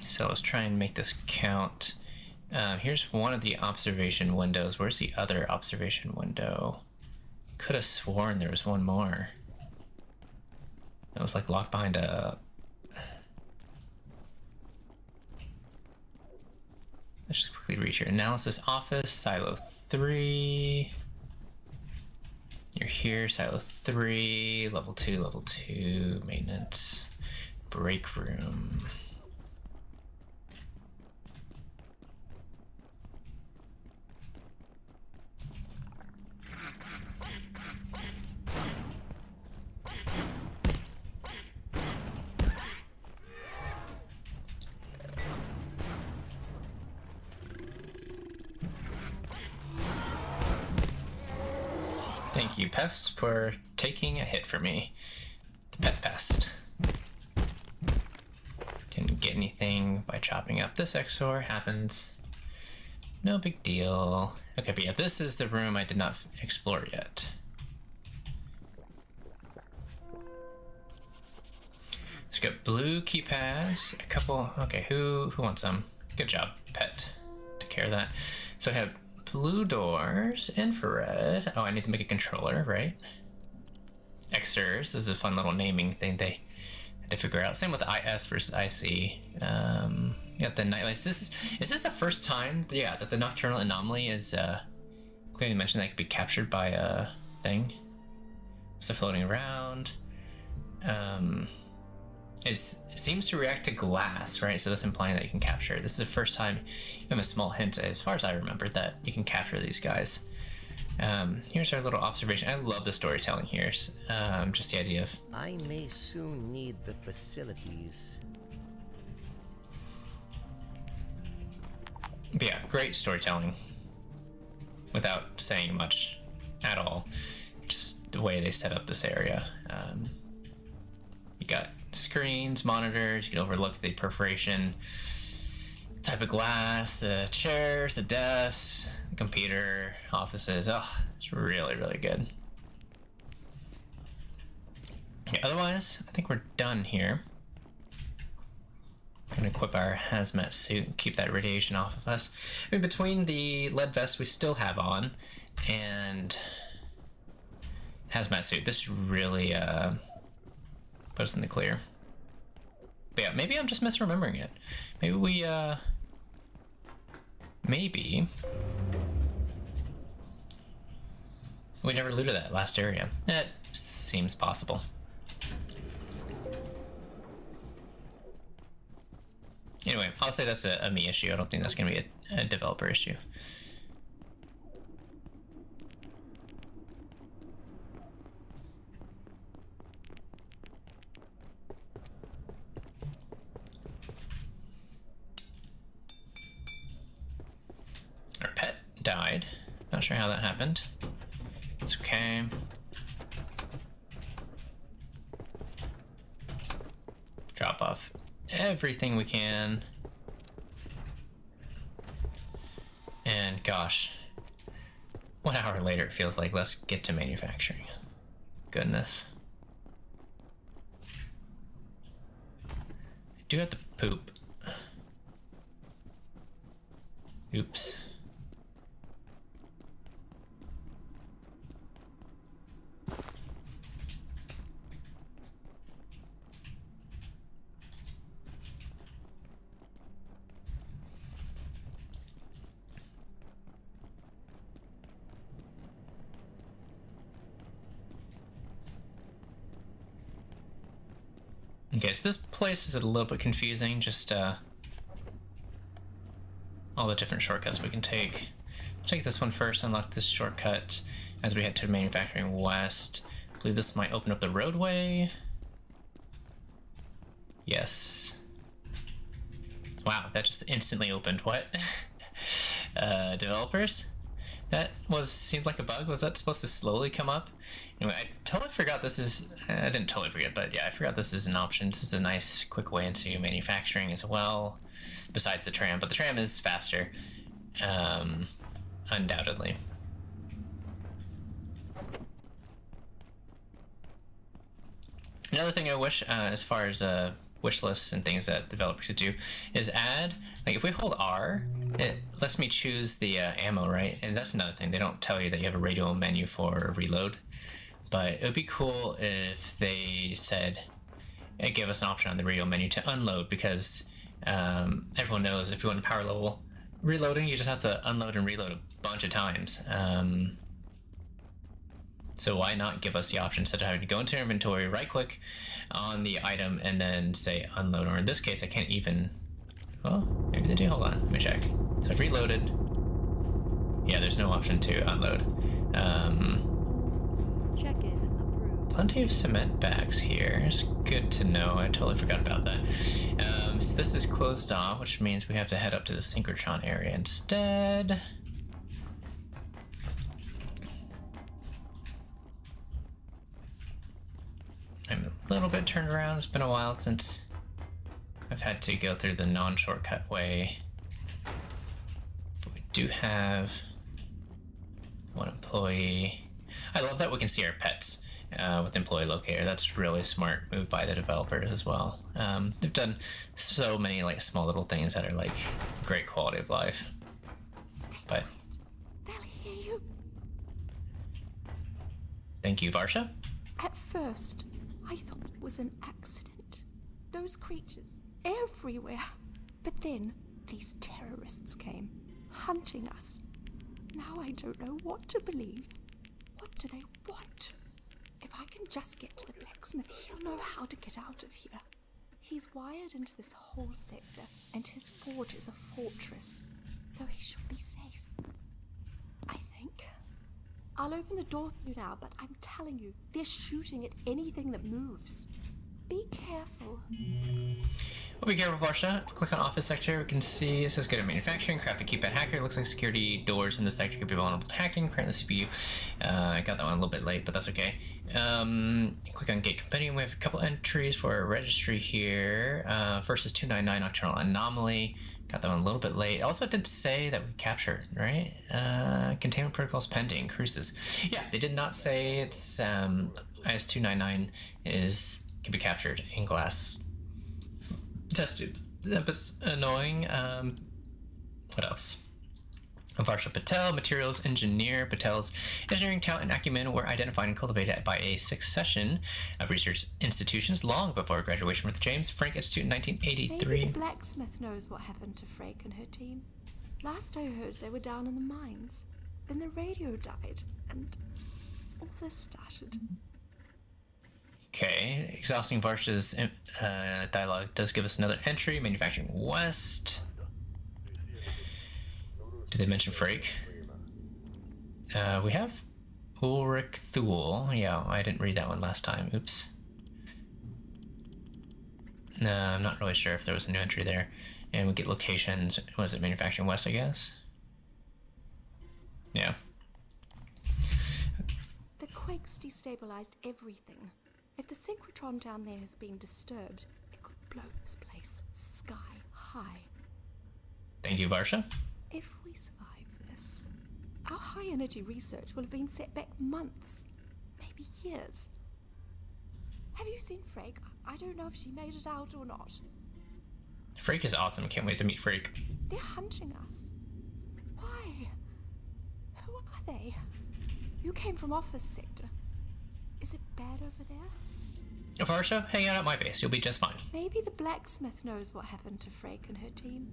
So let's try and make this count. Here's one of the observation windows. Where's the other observation window? Could have sworn there was one more. It was like locked behind a... Let's just quickly reach your analysis office, silo 3. You're here, silo 3, level 2, maintenance, break room. Thank you, pests, for taking a hit for me. The pet pest. Didn't get anything by chopping up this XOR. Happens. No big deal. Okay, but yeah, this is the room I did not explore yet. So we got blue keypads, a couple. Okay, who wants some? Good job, pet. Took care of that. So I have blue doors, infrared. Oh, I need to make a controller, right? Xers. This is a fun little naming thing they had to figure out. Same with IS versus IC. You got the nightlights. Is this the first time? Yeah, that the nocturnal anomaly is clearly mentioned that it could be captured by a thing. So floating around. It seems to react to glass, right? So that's implying that you can capture. This is the first time, even a small hint, as far as I remember, that you can capture these guys. Here's our little observation. I love the storytelling here. Just the idea of... I may soon need the facilities. But yeah, great storytelling. Without saying much at all. Just the way they set up this area. You got screens, monitors, you can overlook the perforation type of glass, the chairs, the desks, the computer, offices. Oh, it's really, really good. Okay, otherwise, I think we're done here. I'm gonna equip our hazmat suit and keep that radiation off of us. In between the lead vest we still have on and hazmat suit, this really put us in the clear. But yeah, maybe I'm just misremembering it. Maybe we, maybe we never looted that last area. That seems possible. Anyway, I'll say that's a me issue. I don't think that's going to be a developer issue. Our pet died. Not sure how that happened. It's okay. Drop off everything we can. And gosh, 1 hour later it feels like let's get to manufacturing. Goodness. I do have to poop. Oops. Okay, so this place is a little bit confusing, just all the different shortcuts we can take. I'll take this one first, unlock this shortcut as we head to manufacturing west. I believe this might open up the roadway. Yes. Wow, that just instantly opened. What? Developers? That seemed like a bug. Was that supposed to slowly come up? Anyway, I totally forgot this is... I didn't totally forget, but yeah, I forgot this is an option. This is a nice, quick way into manufacturing as well, besides the tram. But the tram is faster, undoubtedly. Another thing I wish, as far as wish lists and things that developers could do, is add, like if we hold R, it lets me choose the ammo, right? And that's another thing, they don't tell you that you have a radio menu for reload, but it would be cool if they said, it gave us an option on the radio menu to unload, because everyone knows if you want to power level reloading, you just have to unload and reload a bunch of times. So why not give us the option instead of having to go into inventory, right click on the item, and then say unload, or in this case I can't even, well, maybe they do, hold on, let me check. So I've reloaded, yeah, there's no option to unload. Check in approved. Plenty of cement bags here, it's good to know, I totally forgot about that. So this is closed off, which means we have to head up to the synchrotron area instead. I'm a little bit turned around. It's been a while since I've had to go through the non-shortcut way. But we do have one employee. I love that we can see our pets with employee locator. That's really smart move by the developers as well. They've done so many like small little things that are like great quality of life. But They'll hear you. Thank you, Varsha. At first, I thought it was an accident. Those creatures everywhere. But then these terrorists came, hunting us. Now I don't know what to believe. What do they want? If I can just get to the blacksmith, he'll know how to get out of here. He's wired into this whole sector, and his forge is a fortress, so he should be safe. I think. I'll open the door for you now, but I'm telling you, they're shooting at anything that moves. Be careful. We'll be careful, Varsha. Click on office sector. We can see it says good at manufacturing, crafted keypad hacker. It looks like security doors in this sector could be vulnerable to hacking. Print the CPU. I got that one a little bit late, but that's okay. Click on gate compendium. We have a couple entries for our registry here. First is 299 nocturnal anomaly. Got that one a little bit late. Also did say that we captured, right? Containment protocols pending. Cruises. Yeah, they did not say it's IS-299 can be captured in glass. Tested. That's annoying. What else? Varsha Patel, materials engineer. Patel's engineering talent and acumen were identified and cultivated by a succession of research institutions long before graduation with James Frank Institute in 1983. Maybe the blacksmith knows what happened to Frank and her team. Last I heard, they were down in the mines. Then the radio died, and all this started. Okay, exhausting Varsha's dialogue does give us another entry. Manufacturing West. Did they mention Frake? We have Ulrich Thule. Yeah, I didn't read that one last time. Oops. No, I'm not really sure if there was a new entry there. And we get locations. Was it Manufacturing West, I guess? Yeah. The quakes destabilized everything. If the synchrotron down there has been disturbed, it could blow this place sky high. Thank you, Varsha. If we survive this, our high-energy research will have been set back months, maybe years. Have you seen Frake? I don't know if she made it out or not. Frake is awesome. Can't wait to meet Frake. They're hunting us. Why? Who are they? You came from office sector. Is it bad over there? Varsha, hang out at my base. You'll be just fine. Maybe the blacksmith knows what happened to Frake and her team.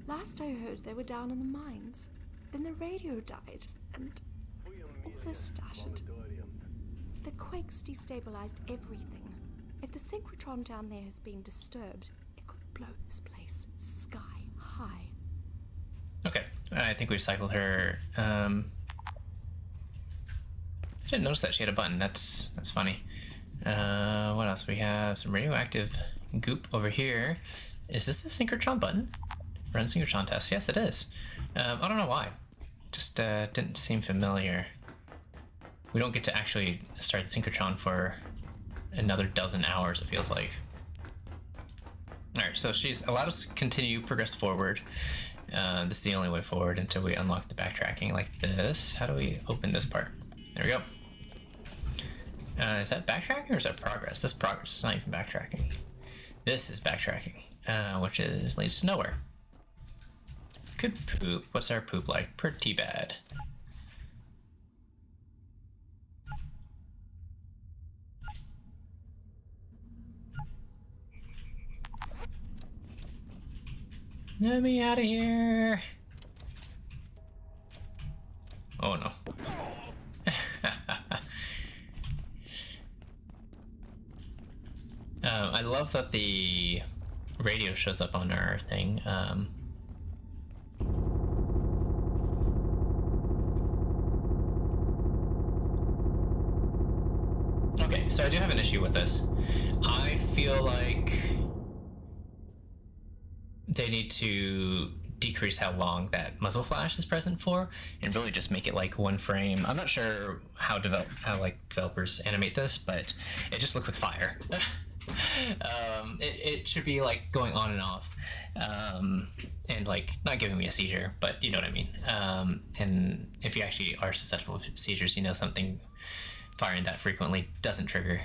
Last I heard, they were down in the mines. Then the radio died, and all this started. The quakes destabilized everything. If the synchrotron down there has been disturbed, it could blow this place sky high. Okay, I think we've cycled her. I didn't notice that she had a button. That's funny. What else? We have some radioactive goop over here. Is this the synchrotron button? Run synchrotron test. Yes, it is. I don't know why. just didn't seem familiar. We don't get to actually start the synchrotron for another dozen hours, it feels like. Alright, so she's allowed us to continue, progress forward. This is the only way forward until we unlock the backtracking like this. How do we open this part? There we go. Is that backtracking or is that progress? That's progress, it's not even backtracking. This is backtracking, which leads to nowhere. Could poop. What's our poop like? Pretty bad. Let me out of here. Oh no. I love that the radio shows up on our thing. Okay, so I do have an issue with this. I feel like they need to decrease how long that muzzle flash is present for and really just make it like one frame. I'm not sure how developers animate this, but it just looks like fire. It should be like going on and off, and like not giving me a seizure, but you know what I mean. And if you actually are susceptible to seizures, you know something firing that frequently doesn't trigger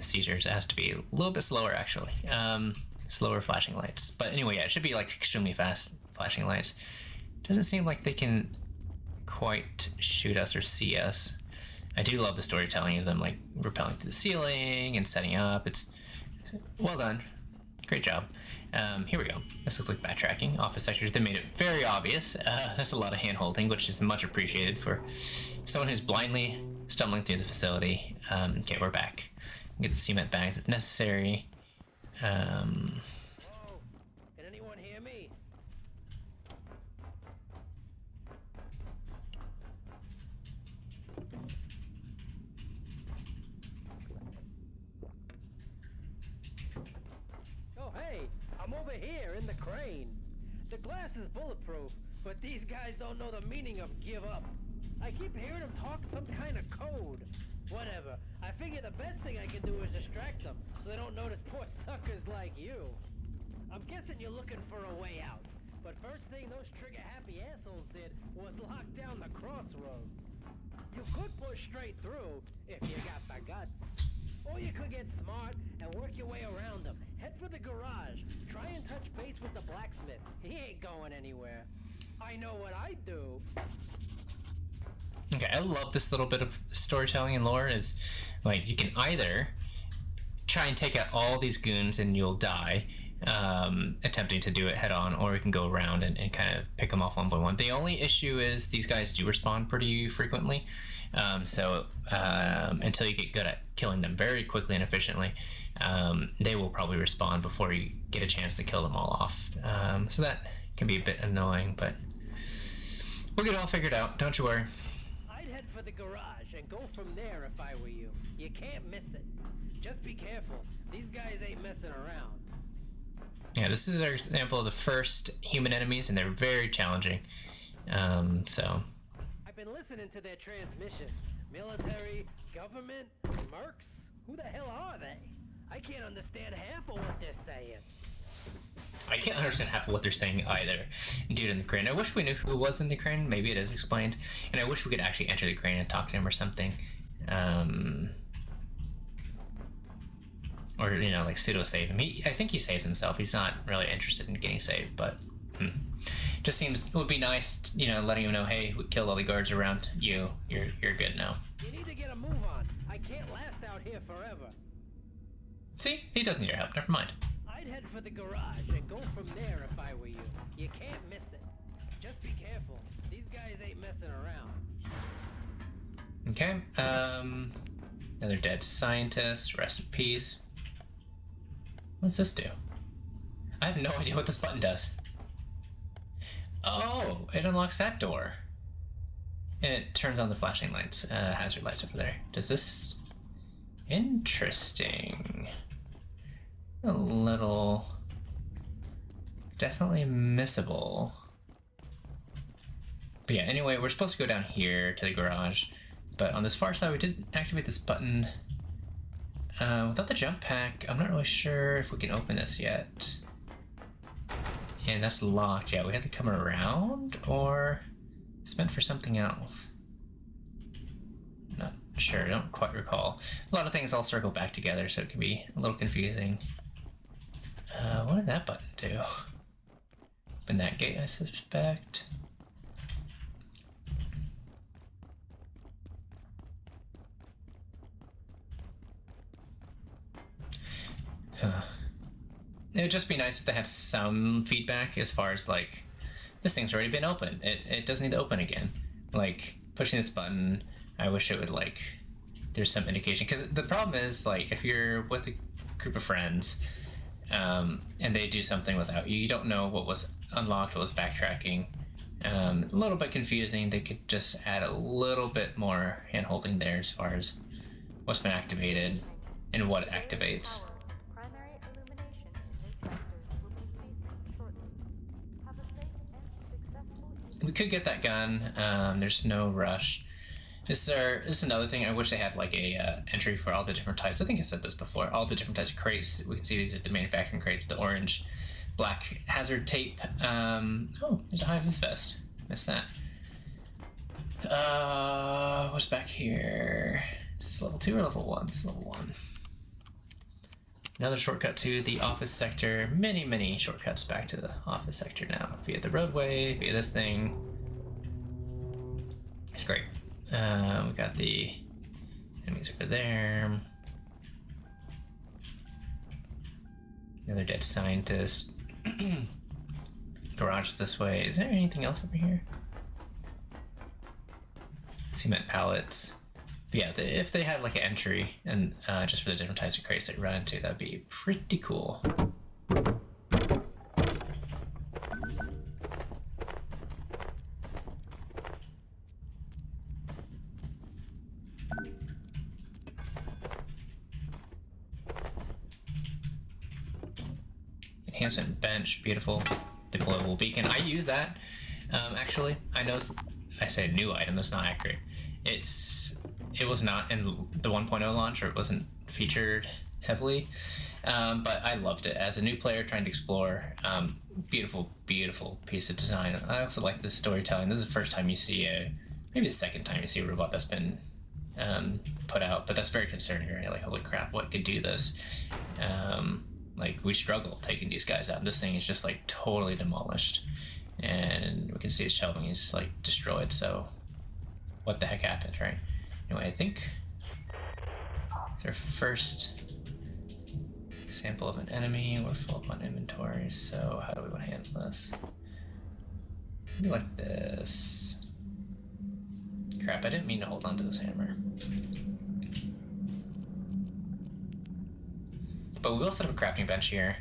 seizures. It has to be a little bit slower actually. Slower flashing lights. But anyway, yeah, it should be like extremely fast flashing lights. Doesn't seem like they can quite shoot us or see us. I do love the storytelling of them like rappelling through the ceiling and setting up. It's well done. Great job. Here we go. This looks like backtracking. Office sectors, they made it very obvious. That's a lot of hand holding, which is much appreciated for someone who's blindly stumbling through the facility. Okay, we're back. Get the cement bags if necessary. Whoa. Can anyone hear me? Oh, hey, I'm over here in the crane. The glass is bulletproof, but these guys don't know the meaning of give up. I keep hearing them talk some kind of code. Whatever. I figure the best thing I can do is distract them, so they don't notice poor suckers like you. I'm guessing you're looking for a way out. But first thing those trigger-happy assholes did was lock down the crossroads. You could push straight through, if you got the guts. Or you could get smart and work your way around them. Head for the garage. Try and touch base with the blacksmith. He ain't going anywhere. I know what I'd do. Okay, I love this little bit of storytelling and lore. Is like you can either try and take out all these goons and you'll die, attempting to do it head on, or you can go around and kind of pick them off one by one. The only issue is these guys do respawn pretty frequently, so until you get good at killing them very quickly and efficiently, they will probably respawn before you get a chance to kill them all off. So that can be a bit annoying, but we'll get it all figured out, don't you worry. Head for the garage and go from there if I were you. You can't miss it. Just be careful. These guys ain't messing around. Yeah, this is our example of the first human enemies, and they're very challenging. So I've been listening to their transmission. Military, government, mercs? Who the hell are they? I can't understand half of what they're saying. I can't understand half of what they're saying either. Dude in the crane. I wish we knew who was in the crane. Maybe it is explained. And I wish we could actually enter the crane and talk to him or something. Or, you know, like pseudo-save him. I think he saves himself. He's not really interested in getting saved, but just seems it would be nice, you know, letting him know, hey, we killed all the guards around you. You're good now. You need to get a move on. I can't last out here forever. See? He doesn't need your help. Never mind. I'd head for the garage and go from there if I were you. You can't miss it. Just be careful. These guys ain't messing around. Okay, another dead scientist. Rest in peace. What's this do? I have no idea what this button does. Oh, it unlocks that door. And it turns on the flashing lights, hazard lights over there. Does this... Interesting. A little... Definitely missable. But yeah, anyway, we're supposed to go down here to the garage, but on this far side we did activate this button. Without the jump pack, I'm not really sure if we can open this yet. And that's locked. Yeah, we have to come around, or it's meant for something else. Not sure, I don't quite recall. A lot of things all circle back together, so it can be a little confusing. What did that button do? Open that gate, I suspect. Huh. It would just be nice if they had some feedback as far as like, this thing's already been opened. It doesn't need to open again. Like, pushing this button, I wish it would like, there's some indication. Because the problem is, like, if you're with a group of friends, and they do something without you, you don't know what was unlocked, what was backtracking. A little bit confusing. They could just add a little bit more hand-holding there as far as what's been activated and what it activates. We could get that gun. There's no rush. This is another thing. I wish they had like a entry for all the different types. I think I said this before. All the different types of crates. We can see these are the manufacturing crates. The orange, black hazard tape. Oh, there's a high-vis vest. Missed that. What's back here? Is this level 2 or level 1? This is level 1. Another shortcut to the office sector. Many shortcuts back to the office sector now. Via the roadway, via this thing. It's great. We got the enemies over there. Another dead scientist. Garage is this way. Is there anything else over here? Cement pallets. But yeah, if they had like an entry and just for the different types of crates that you run into, that'd be pretty cool. Enhancement bench, beautiful. Deployable beacon. I use that. Actually, I know I say new item. That's not accurate. It was not in the 1.0 launch, or it wasn't featured heavily, but I loved it as a new player trying to explore. Beautiful piece of design. I also like the storytelling. This is the first time you see maybe the second time you see a robot that's been put out, but that's very concerning. Right? Like, holy crap, what could do this? Like, we struggle taking these guys out. This thing is just like totally demolished, and we can see his shelving is like destroyed. So, what the heck happened, right? Anyway, I think it's our first example of an enemy. We're full up on inventory, so how do we want to handle this? Maybe like this. Crap, I didn't mean to hold on to this hammer. But we also have a crafting bench here.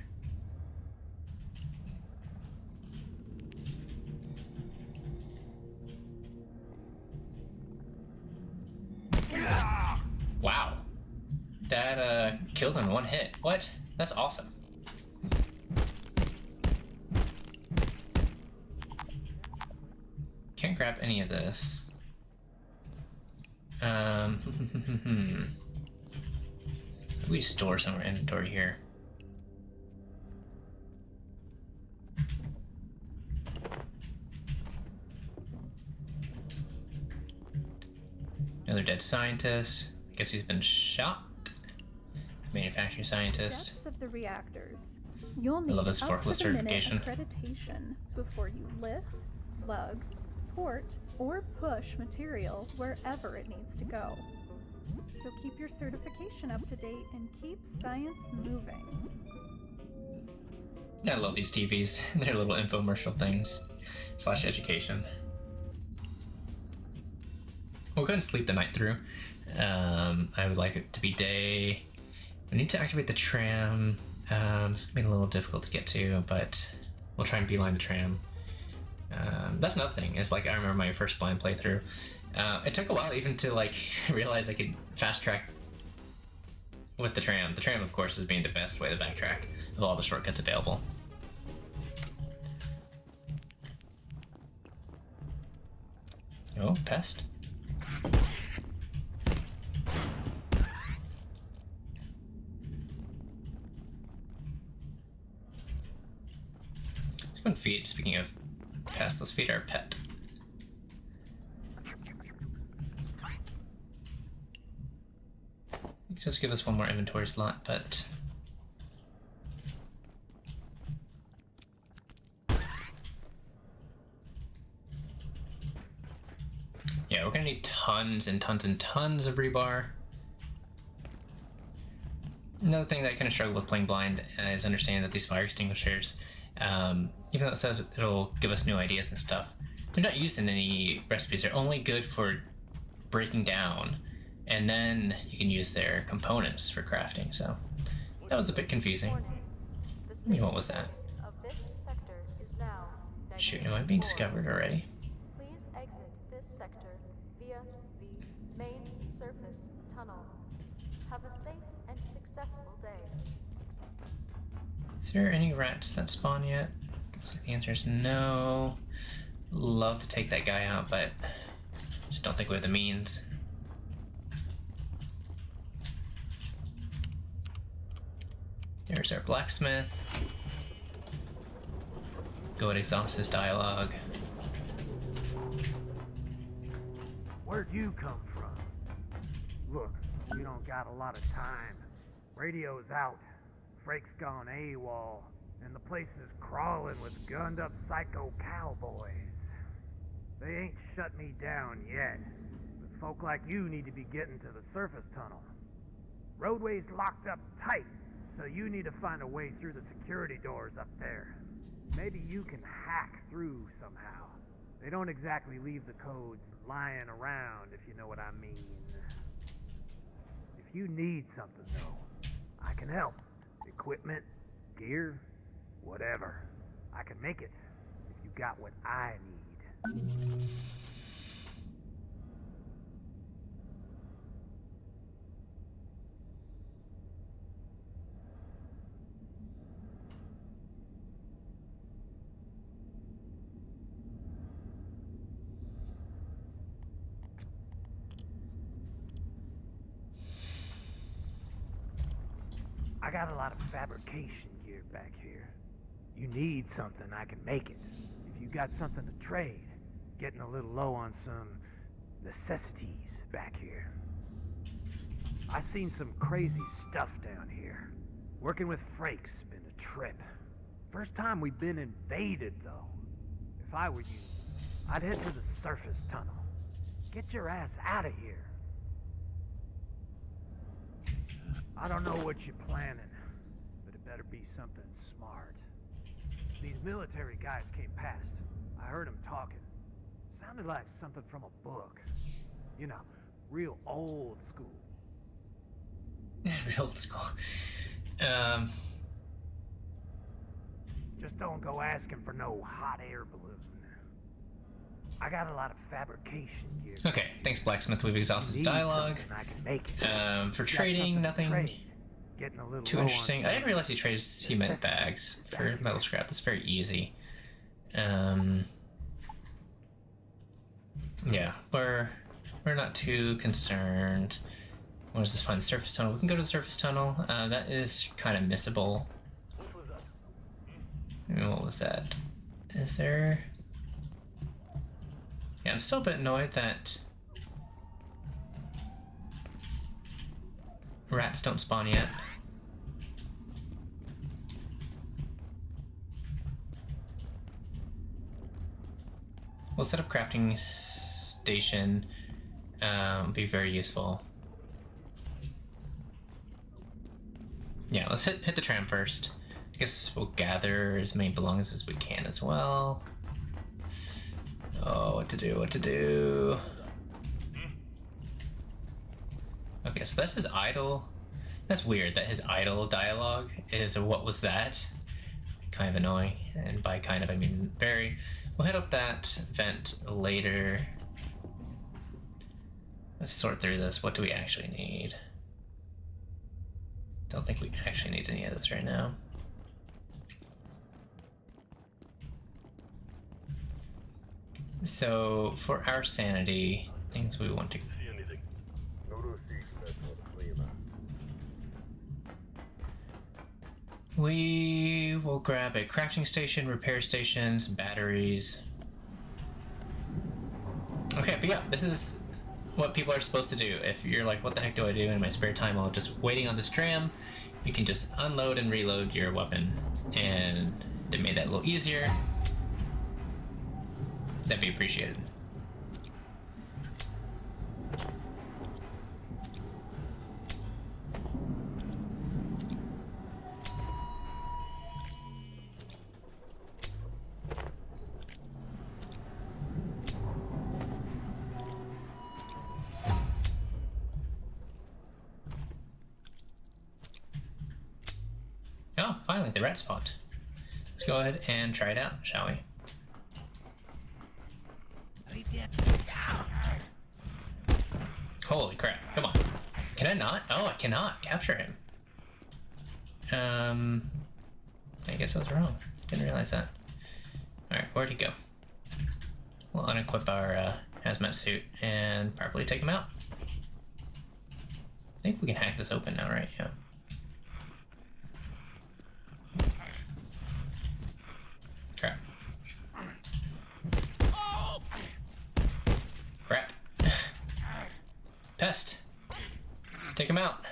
Wow. That killed him in one hit. What? That's awesome. Can't grab any of this. We store some inventory here. Another dead scientist. I guess he's been shot. Manufacturing scientist. Depths of the reactors. You'll I need love this up forklift to the minute certification. accreditation before you lift, lug, port, or push material wherever it needs to go. So keep your certification up to date and keep science moving. I love these TVs. They're little infomercial things / education. We'll go ahead and sleep the night through. I would like it to be day. We need to activate the tram. It's gonna be a little difficult to get to, but we'll try and beeline the tram. That's another thing. Is like I remember my first blind playthrough. It took a while even to like realize I could fast track with the tram. The tram, of course, is being the best way to backtrack of all the shortcuts available. Oh, pest. Let's go and feed. Speaking of pests, let's feed our pet. Just give us one more inventory slot, but yeah, we're gonna need tons and tons and tons of rebar. Another thing that I kind of struggle with playing blind is understanding that these fire extinguishers, even though it says it'll give us new ideas and stuff, they're not used in any recipes. They're only good for breaking down, and then you can use their components for crafting. So that was a bit confusing. I mean, what was that? Shoot, am I being discovered already? Please exit this sector via the main surface tunnel. Have a safe and successful day. Is there any rats that spawn yet? Looks like the answer is no. Love to take that guy out, but just don't think we have the means. There's our blacksmith. Go and exhaust his dialogue. Where'd you come from? Look, we don't got a lot of time. Radio's out. Frake's gone AWOL. And the place is crawling with gunned up psycho cowboys. They ain't shut me down yet. But folk like you need to be getting to the surface tunnel. Roadway's locked up tight, so you need to find a way through the security doors up there. Maybe you can hack through somehow. They don't exactly leave the codes lying around, if you know what I mean. If you need something, though, I can help. Equipment, gear, whatever. I can make it if you got what I need. I got a lot of fabrication gear back here. You need something, I can make it. If you got something to trade, getting a little low on some necessities back here. I seen some crazy stuff down here. Working with Frake's been a trip. First time we've been invaded, though. If I were you, I'd head to the surface tunnel. Get your ass out of here. I don't know what you're planning, but it better be something smart. These military guys came past. I heard them talking. Sounded like something from a book. You know, real old school. Real old school. Just don't go asking for no hot air balloon. I got a lot of fabrication gear. Okay, thanks Blacksmith. We've exhausted his dialogue. I can make it. For trading, nothing Getting a little too interesting. I didn't realize he trades cement bags for metal scrap. That's very easy. Yeah, we're not too concerned. What does this find? The surface tunnel. We can go to the surface tunnel. That is kind of missable. What was that? Is there? Yeah, I'm still a bit annoyed that rats don't spawn yet. We'll set up crafting station. Be very useful. Yeah, let's hit the tram first. I guess we'll gather as many belongings as we can as well. Oh, what to do? Okay, so that's his idle. That's weird that his idle dialogue is what was that? Kind of annoying, and by kind of I mean very. We'll head up that vent later. Let's sort through this. What do we actually need? Don't think we actually need any of this right now. So for our sanity, things we want to. See anything? Go to a siege vessel to clear them out. We will grab a crafting station, repair station, some batteries. Okay, but yeah, this is what people are supposed to do. If you're like, what the heck do I do in my spare time while just waiting on this tram? You can just unload and reload your weapon, and they made that a little easier. That'd be appreciated. Oh, finally, the rat spot. Let's go ahead and try it out, shall we? Holy crap, come on. Can I not? Oh, I cannot capture him. I guess I was wrong. Didn't realize that. Alright, where'd he go? We'll unequip our hazmat suit and properly take him out. I think we can hack this open now, right? Yeah. Crap. Crap. Pest. Take him out.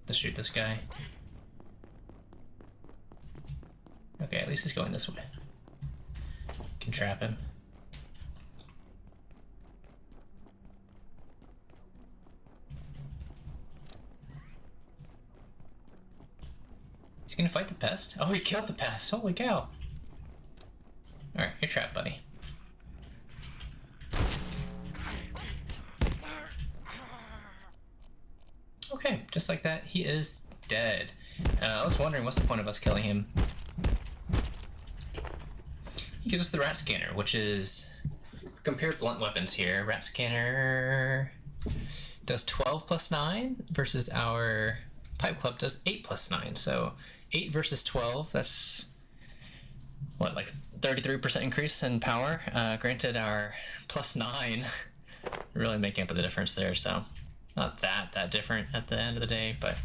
Let's shoot this guy. Okay, at least he's going this way. Can trap him. He's gonna fight the pest? Oh, he killed the pest. Holy cow. Alright, you're trapped, buddy. Okay, just like that, he is dead. I was wondering, what's the point of us killing him? He gives us the rat scanner, which is... Compare blunt weapons here. Rat scanner does 12 plus 9 versus our pipe club does 8 plus 9. So 8 versus 12, that's... what, like 33% increase in power? Granted, our plus 9 really making up the difference there, so... Not that different at the end of the day, but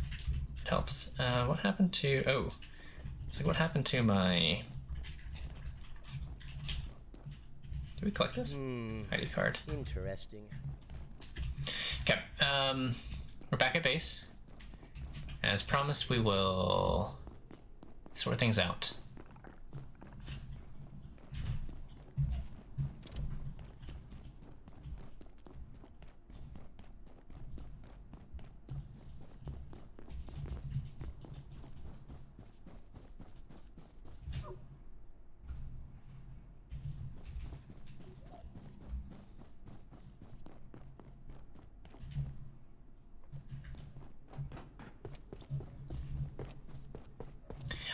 it helps. What happened to... Oh. It's like, what happened to my... Did we collect this? ID card. Interesting. Okay. We're back at base. As promised, we will sort things out.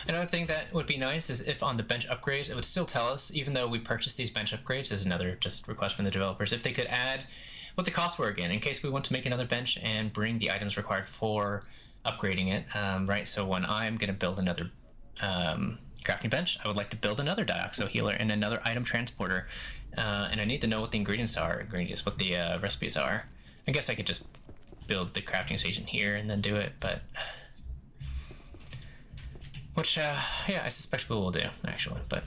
Another thing that would be nice is if on the bench upgrades, it would still tell us, even though we purchased these bench upgrades, is another just request from the developers, if they could add what the costs were again, in case we want to make another bench and bring the items required for upgrading it, right? So when I'm going to build another crafting bench, I would like to build another Dioxo healer and another item transporter, and I need to know what the what the recipes are. I guess I could just build the crafting station here and then do it, but... Which, yeah, I suspect we will do, actually, but...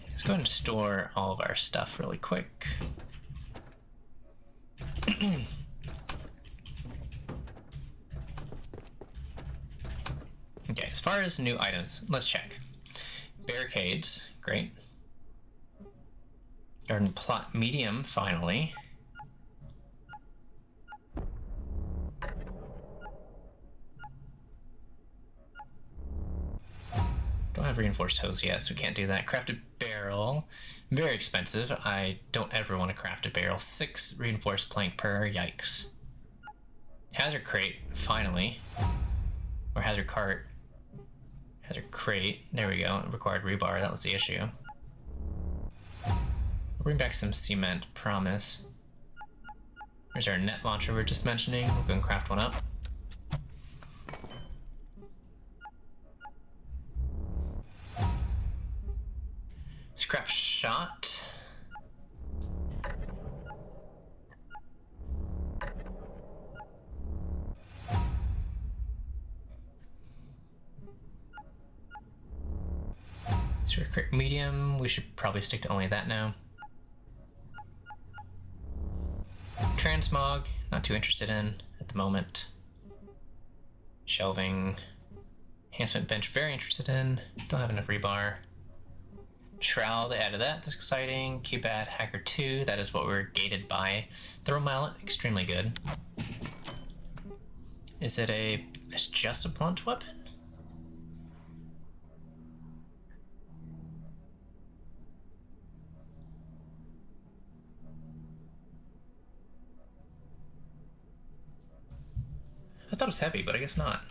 Let's go ahead and store all of our stuff really quick. Okay, as far as new items, let's check. Barricades, great. Garden plot medium, finally. Don't have reinforced hose yet, so we can't do that. Crafted barrel, very expensive. I don't ever want to craft a barrel. 6 reinforced plank per, yikes. Hazard crate, finally. Or hazard cart. Hazard crate, there we go. Required rebar, that was the issue. We'll bring back some cement, promise. Here's our net launcher we were just mentioning. We'll go and craft one up. shot. So crit medium, we should probably stick to only that now. Transmog, not too interested in at the moment. Shelving. Enhancement bench, very interested in. Don't have enough rebar. Shroud, they added that, that's exciting. Cubad, Hacker 2, that is what we're gated by. Throw mallet, extremely good. Is it it's just a blunt weapon? I thought it was heavy, but I guess not.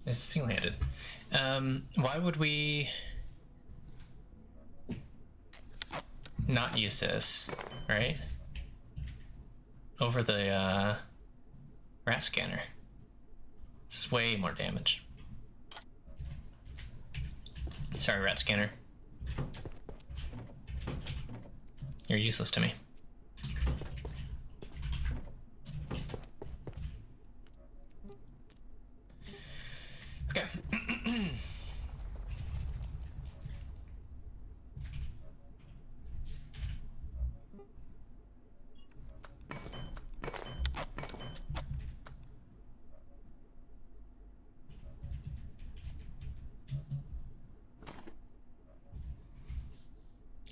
It's single-handed. Why would we not use this, right? Over the rat scanner. This is way more damage. Sorry, rat scanner. You're useless to me. Okay.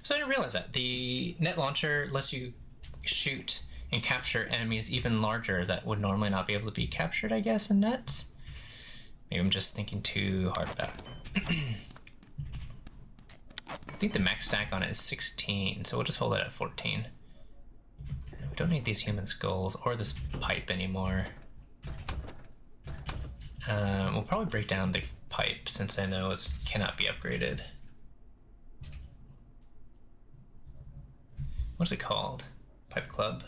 So I didn't realize that. The net launcher lets you shoot and capture enemies even larger that would normally not be able to be captured, I guess, in nets. Maybe I'm just thinking too hard about it. I think the max stack on it is 16, so we'll just hold it at 14. We don't need these human skulls or this pipe anymore. We'll probably break down the pipe since I know it cannot be upgraded. What's it called? Pipe Club.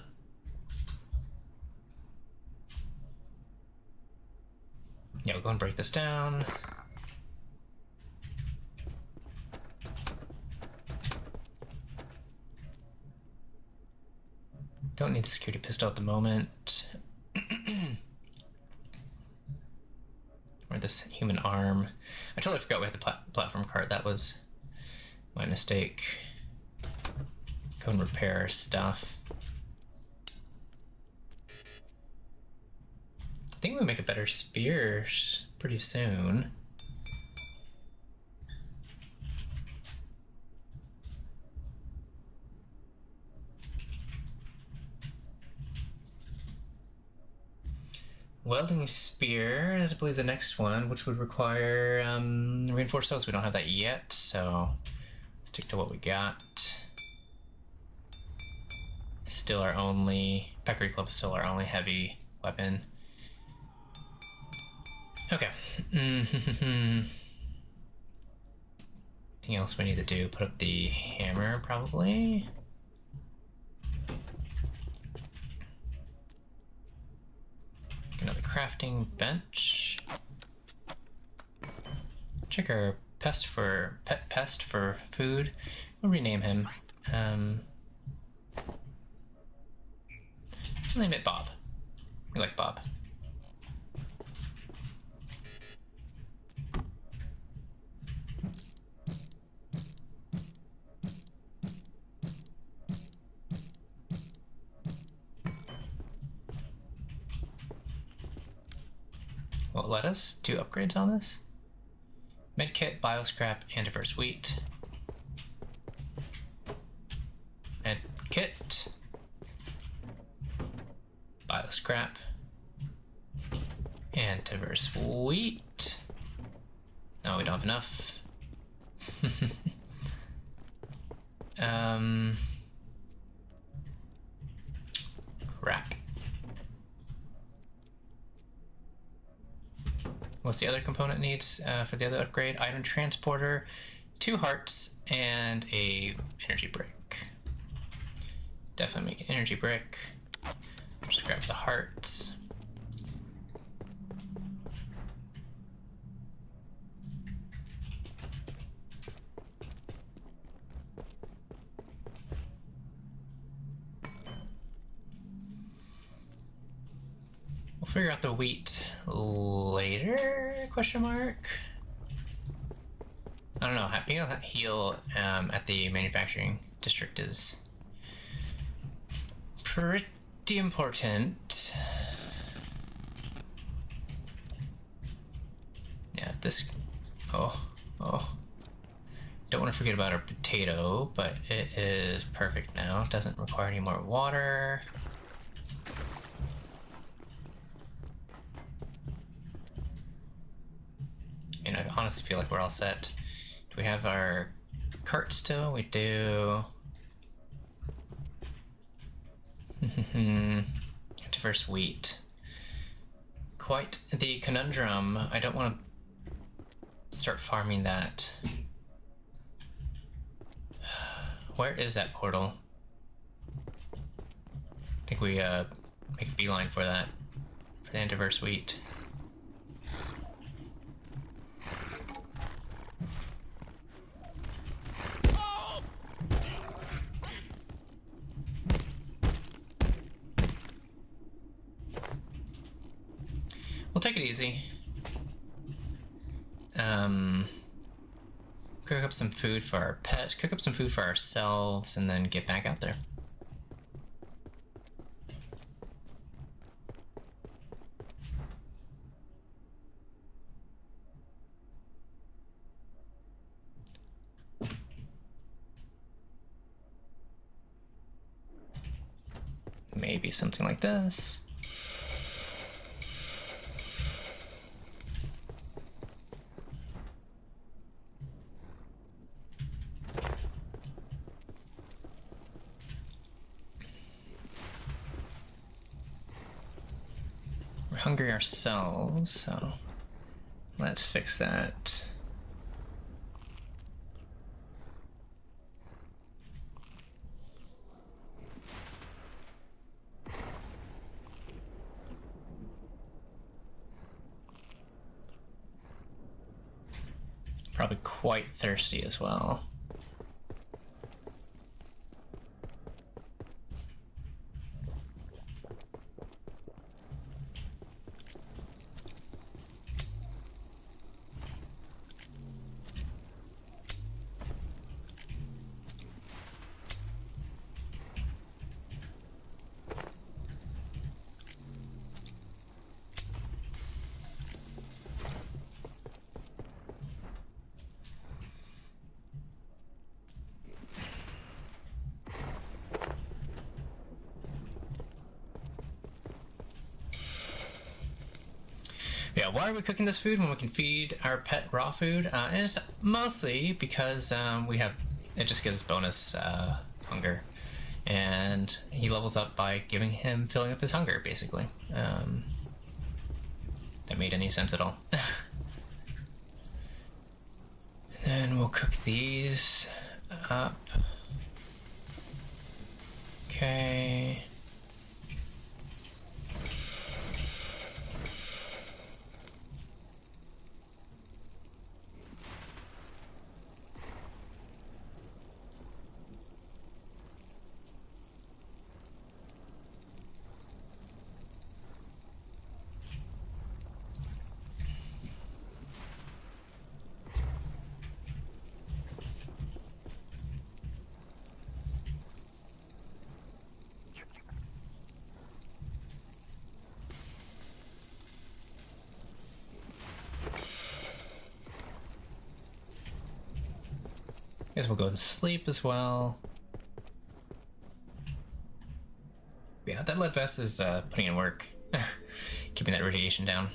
Yeah, we'll go and break this down. Don't need the security pistol at the moment. Or this human arm. I totally forgot we had the platform cart. That was my mistake. Go and repair our stuff. I think we make a better spear pretty soon. Welding spear is, I believe, the next one, which would require reinforced hose. We don't have that yet, so stick to what we got. Still our only, Peccary Club is still our only heavy weapon. Okay. Anything else we need to do? Put up the hammer, probably. Another crafting bench. Check our pet pest for food. We'll rename him. We'll name it Bob. We like Bob. Will it let us do upgrades on this? Medkit, bioscrap, and diverse wheat. Medkit. Bioscrap. And diverse wheat. No, we don't have enough. Crap. What's the other component needs for the other upgrade? Item transporter, 2 hearts, and a energy brick. Definitely make an energy brick. Just grab the hearts. figure out the wheat later? Question mark. I don't know. Being able to heal at the manufacturing district is pretty important. Yeah, this. Oh. Don't want to forget about our potato, but it is perfect now. Doesn't require any more water. And I honestly feel like we're all set. Do we have our cart still? We do. Diverse wheat. Quite the conundrum. I don't want to start farming that. Where is that portal? I think we make a beeline for that. For the diverse wheat. We'll take it easy. Cook up some food for our pet, cook up some food for ourselves, and then get back out there. Maybe something like this. Hungry ourselves, so let's fix that. Probably quite thirsty as well. Yeah, why are we cooking this food when we can feed our pet raw food? And it's mostly because it just gives bonus hunger. And he levels up by filling up his hunger, basically. That made any sense at all. And we'll cook these up. Okay. Guess we'll go to sleep as well. Yeah, that lead vest is putting in work. Keeping that radiation down.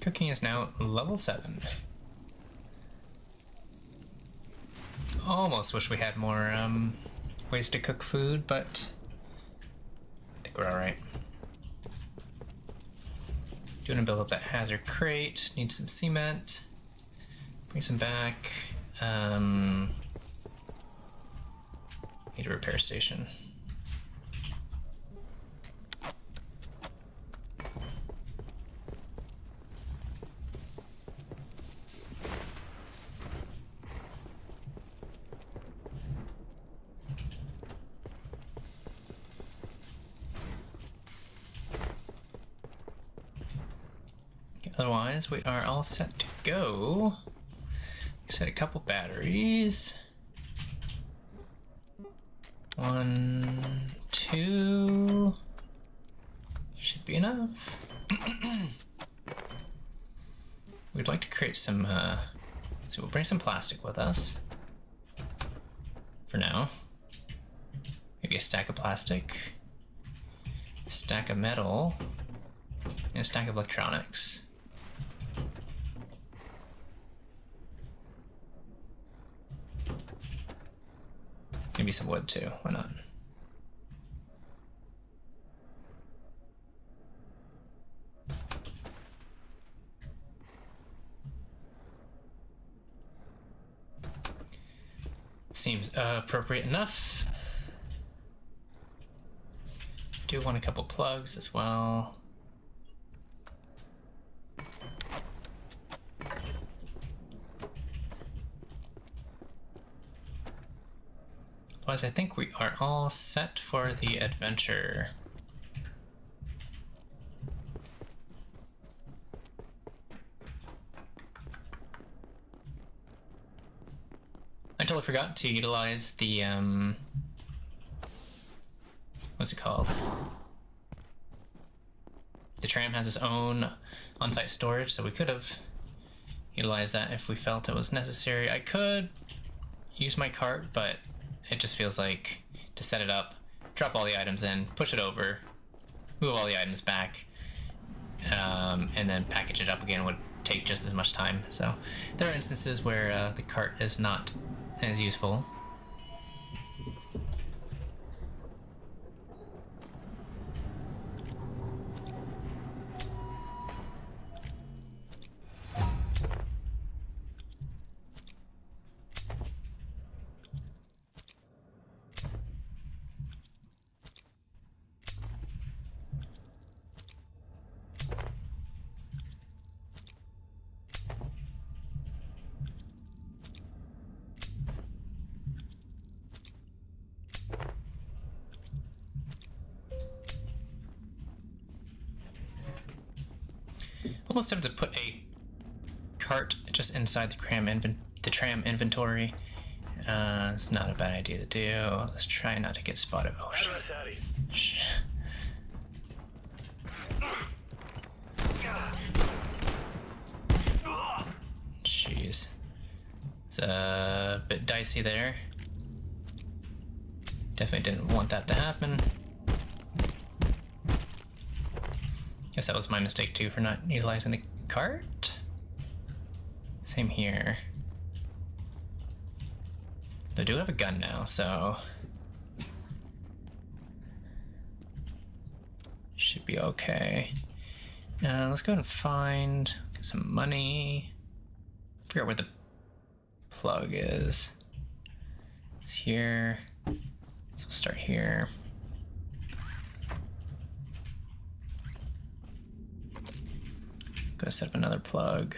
Cooking is now level 7. Almost wish we had more ways to cook food, but I think we're alright. Do want to build up that hazard crate. Need some cement. Bring some back. Need a repair station. Otherwise, we are all set to go. Set a couple batteries. 1, 2. Should be enough. We'd like to create some, so we'll bring some plastic with us. For now. Maybe a stack of plastic. A stack of metal. And a stack of electronics. Maybe some wood too, why not? Seems appropriate enough. Do want a couple plugs as well. Otherwise, I think we are all set for the adventure. I totally forgot to utilize the, what's it called? The tram has its own on-site storage, so we could have utilized that if we felt it was necessary. I could use my cart, but it just feels like to set it up, drop all the items in, push it over, move all the items back, and then package it up again would take just as much time. So there are instances where the cart is not as useful. Almost tempted to put a cart just inside the tram inventory. It's not a bad idea to do. Let's try not to get spotted. Oh shit. Jeez. It's a bit dicey there. Definitely didn't want that to happen. Guess that was my mistake too for not utilizing the cart. Same here. They do have a gun now, so should be okay. Let's go and get some money. Figure out where the plug is. It's here. So we'll start here. Gonna set up another plug.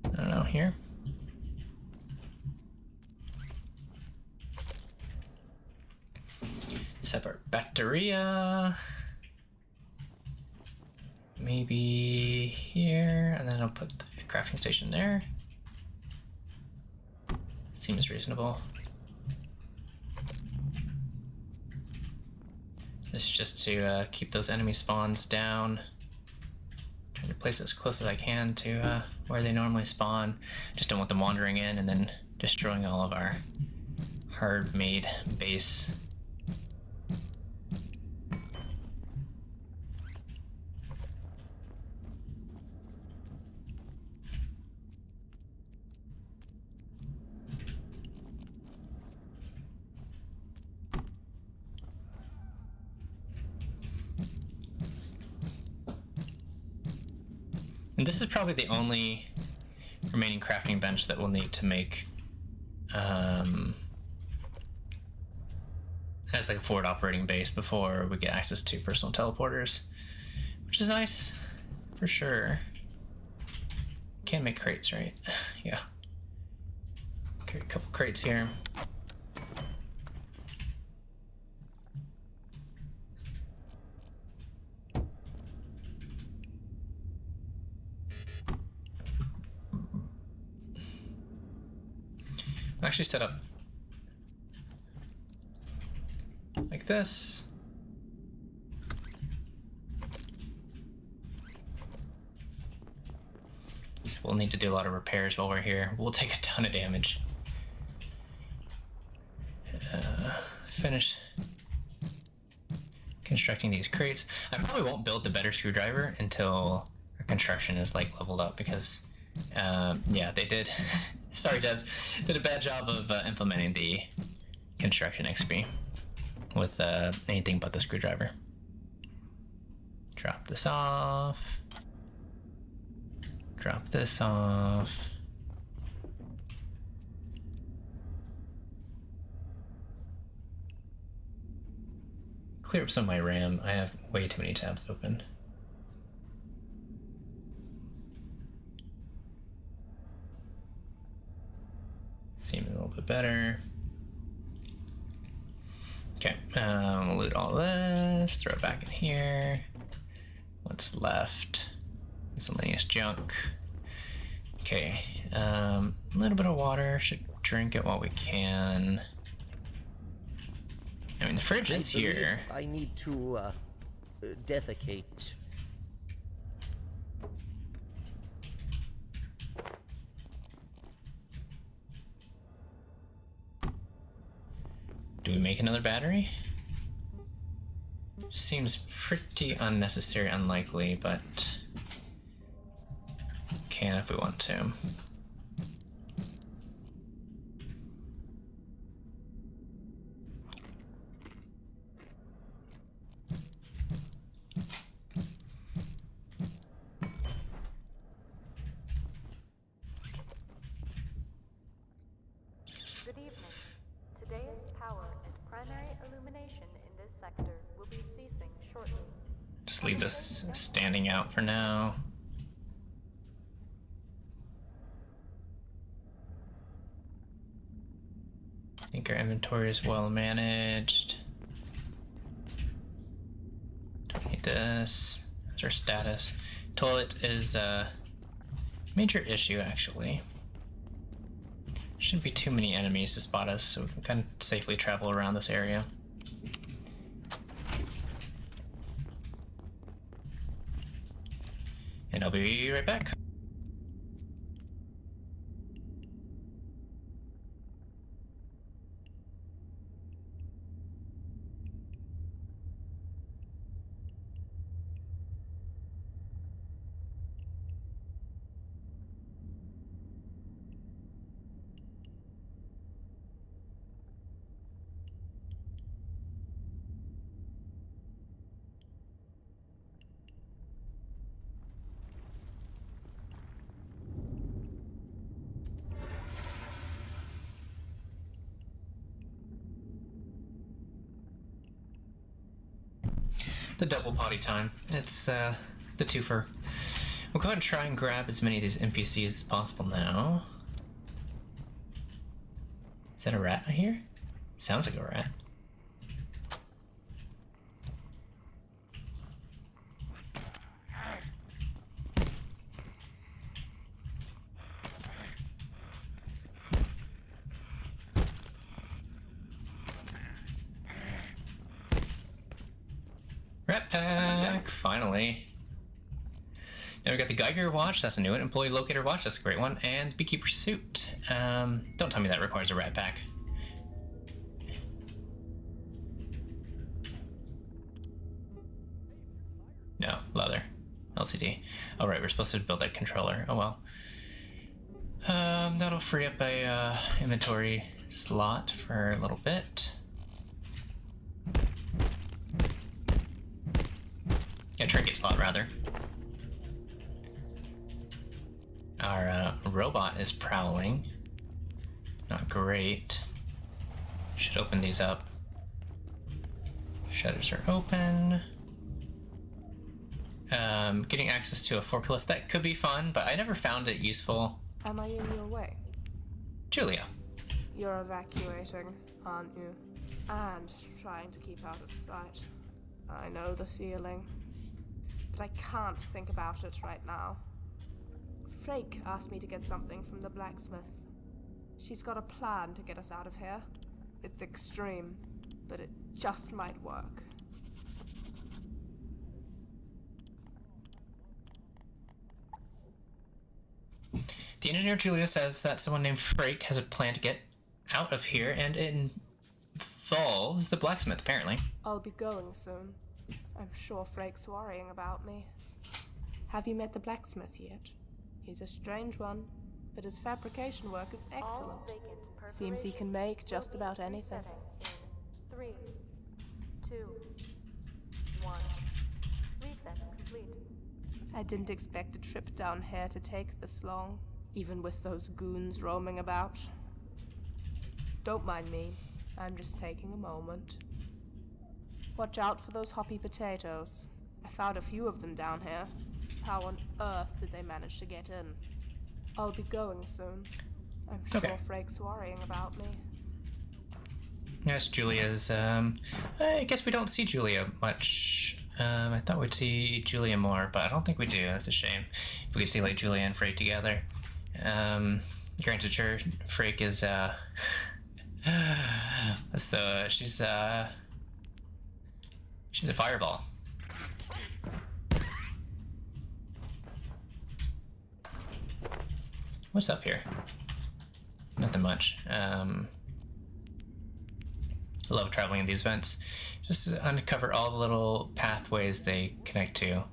I don't know, here. Separate bacteria. Maybe here, and then I'll put the crafting station there. Seems reasonable. This is just to keep those enemy spawns down. Trying to place it as close as I can to where they normally spawn. Just don't want them wandering in and then destroying all of our hard-made base. And this is probably the only remaining crafting bench that we'll need to make as like a forward operating base before we get access to personal teleporters, which is nice for sure. Can't make crates, right? Yeah. Okay, a couple crates here. I'll actually set up like this. So we'll need to do a lot of repairs while we're here. We'll take a ton of damage. Finish constructing these crates. I probably won't build the better screwdriver until our construction is like leveled up because yeah, they did. Sorry, devs, did a bad job of implementing the construction XP with anything but the screwdriver. Drop this off. Drop this off. Clear up some of my RAM. I have way too many tabs open. Seem a little bit better. Okay, we'll loot all this, throw it back in here. What's left? Miscellaneous junk. Okay, a little bit of water. Should drink it while we can. I mean, the fridge is here. I need to defecate. Do we make another battery? Seems pretty unnecessary, unlikely, but can if we want to. Good evening. Today's power and primary illumination in this sector will be ceasing shortly. Just leave this standing out for now. I think our inventory is well managed. Don't need this. That's our status. Toilet is a major issue, actually. Shouldn't be too many enemies to spot us, so we can kind of safely travel around this area. And I'll be right back. The double potty time. It's the twofer. We'll go ahead and try and grab as many of these NPCs as possible now. Is that a rat I hear? Sounds like a rat. Rat pack, finally. Now we got the Geiger watch, that's a new one. Employee locator watch, that's a great one. And beekeeper suit. Don't tell me that requires a rat pack. No, leather. LCD. Oh right, we're supposed to build that controller. Oh well. That'll free up a inventory slot for a little bit. A trinket slot, rather. Our robot is prowling. Not great. Should open these up. Shutters are open. Getting access to a forklift, that could be fun, but I never found it useful. Am I in your way? Julia. You're evacuating, aren't you? And trying to keep out of sight. I know the feeling. But I can't think about it right now. Frake asked me to get something from the blacksmith. She's got a plan to get us out of here. It's extreme, but it just might work. The engineer Julia says that someone named Frake has a plan to get out of here, and it involves the blacksmith, apparently. I'll be going soon. I'm sure Frake's worrying about me. Have you met the blacksmith yet? He's a strange one, but his fabrication work is excellent. Seems he can make just about anything. 3, 2, 1. Reset complete. I didn't expect a trip down here to take this long, even with those goons roaming about. Don't mind me, I'm just taking a moment. Watch out for those hoppy potatoes. I found a few of them down here. How on earth did they manage to get in? I'll be going soon. I'm sure Frake's worrying about me. Yes, Julia's, I guess we don't see Julia much. I thought we'd see Julia more, but I don't think we do. That's a shame. If we could see, like, Julia and Frake together. Granted, sure, Frake is, she's a fireball. What's up here? Nothing much. I love traveling in these vents. Just to uncover all the little pathways they connect to.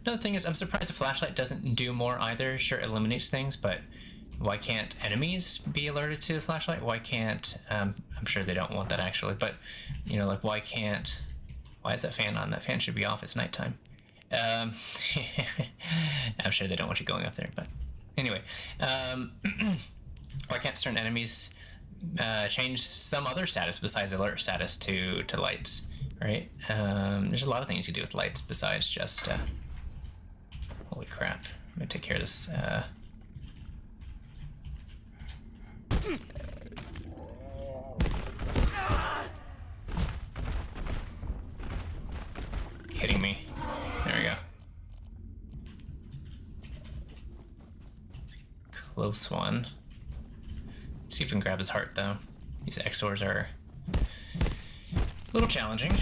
Another thing is, I'm surprised the flashlight doesn't do more either. Sure, it illuminates things, but why can't enemies be alerted to the flashlight? Why can't, I'm sure they don't want that actually, but, you know, like, why is that fan on? That fan should be off, it's nighttime. I'm sure they don't want you going up there, but anyway. Why can't certain enemies change some other status besides alert status to lights, right? There's a lot of things you do with lights besides just, holy crap. I'm gonna take care of this, hitting me. There we go. Close one. See if we can grab his heart, though. These XORs are a little challenging.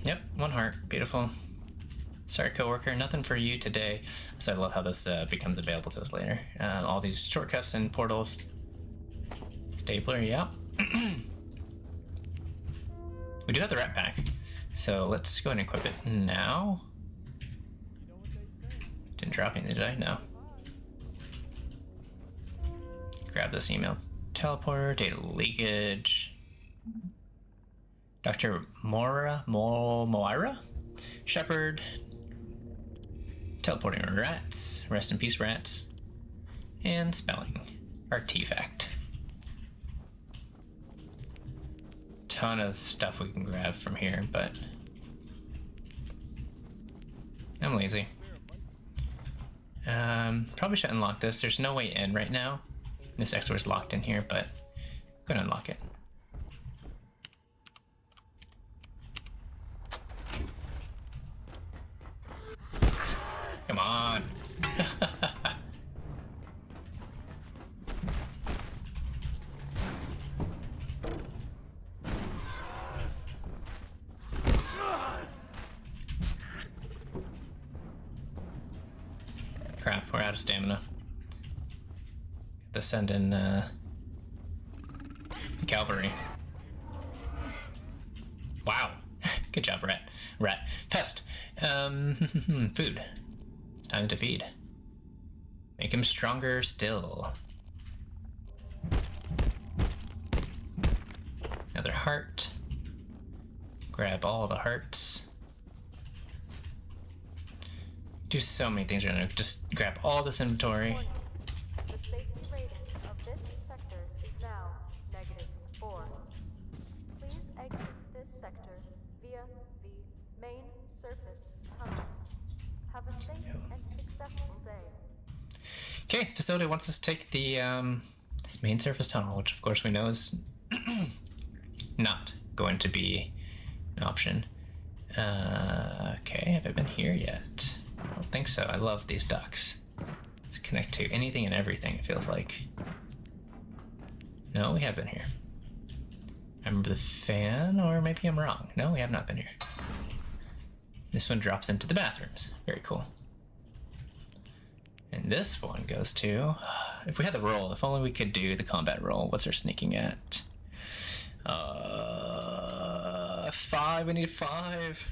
Yep, one heart. Beautiful. Sorry, coworker, nothing for you today. So I love how this becomes available to us later. All these shortcuts and portals. Stapler, yeah. We do have the rat pack, so let's go ahead and equip it now. Didn't drop anything, did I? No. Grab this email. Teleporter, data leakage. Dr. Moira? Shepherd. Teleporting rats. Rest in peace, rats. And spelling. Artifact. Ton of stuff we can grab from here, but I'm lazy. Probably should unlock this. There's no way in right now. This XOR is locked in here, but I'm gonna unlock it. Come on. Crap, we're out of stamina. Got to send in the cavalry. Wow. Good job, rat. Pest. Food. Time to feed. Make him stronger still. Another heart. Grab all the hearts. do so many things right now. Just grab all this inventory. The safety rating of this sector is now -4. Please exit this sector via the main surface tunnel. Have a safe and successful day. Okay, facility wants us to take the this main surface tunnel, which of course we know is not going to be an option. Okay, have I been here yet? I don't think so. I love these ducts. Just connect to anything and everything, it feels like. No, we have been here. I remember the fan, or maybe I'm wrong. No, we have not been here. This one drops into the bathrooms. Very cool. And this one goes to... If we had the roll, if only we could do the combat roll. What's our sneaking at? 5. We need 5.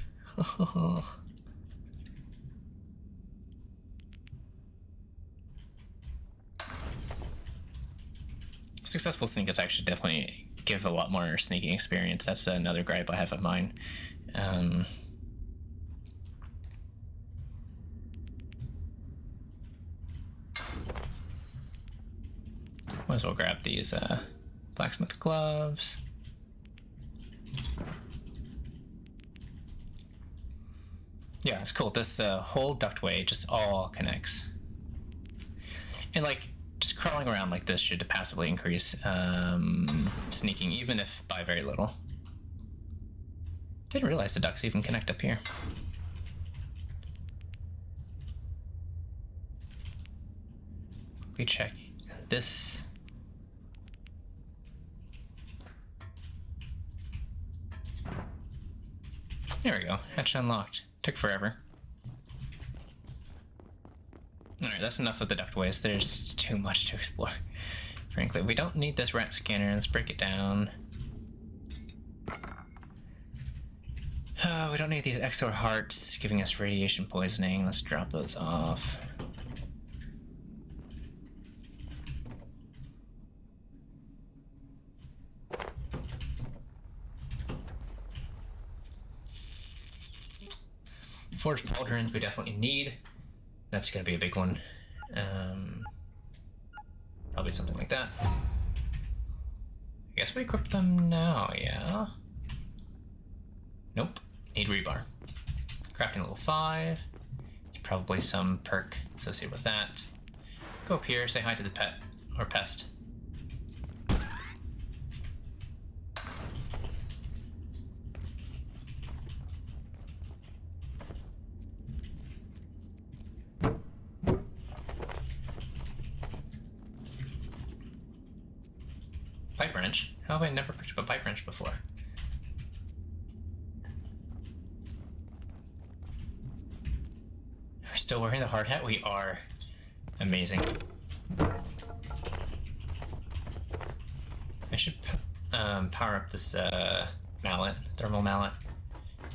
Successful sneak attacks should definitely give a lot more sneaking experience. That's another gripe I have of mine. Might as well grab these blacksmith gloves. Yeah, it's cool. This whole ductway just all connects. And like, just crawling around like this should passively increase sneaking, even if by very little. Didn't realize the ducts even connect up here. We check this. There we go. Hatch unlocked. Took forever. Alright, that's enough of the ductways. There's too much to explore. Frankly, we don't need this rat scanner. Let's break it down. We don't need these exo hearts giving us radiation poisoning. Let's drop those off. Forged pauldrons we definitely need. That's gonna be a big one. Probably something like that. I guess we equip them now, yeah? Nope. Need rebar. Crafting level 5. There's probably some perk associated with that. Go up here, say hi to the pet, or pest. Pipe wrench? How have I never picked up a pipe wrench before? We're still wearing the hard hat? We are. Amazing. I should power up this mallet, thermal mallet.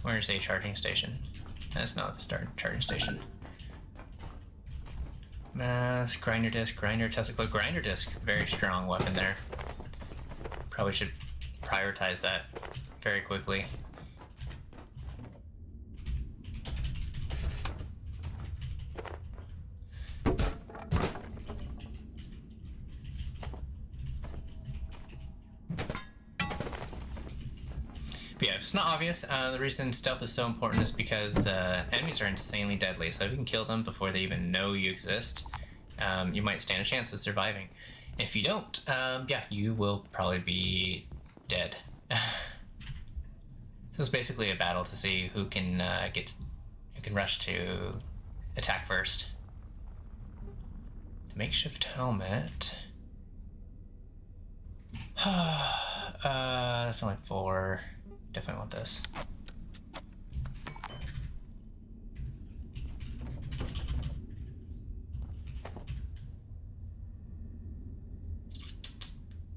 Where's a charging station? That's not the charging station. Mask, grinder disc, testicle, grinder disc. Very strong weapon there. Probably should prioritize that very quickly. But yeah, if it's not obvious, the reason stealth is so important is because enemies are insanely deadly, so if you can kill them before they even know you exist, you might stand a chance of surviving. If you don't, yeah, you will probably be dead. So it's basically a battle to see who can rush to attack first. The makeshift helmet. That's only 4. Definitely want this.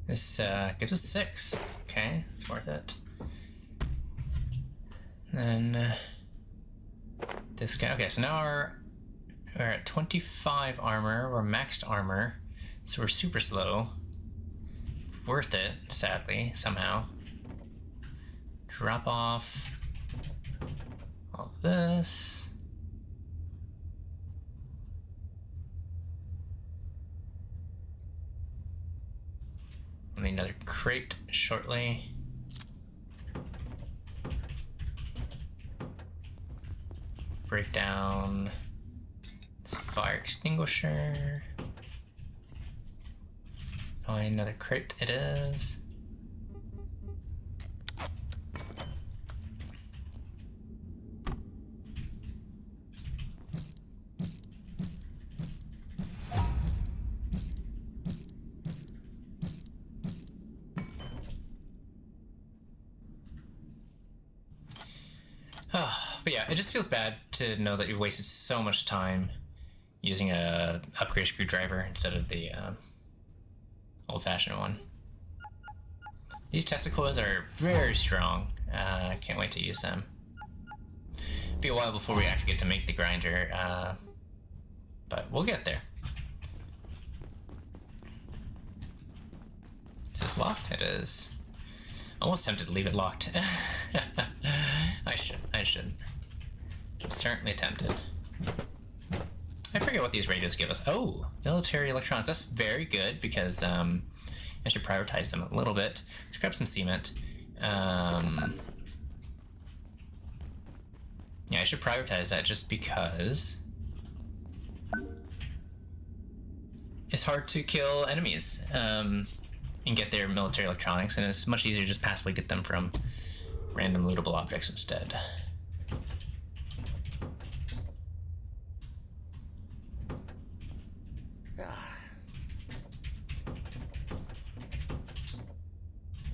This gives us 6. Okay, it's worth it. And then this guy. Okay, so now we're at 25 armor. We're maxed armor, so we're super slow. Worth it, sadly, somehow. Drop off all of this. I'll need another crate shortly. Break down this fire extinguisher. Find another crate it is. But yeah, it just feels bad to know that you wasted so much time using a upgrade screwdriver instead of the old-fashioned one. These testicles are very strong. I can't wait to use them. It'll be a while before we actually get to make the grinder, but we'll get there. Is this locked? It is. Almost tempted to leave it locked. I should. I'm certainly tempted. I forget what these radios give us. Oh, military electronics. That's very good because I should prioritize them a little bit. Let's grab some cement. Yeah, I should prioritize that just because it's hard to kill enemies and get their military electronics, and it's much easier to just passively get them from random lootable objects instead.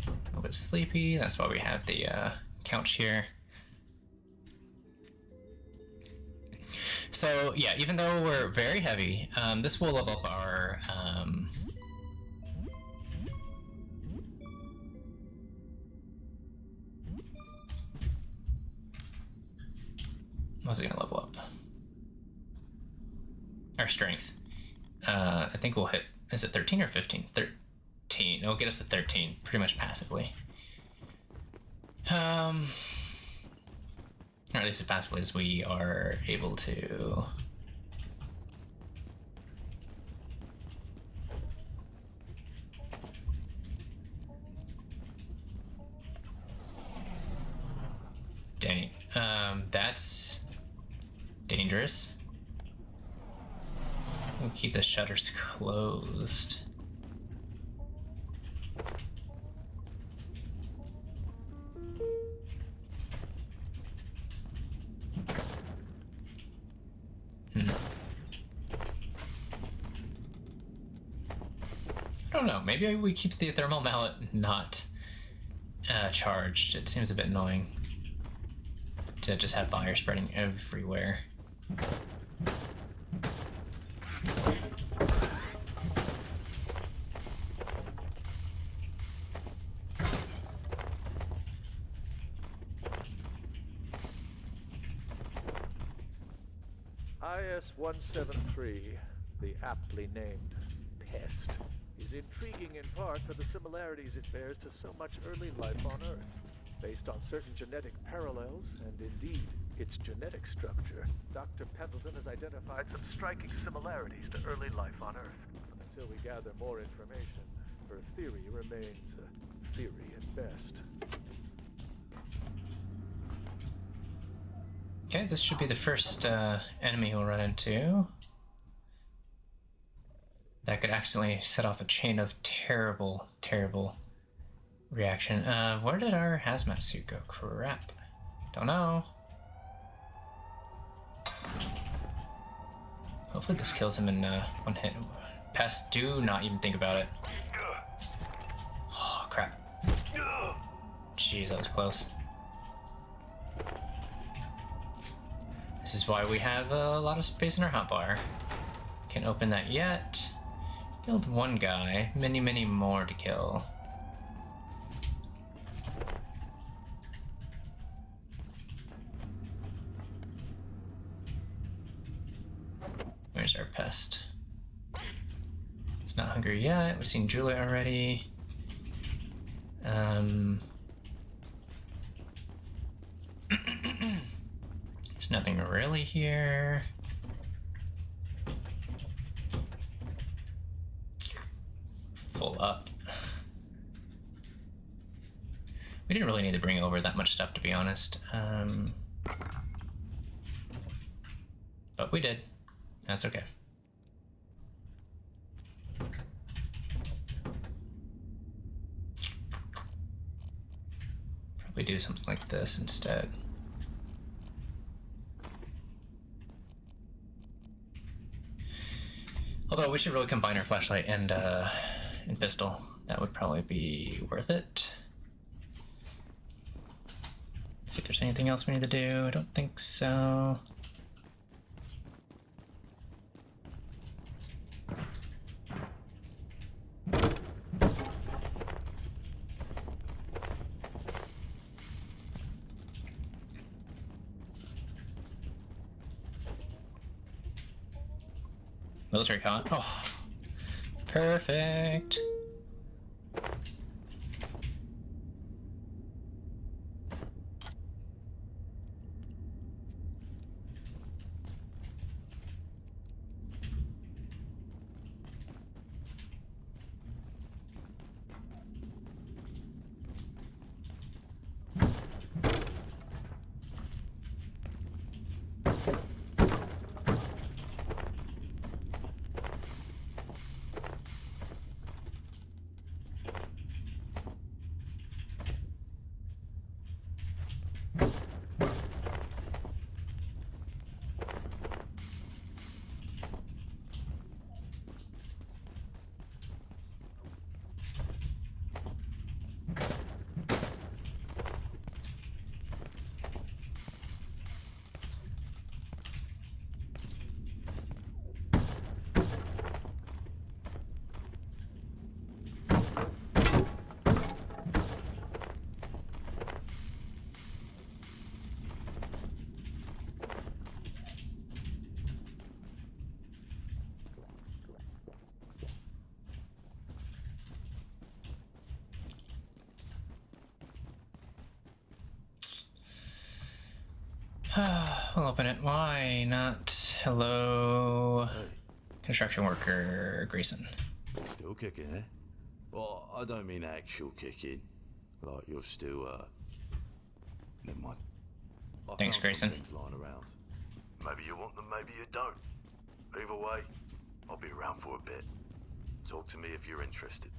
A little bit sleepy, that's why we have the couch here. So yeah, even though we're very heavy, this will level up our what's it gonna level up? Our strength. I think we'll hit, is it 13 or 15? 13. It'll get us to 13, pretty much passively. Or at least as passively as we are able to. Dang. That's dangerous. We'll keep the shutters closed. I don't know, maybe we keep the thermal mallet not charged. It seems a bit annoying to just have fire spreading everywhere. IS-173, the aptly named Pest, is intriguing in part for the similarities it bears to so much early life on Earth. Based on certain genetic parallels, and indeed its genetic structure, Dr. Pendleton has identified some striking similarities to early life on Earth. Until we gather more information, her theory remains a theory at best. Okay, this should be the first enemy we'll run into. That could accidentally set off a chain of terrible, terrible reaction. Where did our hazmat suit go? Crap. Don't know. Hopefully this kills him in one hit. Pest, do not even think about it. Oh, crap. Jeez, that was close. This is why we have a lot of space in our hotbar. Can't open that yet. Killed one guy. Many, many more to kill. Where's our pest? It's not hungry yet. We've seen Julia already. There's nothing really here. Full up. We didn't really need to bring over that much stuff, to be honest. But we did. That's okay. Probably do something like this instead. Although we should really combine our flashlight and pistol. That would probably be worth it. See if there's anything else we need to do. I don't think so. Military con. Oh, perfect. We'll open it. Why not? Hello, construction worker Grayson. Still kicking, eh? Well, I don't mean actual kicking. Like you're still, never mind. Thanks, Grayson. Things lying around. Maybe you want them, maybe you don't. Either way, I'll be around for a bit. Talk to me if you're interested.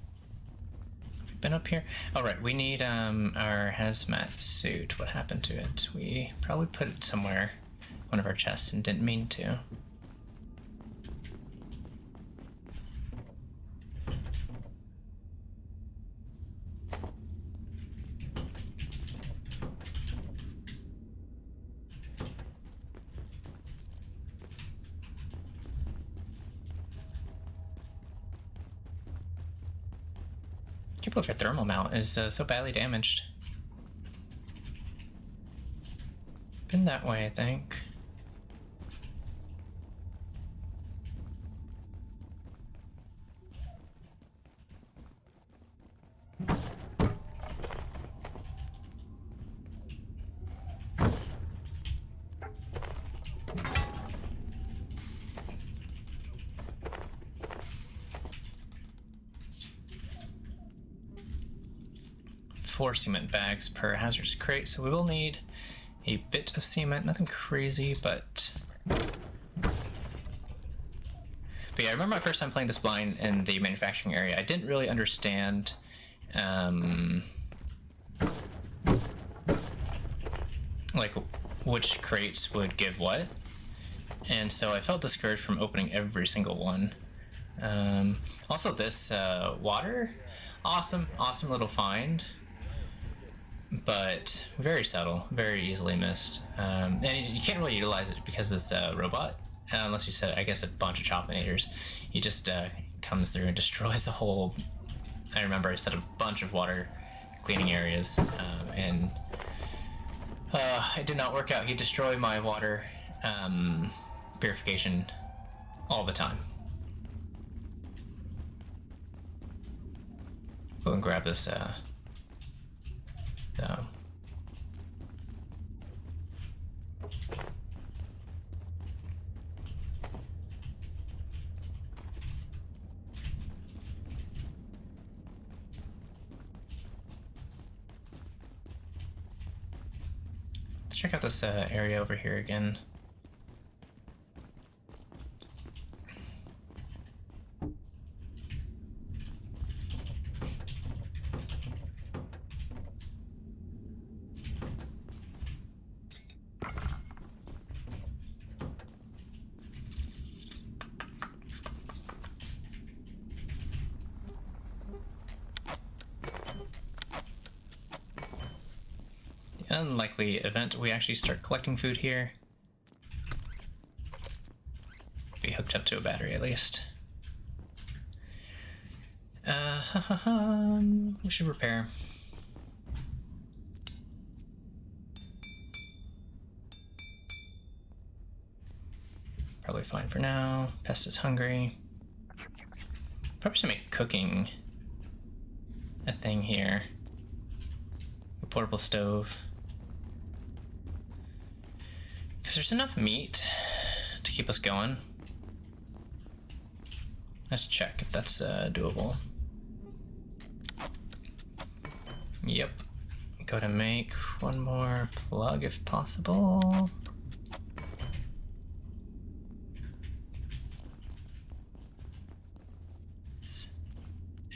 Been up here? Alright, we need our hazmat suit. What happened to it? We probably put it somewhere, one of our chests, and didn't mean to. I can't believe your thermal mount is so badly damaged. Been that way, I think. Four cement bags per hazardous crate, so we will need a bit of cement. Nothing crazy, but yeah, I remember my first time playing this blind in the manufacturing area. I didn't really understand like which crates would give what, and so I felt discouraged from opening every single one. Also, this water, awesome little find. But very subtle, very easily missed. And you can't really utilize it because this robot, unless you set, I guess, a bunch of choppinators, he just comes through and destroys the whole. I remember I set a bunch of water cleaning areas, and it did not work out. He destroyed my water purification all the time. Go and grab this. So. check out this area over here again. Unlikely event we actually start collecting food here. Be hooked up to a battery at least. We should repair. Probably fine for now. Pest is hungry. Probably should make cooking a thing here. A portable stove. Because there's enough meat to keep us going. Let's check if that's doable. Yep. Go to make one more plug if possible. Is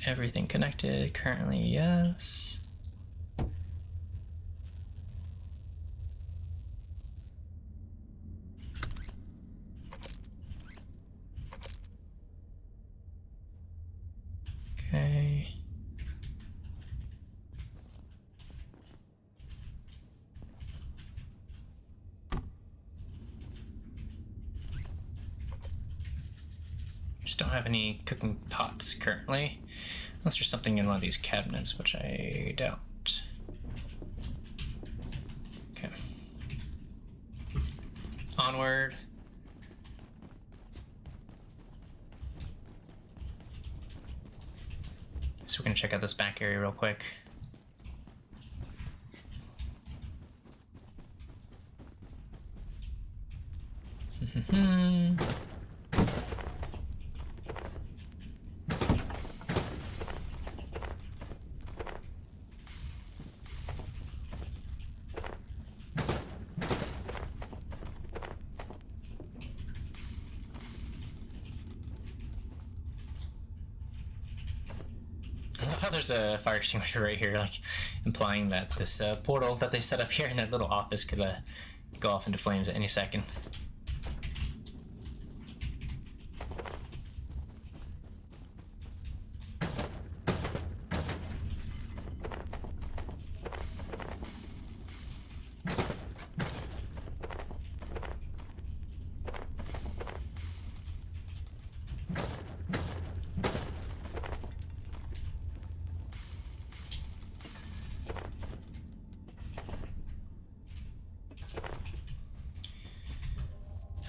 everything connected? Currently, yes. Okay. Just don't have any cooking pots currently, unless there's something in one of these cabinets, which I doubt. Okay. Onward. So we're gonna check out this back area real quick. There's a fire extinguisher right here, like implying that this portal that they set up here in that little office could go off into flames at any second.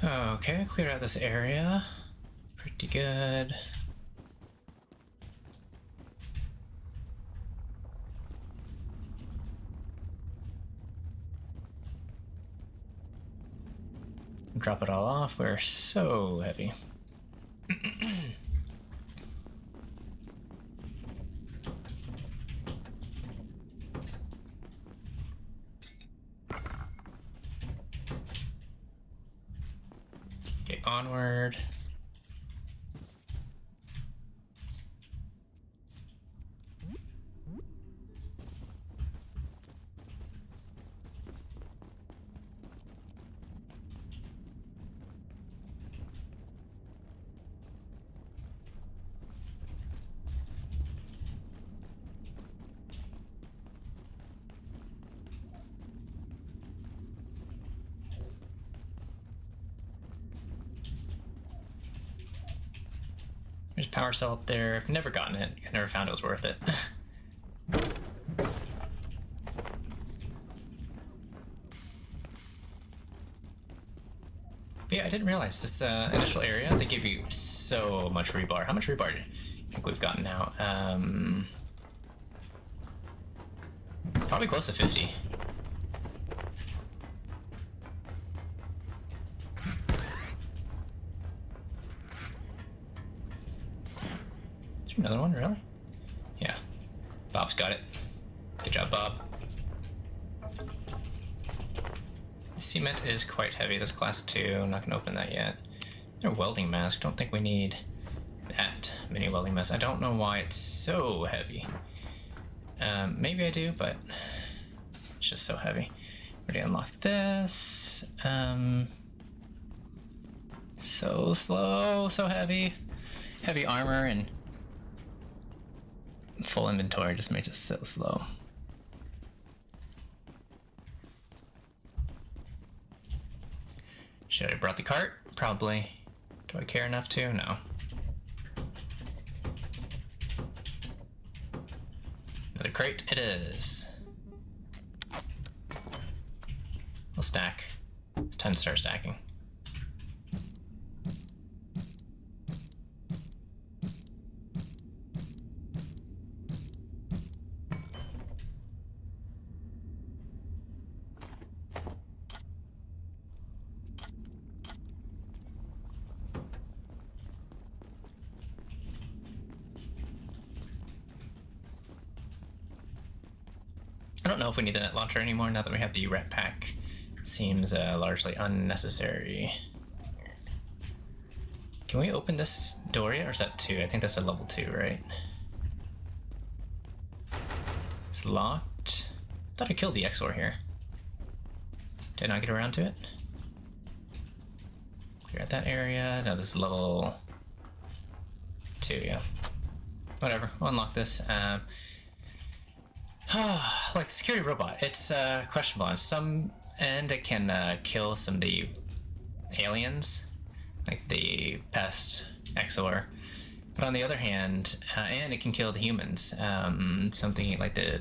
Okay, clear out this area. Pretty good. Drop it all off. We're so heavy. Okay, onward. There's a power cell up there. I've never gotten it. I never found it was worth it. Yeah, I didn't realize this initial area, they give you so much rebar. How much rebar do you think we've gotten now? Probably close to 50. Another one, really? Yeah. Bob's got it. Good job, Bob. cement is quite heavy. That's class 2. I'm not going to open that yet. A welding mask. Don't think we need that many welding masks. I don't know why it's so heavy. Maybe I do, but it's just so heavy. Already unlocked this. So slow, so heavy. Heavy armor and full inventory just makes it so slow. Should I have brought the cart? Probably. Do I care enough to? No. Another crate it is. We'll stack. It's time to start stacking. I don't know if we need the net launcher anymore now that we have the ret pack. Seems largely unnecessary. Can we open this door yet, or is that 2? I think that's a level 2, right? It's locked. Thought I killed the Exor here. Did I not get around to it? Clear out that area. No, this is level 2, yeah. Whatever, we'll unlock this. Like the security robot, it's questionable on some end. It can kill some of the aliens, like the pest Exor, but on the other hand, and it can kill the humans. Something like the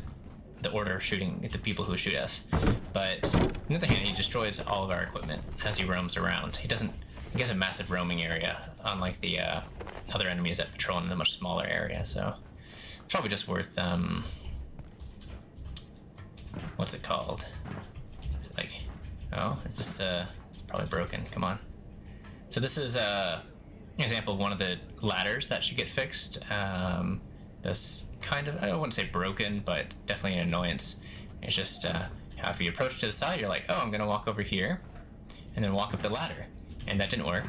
order shooting at the people who shoot us. But on the other hand, he destroys all of our equipment as he roams around. He has a massive roaming area, unlike the other enemies that patrol in a much smaller area. So it's probably just worth what's it called? Is it like, oh, is this probably broken? Come on. So this is an example of one of the ladders that should get fixed. That's kind of, I wouldn't say broken, but definitely an annoyance. It's just how if you approach to the side, you're like, oh, I'm gonna walk over here and then walk up the ladder, and that didn't work.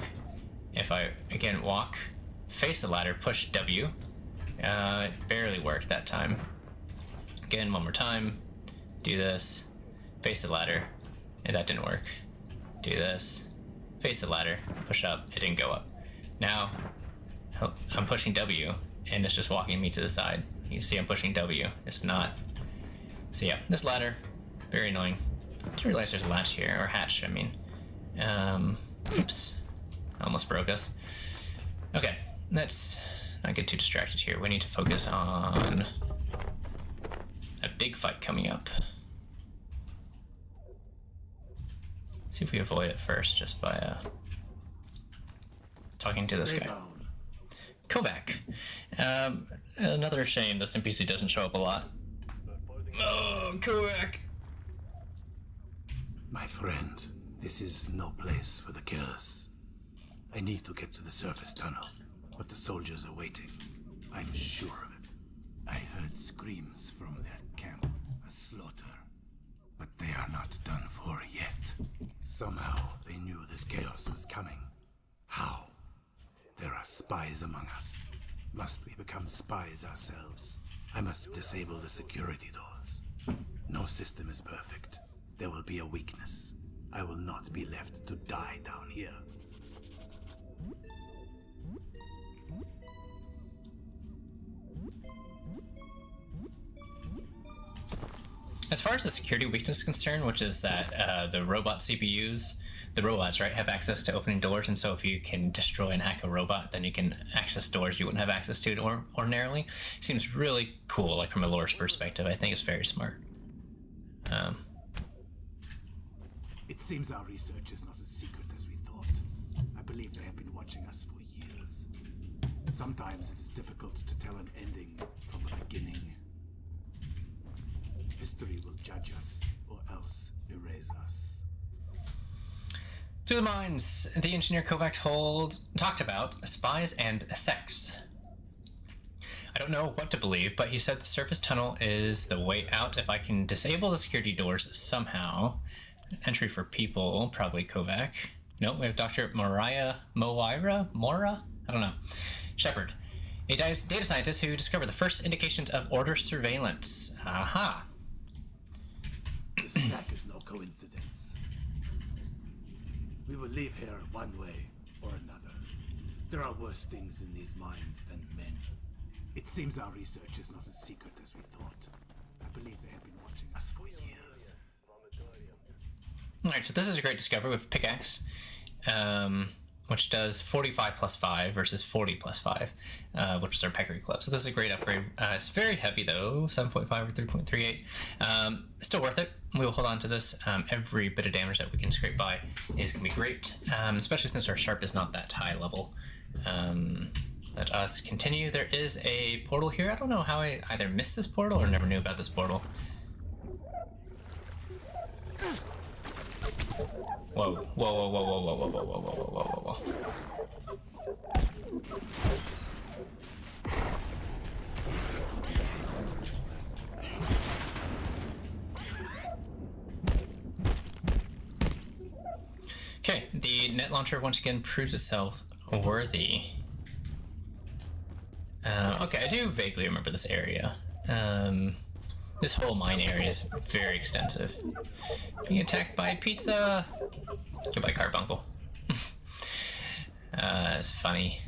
If I again walk, face the ladder, push W, it barely worked that time. Again, one more time. Do this, face the ladder, and that didn't work. Do this, face the ladder, push up, it didn't go up. Now, I'm pushing W, and it's just walking me to the side. You see I'm pushing W, it's not. So yeah, this ladder, very annoying. Didn't realize there's a latch here, or hatch, I mean. Oops, almost broke us. Okay, let's not get too distracted here. We need to focus on a big fight coming up. See if we avoid it first just by talking to this guy. Kovac. Another shame this NPC doesn't show up a lot. Oh, Kovac! My friend, this is no place for the careless. I need to get to the surface tunnel, but the soldiers are waiting. I'm sure of it. I heard screams from their camp, a slaughter. But they are not done for yet. Somehow they knew this chaos was coming. How? There are spies among us. Must we become spies ourselves? I must disable the security doors. No system is perfect. There will be a weakness. I will not be left to die down here. As far as the security weakness is concerned, which is that the robot CPUs, the robots, right, have access to opening doors, and so if you can destroy and hack a robot, then you can access doors you wouldn't have access to ordinarily. It seems really cool, like from a lore's perspective. I think it's very smart. It seems our research is not as secret as we thought. I believe they have been watching us for years. Sometimes it is difficult to tell an ending from a beginning. History will judge us, or else erase us. Through the mines, the engineer Kovac talked about spies and sex. I don't know what to believe, but he said the surface tunnel is the way out if I can disable the security doors somehow. Entry for people, probably Kovac. Nope, we have Dr. Moira? I don't know. Shepard, a data scientist who discovered the first indications of order surveillance. Aha. This attack is no coincidence. We will leave here one way or another. There are worse things in these mines than men. It seems our research is not as secret as we thought. I believe they have been watching us for years. Alright, so this is a great discovery with pickaxe, which does 45 plus 5 versus 40 plus 5, which is our peccary club. So this is a great upgrade. It's very heavy though, 7.5 or 3.38. Still worth it. We will hold on to this. Every bit of damage that we can scrape by is going to be great, especially since our sharp is not that high level. Let us continue. There is a portal here. I don't know how I either missed this portal or never knew about this portal. Whoa, whoa, whoa, whoa, whoa, whoa, whoa, whoa, whoa, whoa, whoa, whoa, whoa. Okay, the net launcher once again proves itself worthy. Okay, I do vaguely remember this area. This whole mine area is very extensive. Being attacked by pizza! Goodbye, carbuncle. It's funny.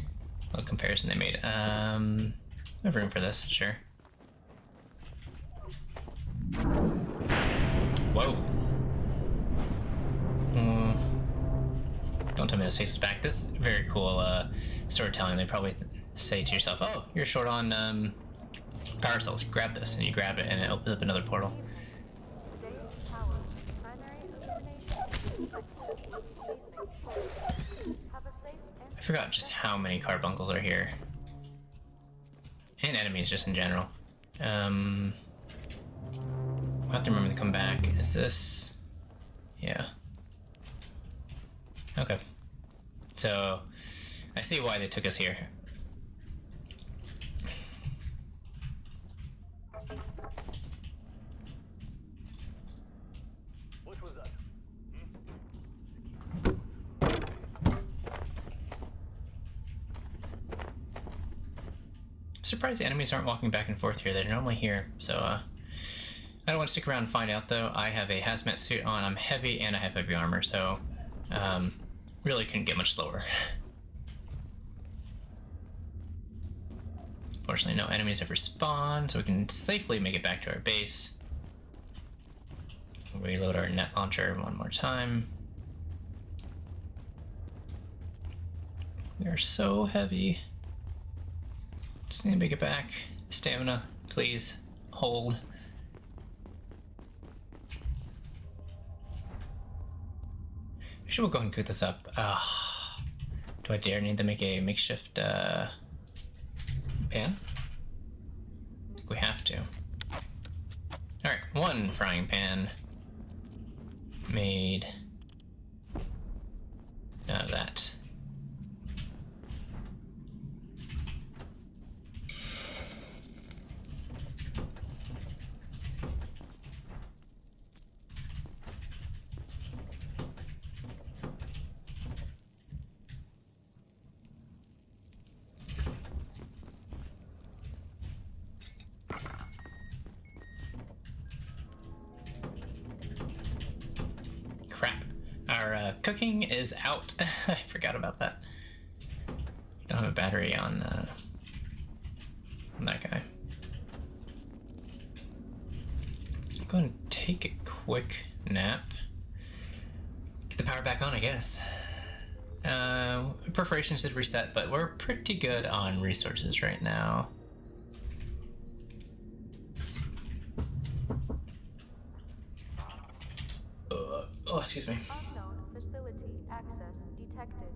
Little comparison they made. I have room for this, sure. Whoa. Don't tell me this takes us back. This is very cool storytelling. They probably say to yourself, oh, you're short on power cells, grab this, and you grab it and it opens up another portal. I forgot just how many carbuncles are here. And enemies just in general. I'll have to remember to come back. Is this... yeah. Okay. So, I see why they took us here. What was that? I'm surprised the enemies aren't walking back and forth here. They're normally here, so I don't want to stick around and find out though. I have a hazmat suit on, I'm heavy, and I have heavy armor, so really couldn't get much slower. Fortunately, no enemies have respawned, so we can safely make it back to our base. Reload our net launcher one more time. They're so heavy. Just need to make it back. Stamina, please. Hold. Actually, we'll go ahead and cook this up. Do I dare need to make a makeshift pan? I think we have to. Alright, one frying pan made out of that. Crap. Our cooking is out. I forgot about that. Don't have a battery on that guy. Go and take a quick nap. Get the power back on, I guess. Perforations did reset, but we're pretty good on resources right now. Oh, excuse me. Unknown facility access detected.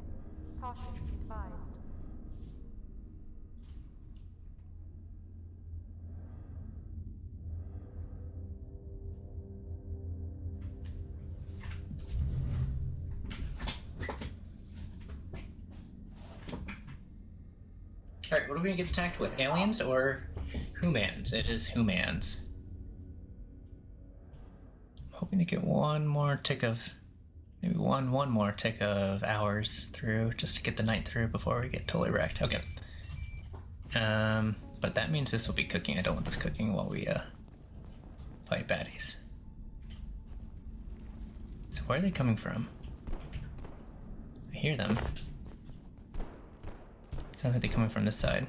Caution advised. Alright, what are we gonna get attacked with? Aliens or humans? It is humans. I'm hoping to get one more tick of, maybe one more tick of hours through, just to get the night through before we get totally wrecked. Okay. But that means this will be cooking. I don't want this cooking while we fight baddies. So where are they coming from? I hear them. Sounds like they're coming from this side.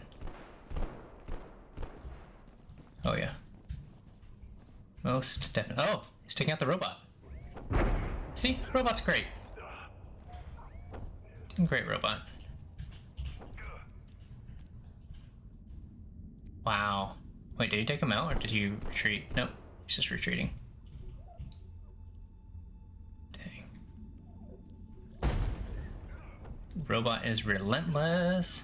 Oh yeah. Most definitely. Oh, he's taking out the robot. See, robot's great. Great robot. Wow. Wait, did he take him out or did he retreat? Nope, he's just retreating. Dang. Robot is relentless.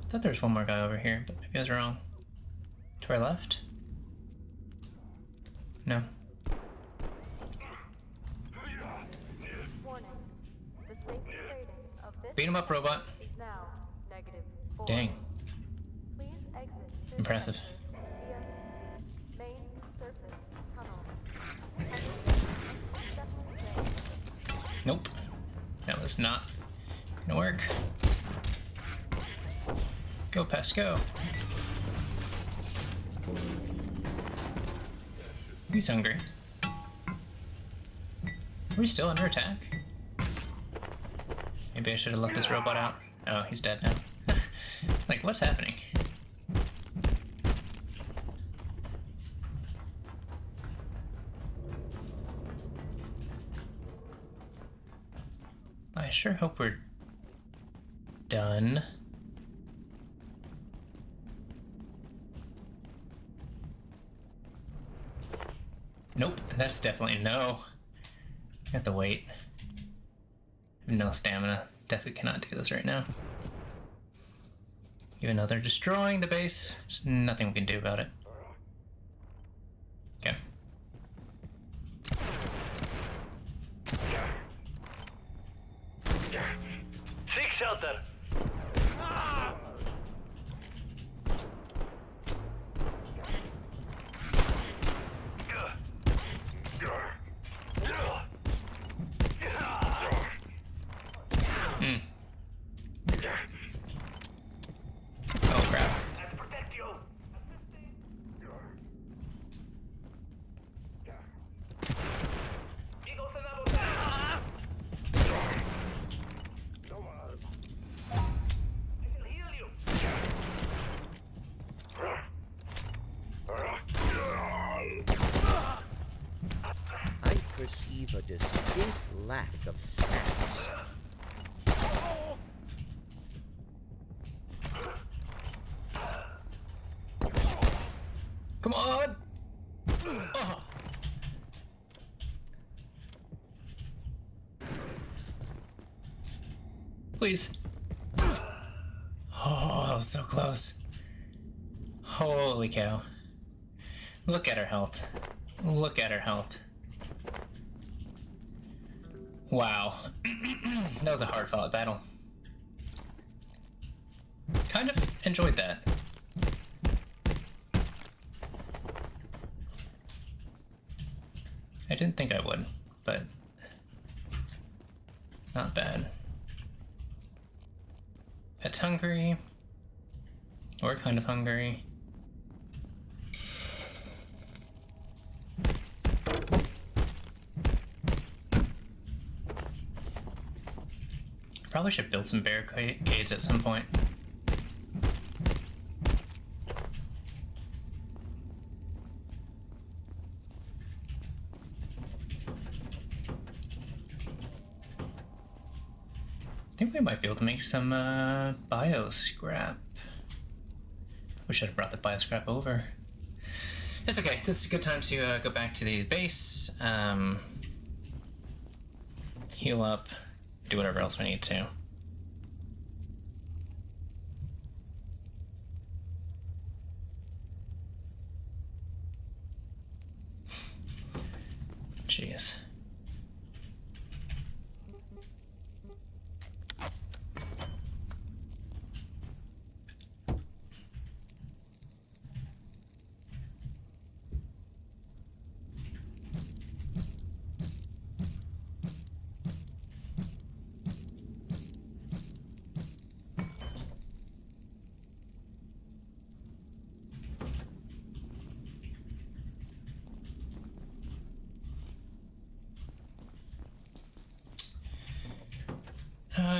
I thought there was one more guy over here, but maybe I was wrong. To our left? No. Warning. The safety rating of this Beat him up, robot. is now -4. Dang. Please exit this Impressive. sector via the main surface tunnel. Nope. That was not gonna work. Go, Pest, go. He's hungry. Are we still under attack? Maybe I should have left this robot out. Oh, he's dead now. Like, what's happening? I sure hope we're done. Nope, that's definitely no. I have to wait. I have no stamina. Definitely cannot do this right now. Even though they're destroying the base, there's nothing we can do about it. Okay. Seek shelter! Hmm. Oh crap. I perceive a distinct lack of stats. Come on! Oh. Please. Oh, that was so close. Holy cow. Look at her health. Look at her health. Wow. That was a hard fought battle. Kind of enjoyed that. I didn't think I would, but not bad. Pet's hungry. We're kind of hungry. Probably should build some barricades at some point. I think we might be able to make some bio scrap. We should have brought the bio scrap over. It's okay. This is a good time to go back to the base, heal up, do whatever else we need to. Jeez.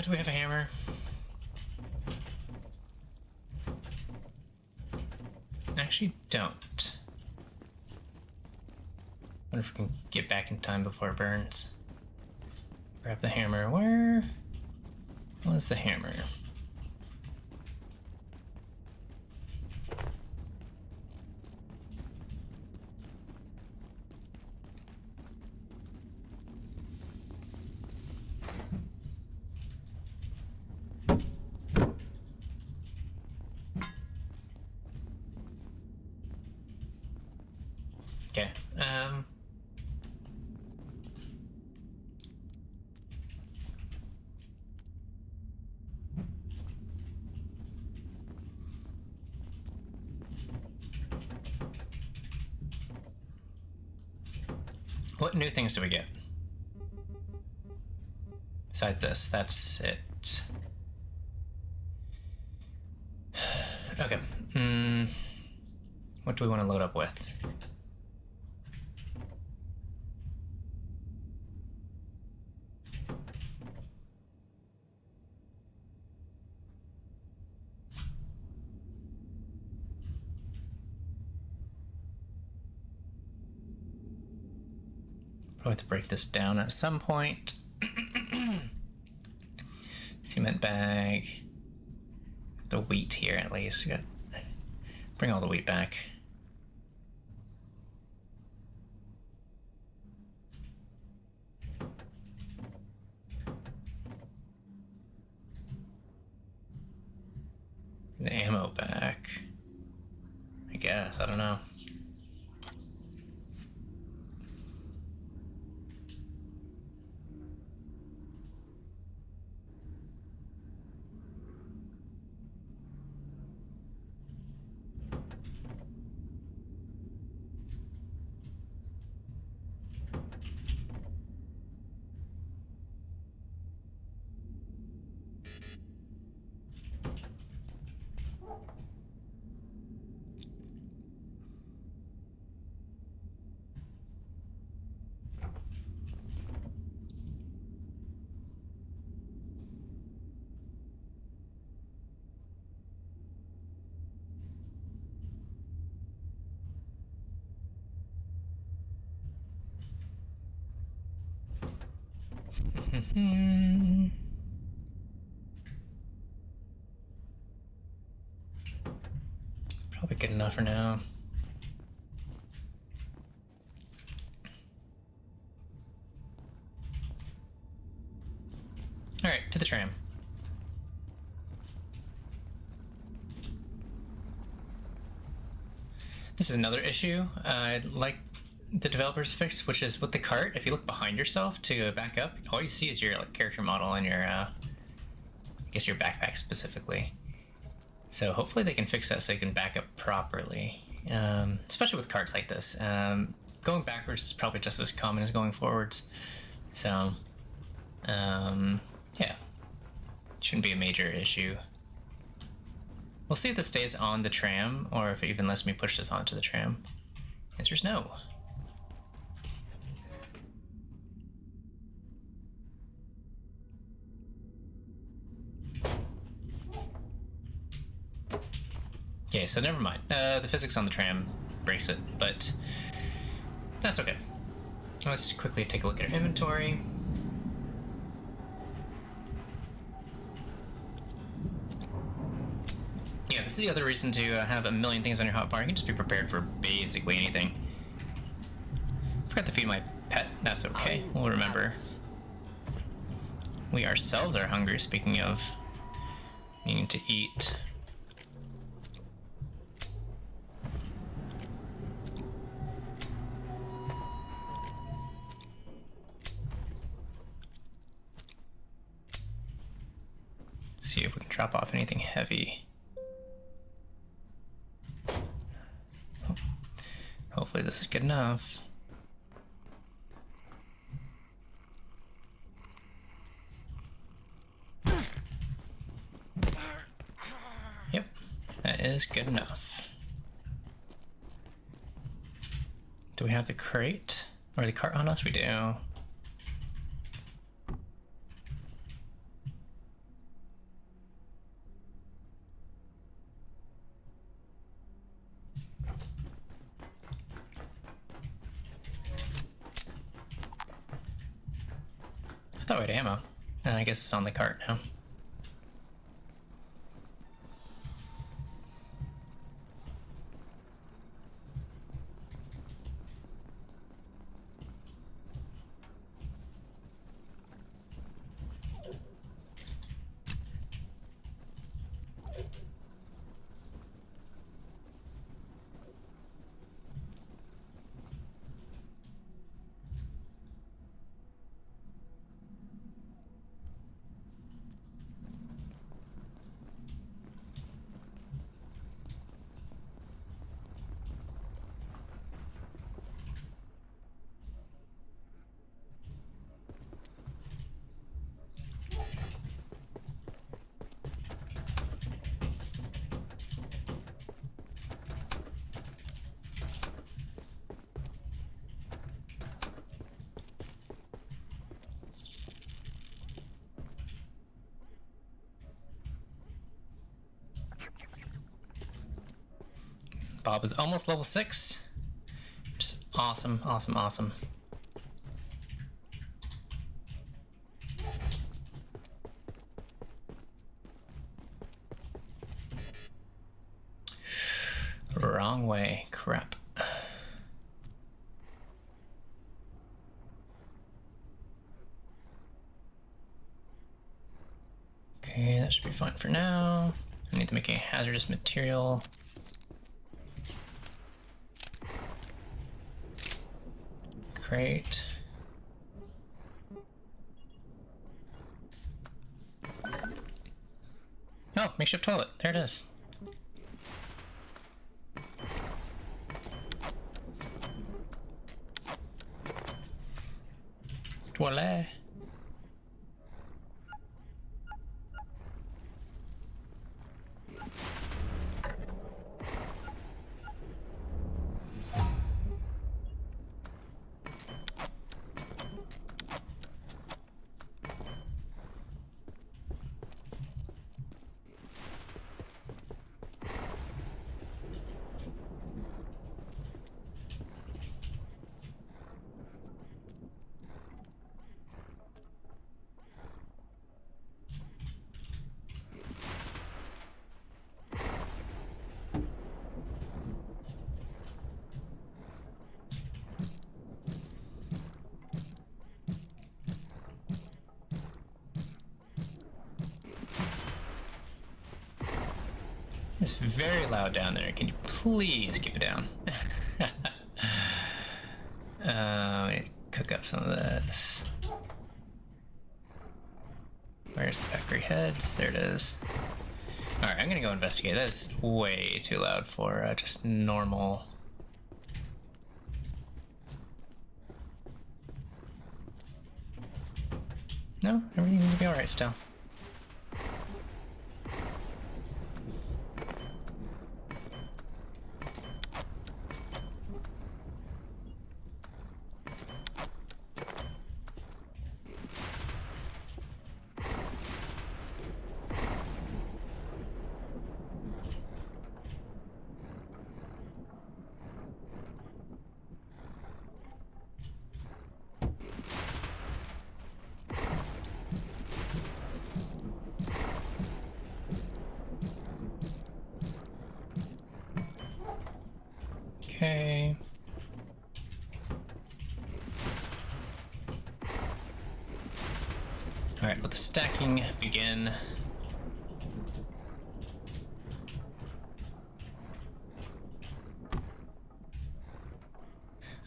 Do we have a hammer? Actually, don't. Wonder if we can get back in time before it burns. Grab the hammer. Where was the hammer? Okay. What new things do we get? Besides this, that's it. Okay. What do we want to load up with? Probably have to break this down at some point. Cement bag. The wheat here at least. We got bring all the wheat back. The ammo back. I guess, I don't know. Probably good enough for now. Alright, to the tram. This is another issue I'd like the developers to fix, which is with the cart. If you look behind yourself to back up, all you see is your character model and your, I guess your backpack specifically. So hopefully they can fix that so you can back up properly, especially with carts like this. Going backwards is probably just as common as going forwards. So, yeah, shouldn't be a major issue. We'll see if this stays on the tram or if it even lets me push this onto the tram. Answer is no. Okay, so never mind. The physics on the tram breaks it, but that's okay. Let's quickly take a look at our inventory. Yeah, this is the other reason to have a million things on your hotbar. You can just be prepared for basically anything. Forgot to feed my pet. That's okay. We'll remember. We ourselves are hungry, speaking of needing to eat. See if we can drop off anything heavy. Hopefully this is good enough. Yep, that is good enough. Do we have the crate or the cart on us? We do. thought we had ammo. I guess it's on the cart now. Bob is almost level 6. Just awesome, awesome, awesome. Wrong way. Crap. Okay, that should be fine for now. I need to make a hazardous material. Great. Oh, makeshift toilet. There it is. Toilet. It's very loud down there. Can you please keep it down? We need to cook up some of this. Where's the factory heads? There it is. Alright, I'm gonna go investigate. That's way too loud for just normal. No, everything seems to be alright still. Okay. Alright, let the stacking begin.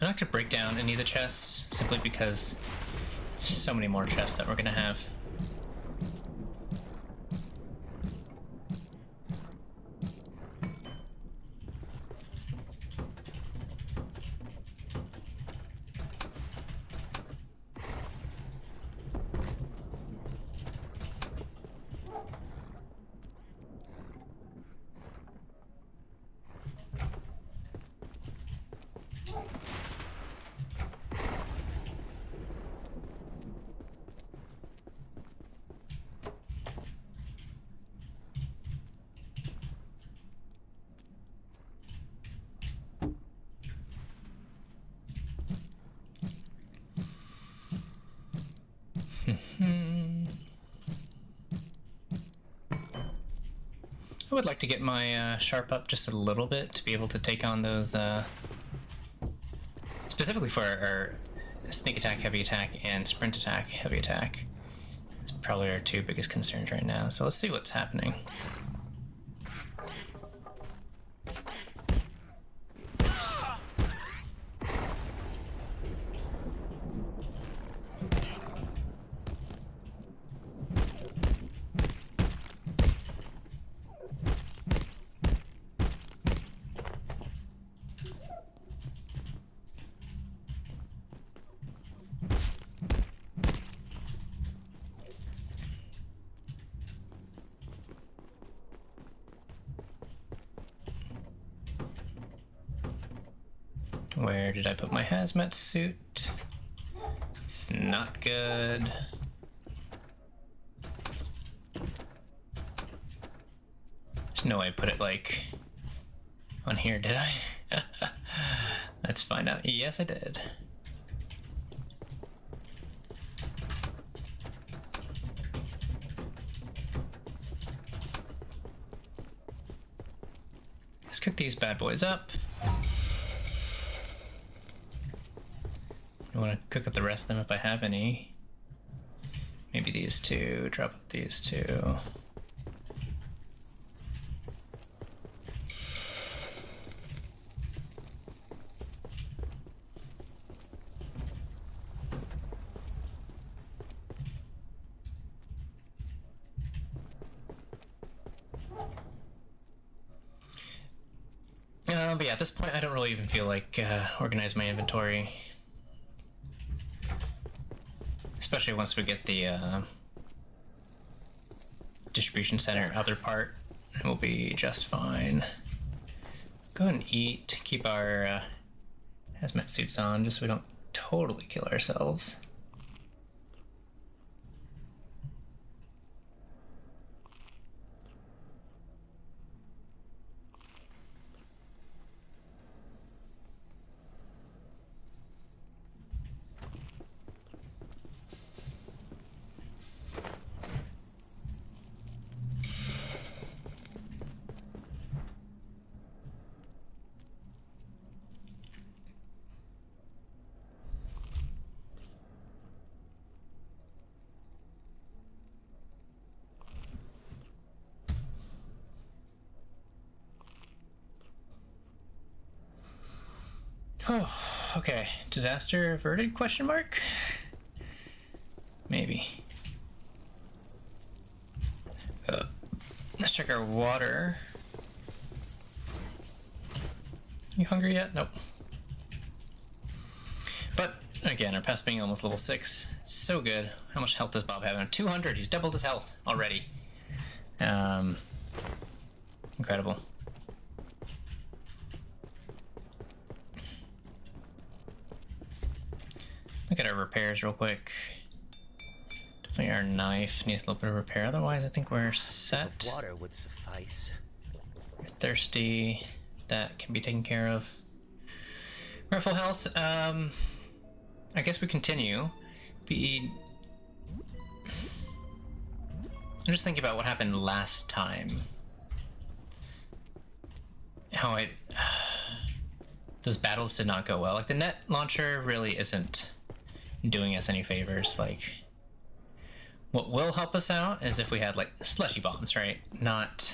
I'm not going to break down any of the chests, simply because there's so many more chests that we're going to have. I would like to get my sharp up just a little bit to be able to take on those, specifically for our sneak attack, heavy attack, and sprint attack, heavy attack. It's probably our two biggest concerns right now, so let's see what's happening. Where did I put my hazmat suit? It's not good. There's no way I put it like on here, did I? Let's find out. Yes, I did. Let's cook these bad boys up. I want to cook up the rest of them if I have any. Maybe these two, drop up these two. But yeah, at this point I don't really even feel like organize my inventory. Especially once we get the distribution center other part, we'll be just fine. Go ahead and eat, keep our hazmat suits on just so we don't totally kill ourselves. Oh, okay. Disaster averted, question mark? Maybe. Let's check our water. You hungry yet? Nope. But, again, our pest being almost level 6. So good. How much health does Bob have? 200! He's doubled his health already. Incredible. Look at our repairs real quick. Definitely our knife needs a little bit of repair. Otherwise, I think we're set. Water would suffice. We're thirsty. That can be taken care of. We're at full health. I guess we continue. I'm just thinking about what happened last time. How those battles did not go well. Like, the net launcher really isn't doing us any favors. Like, what will help us out is if we had like slushy bombs, right? Not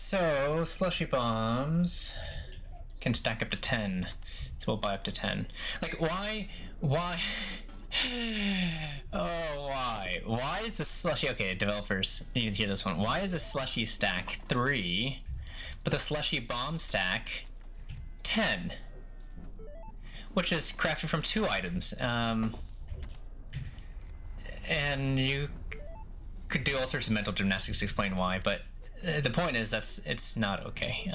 so slushy bombs can stack up to 10. So we'll buy up to 10. Like, why? Oh, why? Why is the slushy... Okay, developers, you need to hear this one. Why is the slushy stack 3, but the slushy bomb stack 10? which is crafted from 2 items. And you could do all sorts of mental gymnastics to explain why, but the point is it's not okay.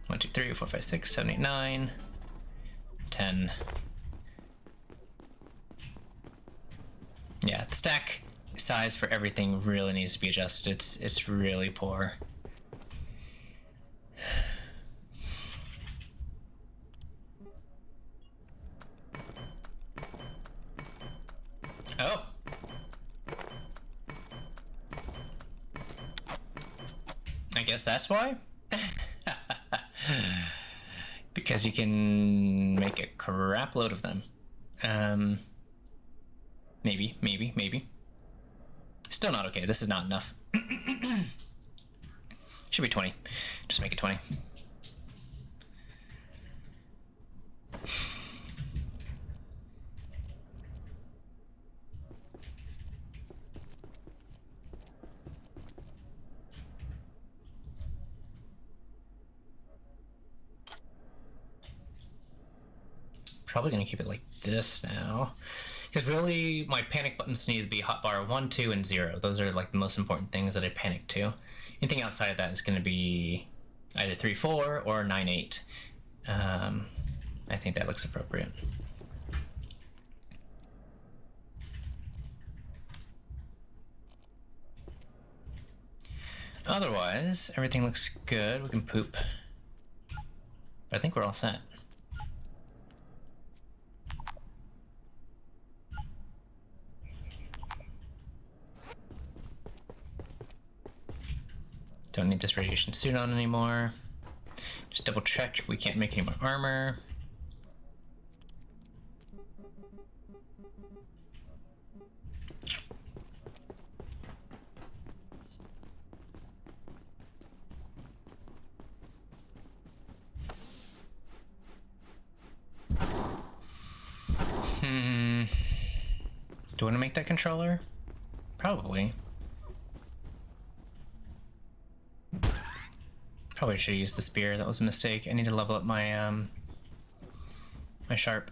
1, 2, 3, 4, 5, 6, 7, 8, 9, 10. Yeah, the stack size for everything really needs to be adjusted. It's really poor. Oh. I guess that's why? Because you can make a crap load of them. Maybe. Still not okay. This is not enough. Should be 20. Just make it 20. Probably gonna keep it like this now, because really my panic buttons need to be hotbar 1, 2, and 0. Those are like the most important things that I panic to. Anything outside of that is gonna be either 3, 4 or 9, 8. I think that looks appropriate. Otherwise, everything looks good. We can poop. But I think we're all set. Don't need this radiation suit on anymore. Just double check we can't make any more armor. Do I want to make that controller? Probably. Probably should have used the spear. That was a mistake. I need to level up my my sharp.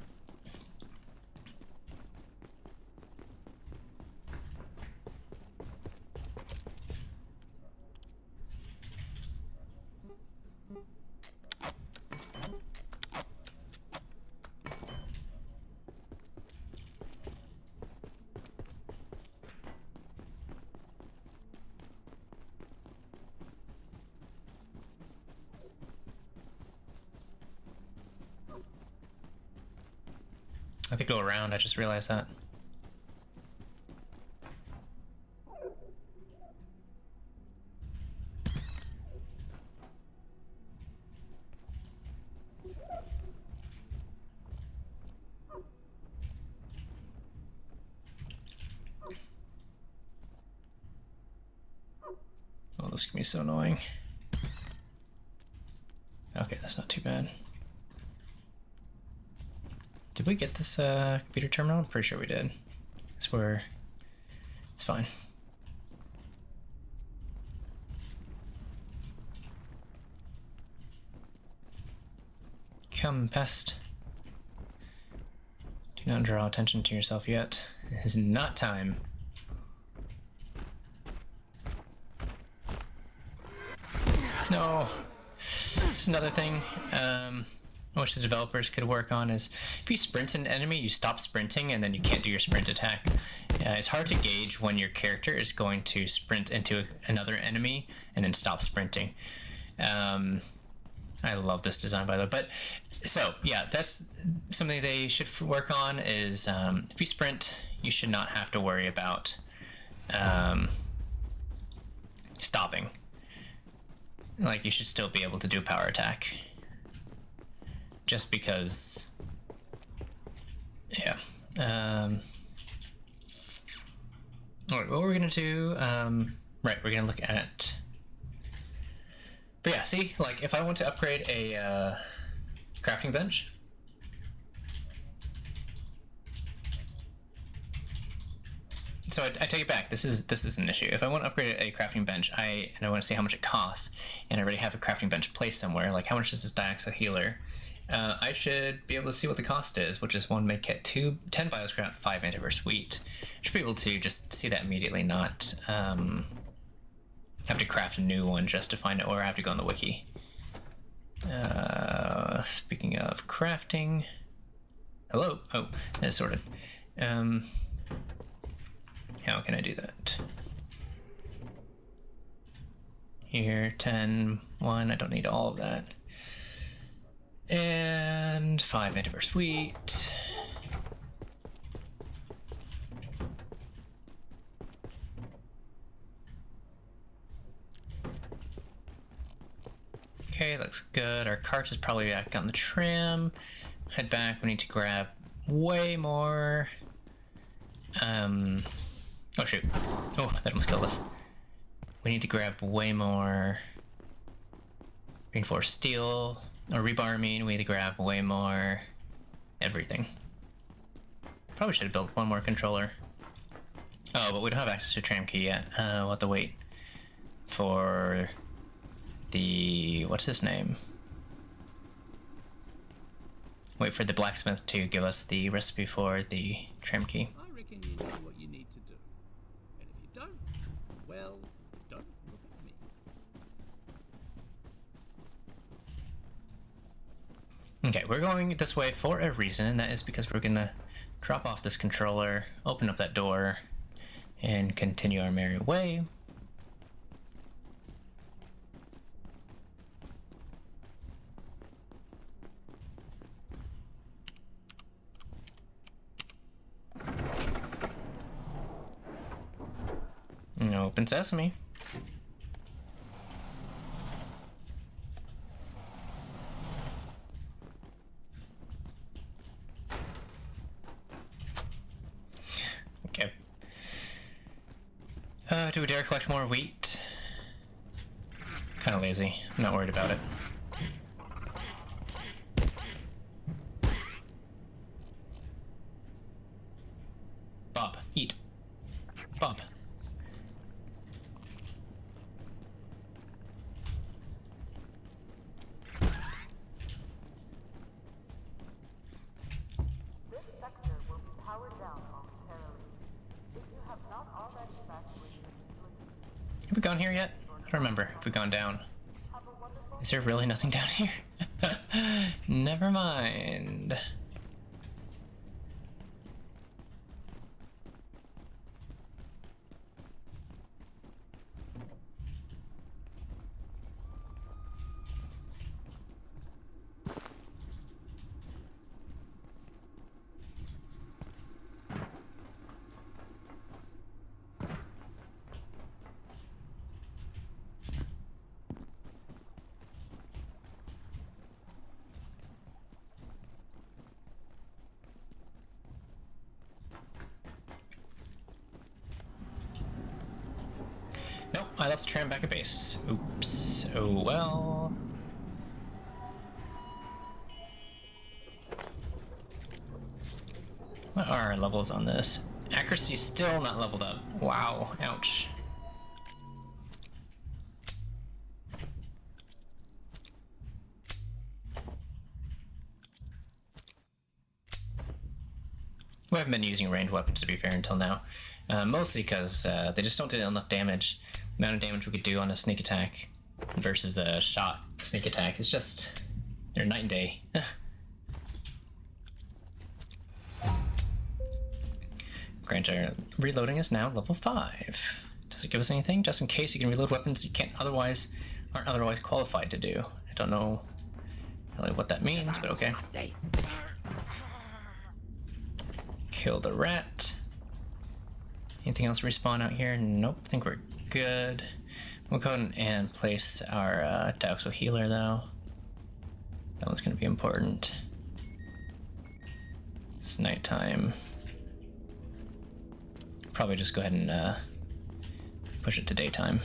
I have to go around, I just realized that. Oh, this can be so annoying. Okay, that's not too bad. Did we get this computer terminal? I'm pretty sure we did. It's fine. Come, pest. Do not draw attention to yourself yet. It is not time. No. That's another thing. I wish the developers could work on is if you sprint an enemy, you stop sprinting and then you can't do your sprint attack. It's hard to gauge when your character is going to sprint into another enemy and then stop sprinting. I love this design, by the way. But so yeah, that's something they should work on is if you sprint, you should not have to worry about stopping. Like, you should still be able to do power attack. Just because, yeah. Alright, what we're gonna do, right, we're gonna look at, but yeah, see, like, if I want to upgrade a crafting bench, So I take it back. This is an issue. If I want to upgrade a crafting bench, and I want to see how much it costs, and I already have a crafting bench placed somewhere, like how much is this Diaxo healer? I should be able to see what the cost is, which is 1 medkit, 10 bioscrap, 5 antivirus wheat. I should be able to just see that immediately, not have to craft a new one just to find it, or have to go on the wiki. Speaking of crafting, hello. Oh, that's sorted. How can I do that? Here, 10, 1, I don't need all of that. And 5 antivirus wheat. Okay, looks good. Our cart is probably back on the tram. Head back, we need to grab way more. Oh shoot. Oh, that almost killed us. We need to grab way more reinforced steel, or rebar, I mean. We need to grab way more everything. Probably should have built one more controller. Oh, but we don't have access to a tram key yet. We'll have to wait for the... what's his name? Wait for the blacksmith to give us the recipe for the tram key. I reckon you know what you need to do. And if you don't, well, don't look at me. Okay, we're going this way for a reason, and that is because we're gonna drop off this controller, open up that door, and continue our merry way. Open sesame. Okay. Do we dare collect more wheat? Kind of lazy. I'm not worried about it. Bob, eat. Bob. Have we gone here yet? I don't remember if we've gone down. Is there really nothing down here? Never mind. Nope, I left the tram back at base. Oops. Oh well. What are our levels on this? Accuracy still not leveled up. Wow, ouch. We haven't been using ranged weapons, to be fair, until now. Mostly because they just don't do enough damage. The amount of damage we could do on a sneak attack versus a shot sneak attack is just... they're night and day. Grant, our reloading is now level 5. Does it give us anything? Just in case you can reload weapons you aren't otherwise qualified to do. I don't know really what that means, but okay. Kill the rat. Anything else respawn out here? Nope, I think we're good. We'll go ahead and place our Diaxo healer though. That one's gonna be important. It's nighttime. Probably just go ahead and push it to daytime.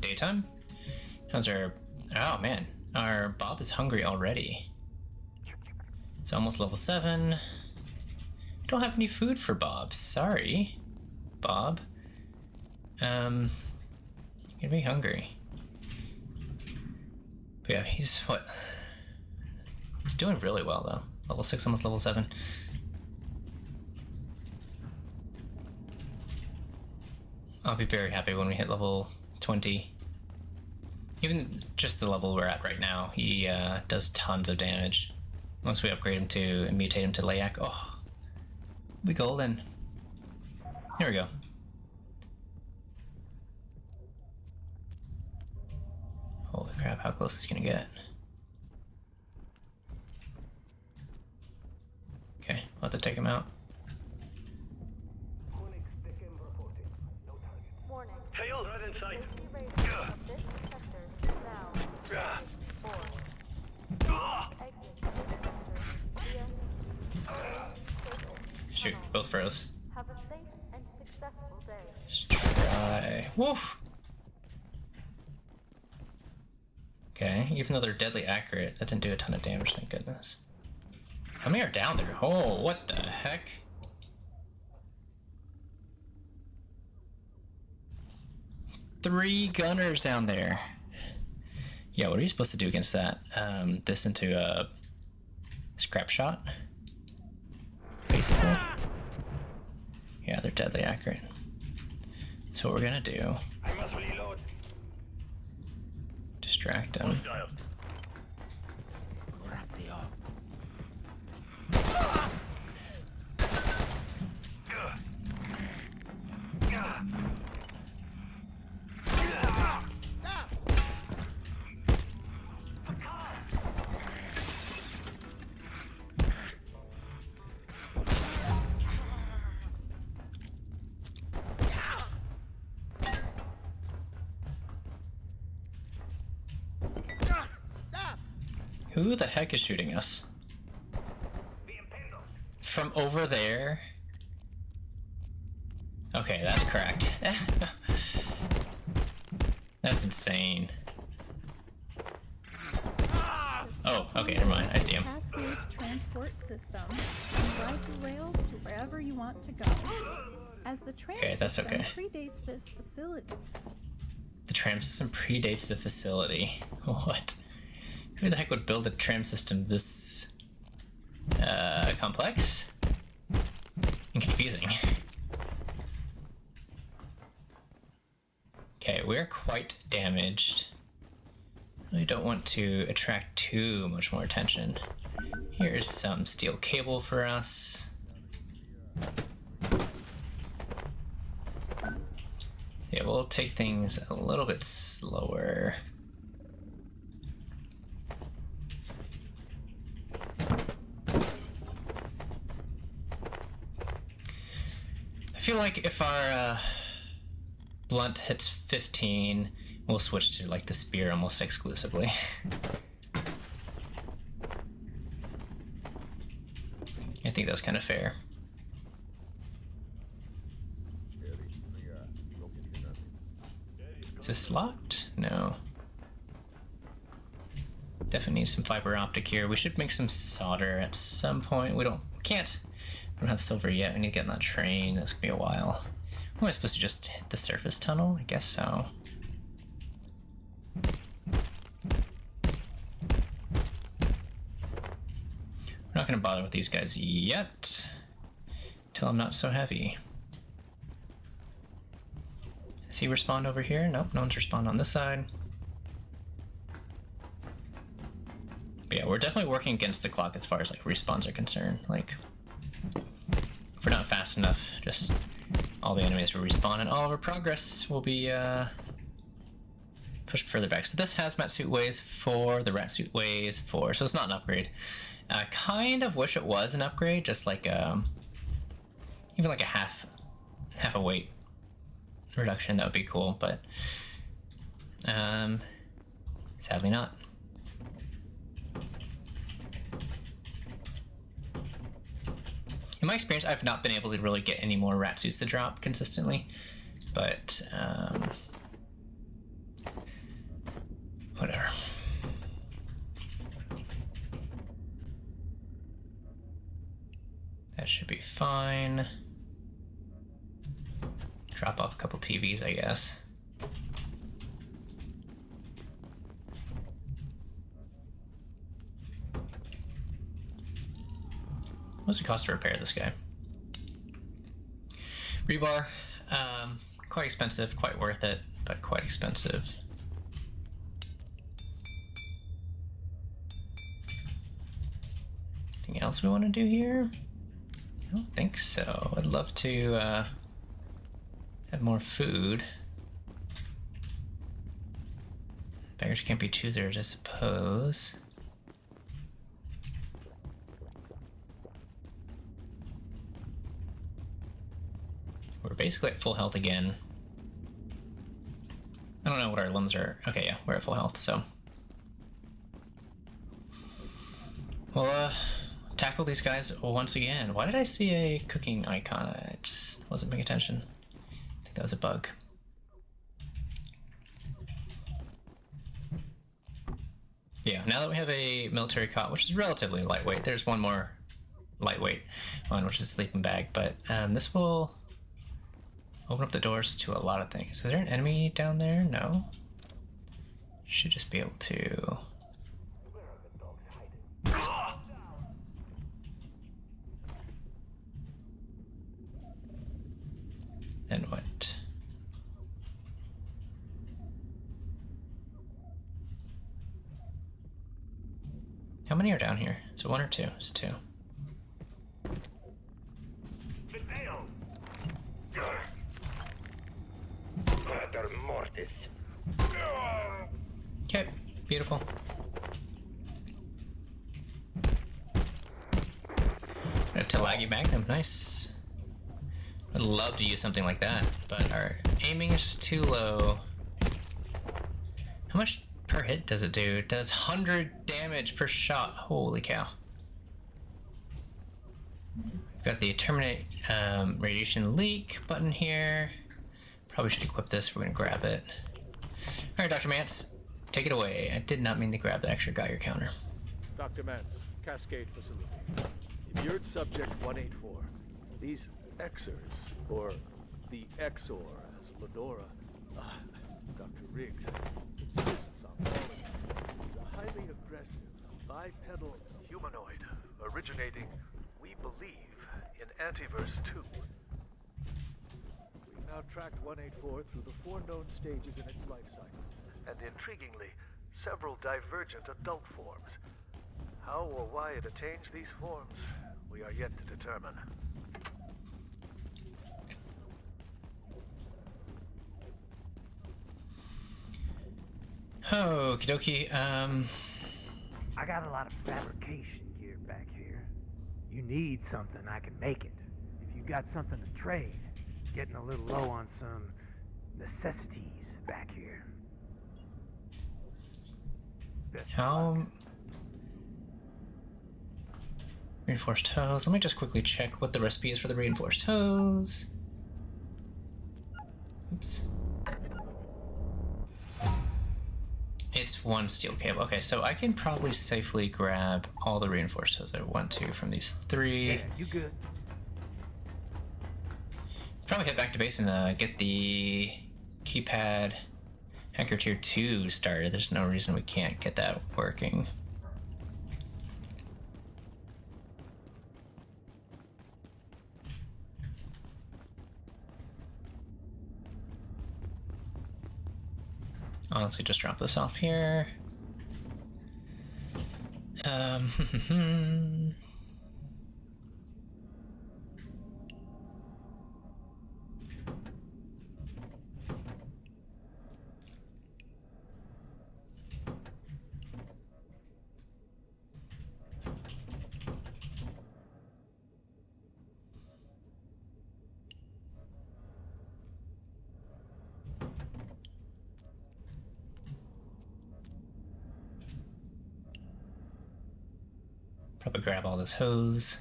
daytime. How's our... Oh man, our Bob is hungry already. It's almost level 7. Don't have any food for Bob. Sorry, Bob. Gonna be hungry. But yeah, he's what? He's doing really well though. Level 6, almost level 7. I'll be very happy when we hit level 20. Even just the level we're at right now, he does tons of damage. Once we upgrade him to and mutate him to Layak, oh, we golden. Here we go. Holy crap, how close is he gonna get? Okay, I'll have to take him out. Warning. Tail right in sight. Safety rating of this sector is now -4. Exit this sector via circle. Shoot, both froze. Have a safe and successful day. Let's try. Woof! Okay, even though they're deadly accurate, that didn't do a ton of damage, thank goodness. How many are down there? Oh, what the heck? Three gunners down there. Yeah, what are you supposed to do against that? This into a scrap shot? Basically. Yeah, they're deadly accurate. So what we're gonna do... I must reload. Distract them. Who the heck is shooting us? From over there? Okay, that's cracked. That's insane. Oh, okay, never mind. I see him. Cascade transport system and ride the rails to wherever you want to go. As the tram Okay, that's system okay. predates this facility. The tram system predates the facility. What? Who the heck would build a tram system this complex and confusing? Okay, we're quite damaged. Really don't want to attract too much more attention. Here's some steel cable for us. Yeah, we'll take things a little bit slower. I feel like if our blunt hits 15, we'll switch to like the spear almost exclusively. I think that's kind of fair. Is this locked? No. Definitely need some fiber optic here. We should make some solder at some point. We can't We don't have silver yet. We need to get on that train. That's gonna be a while. Am I supposed to just hit the surface tunnel? I guess so. We're not gonna bother with these guys yet. Till I'm not so heavy. Has he respawned over here? Nope, no one's respawned on this side. But yeah, we're definitely working against the clock as far as like respawns are concerned. Like, if we're not fast enough, just all the enemies will respawn and all of our progress will be pushed further back. So this hazmat suit weighs 4, the rat suit weighs 4, so it's not an upgrade. I kind of wish it was an upgrade, just like even like a half a weight reduction. That would be cool, but sadly not. In my experience, I've not been able to really get any more rat suits to drop consistently, but fine. Drop off a couple TVs, I guess. What's it cost to repair this guy? Rebar, quite expensive, quite worth it, but quite expensive. Anything else we want to do here? I don't think so. I'd love to have more food. Beggars can't be choosers, I suppose. We're basically at full health again. I don't know what our limbs are. Okay, yeah, we're at full health, so. We'll tackle these guys once again. Why did I see a cooking icon? I just wasn't paying attention. I think that was a bug. Yeah, now that we have a military cot, which is relatively lightweight, there's one more lightweight one, which is a sleeping bag, but this will open up the doors to a lot of things. Is there an enemy down there? No. Should just be able to. Then what? How many are down here? Is it one or two? It's two. Okay, beautiful. A Telagi Magnum, nice. I'd love to use something like that, but our aiming is just too low. How much per hit does it do? It does 100 damage per shot. Holy cow. We've got the terminate radiation leak button here. Probably should equip this. We're gonna grab it. All right, Dr. Mance, take it away. I did not mean to grab the extra Geiger counter. Dr. Mance, Cascade Facility. Immured Subject 184. These Xers, or the Exor, as Ladora, Dr. Riggs insists on calling it, is a highly aggressive, bipedal humanoid originating, we believe, in Antiverse 2. We've now tracked 184 through the 4 known stages in its life cycle, and intriguingly, several divergent adult forms. How or why it attains these forms, we are yet to determine. Okie dokie, I got a lot of fabrication gear back here. You need something, I can make it. If you got something to trade, getting a little low on some necessities back here. how... Reinforced hose. Let me just quickly check what the recipe is for the reinforced hose. Oops. It's 1 steel cable. Okay, so I can probably safely grab all the reinforced hose I want to from these 3. Yeah, you good. Probably head back to base and get the keypad hacker tier 2 started. There's no reason we can't get that working. Honestly, just drop this off here. Probably grab all this hose.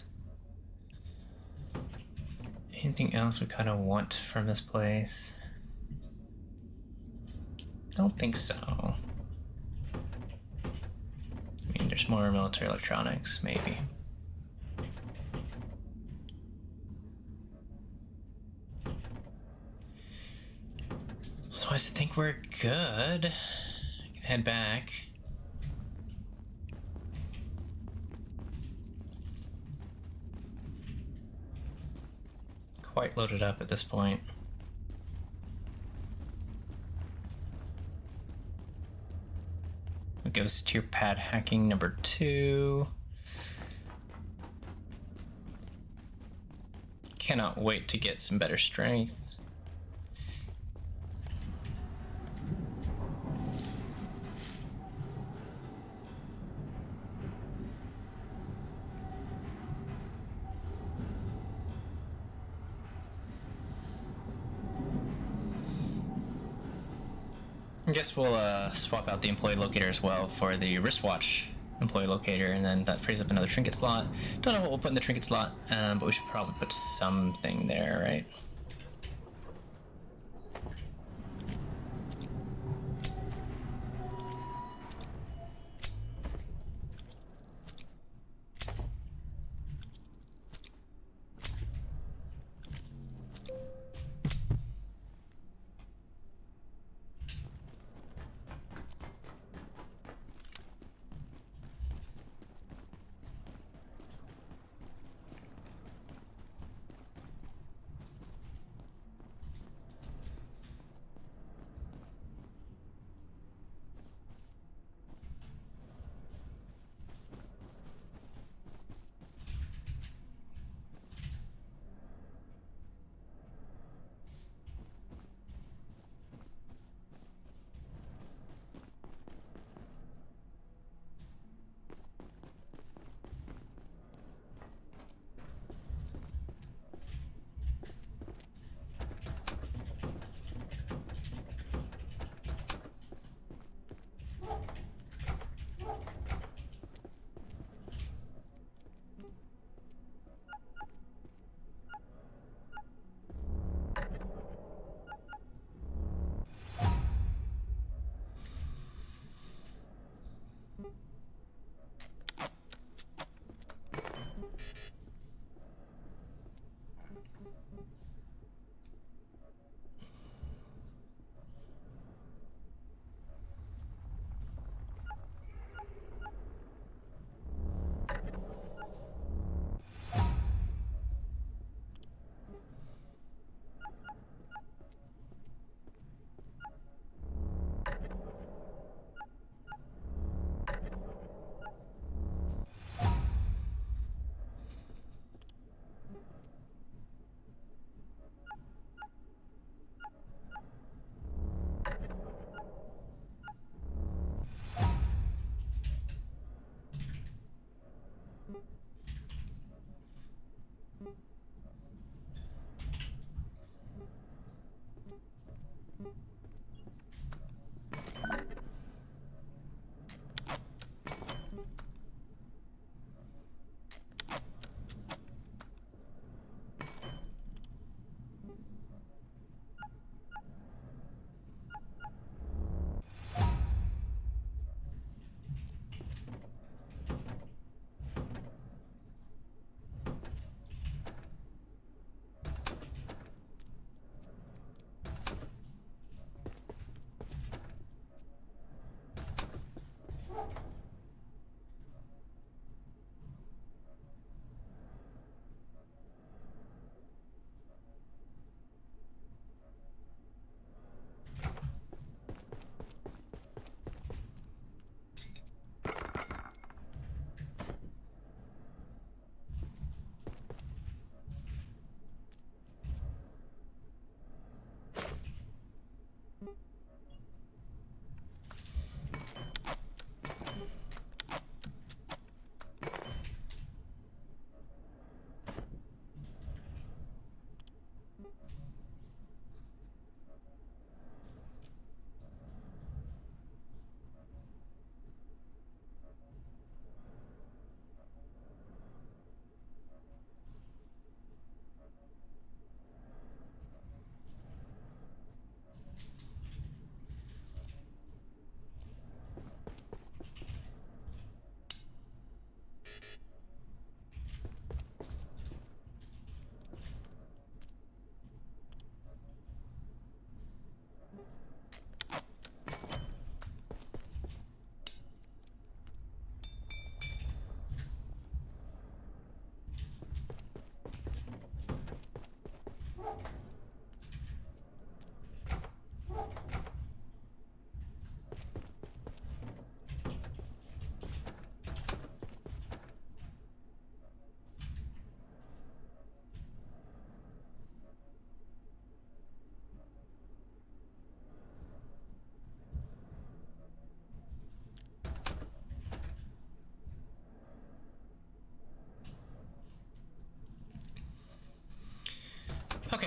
Anything else we kind of want from this place? Don't think so. I mean, there's more military electronics, maybe. Otherwise, I think we're good. I can head back. Quite loaded up at this point. It goes to your pad hacking number 2. Cannot wait to get some better strength. I guess we'll swap out the employee locator as well for the wristwatch employee locator, and then that frees up another trinket slot. Don't know what we'll put in the trinket slot, but we should probably put something there, right?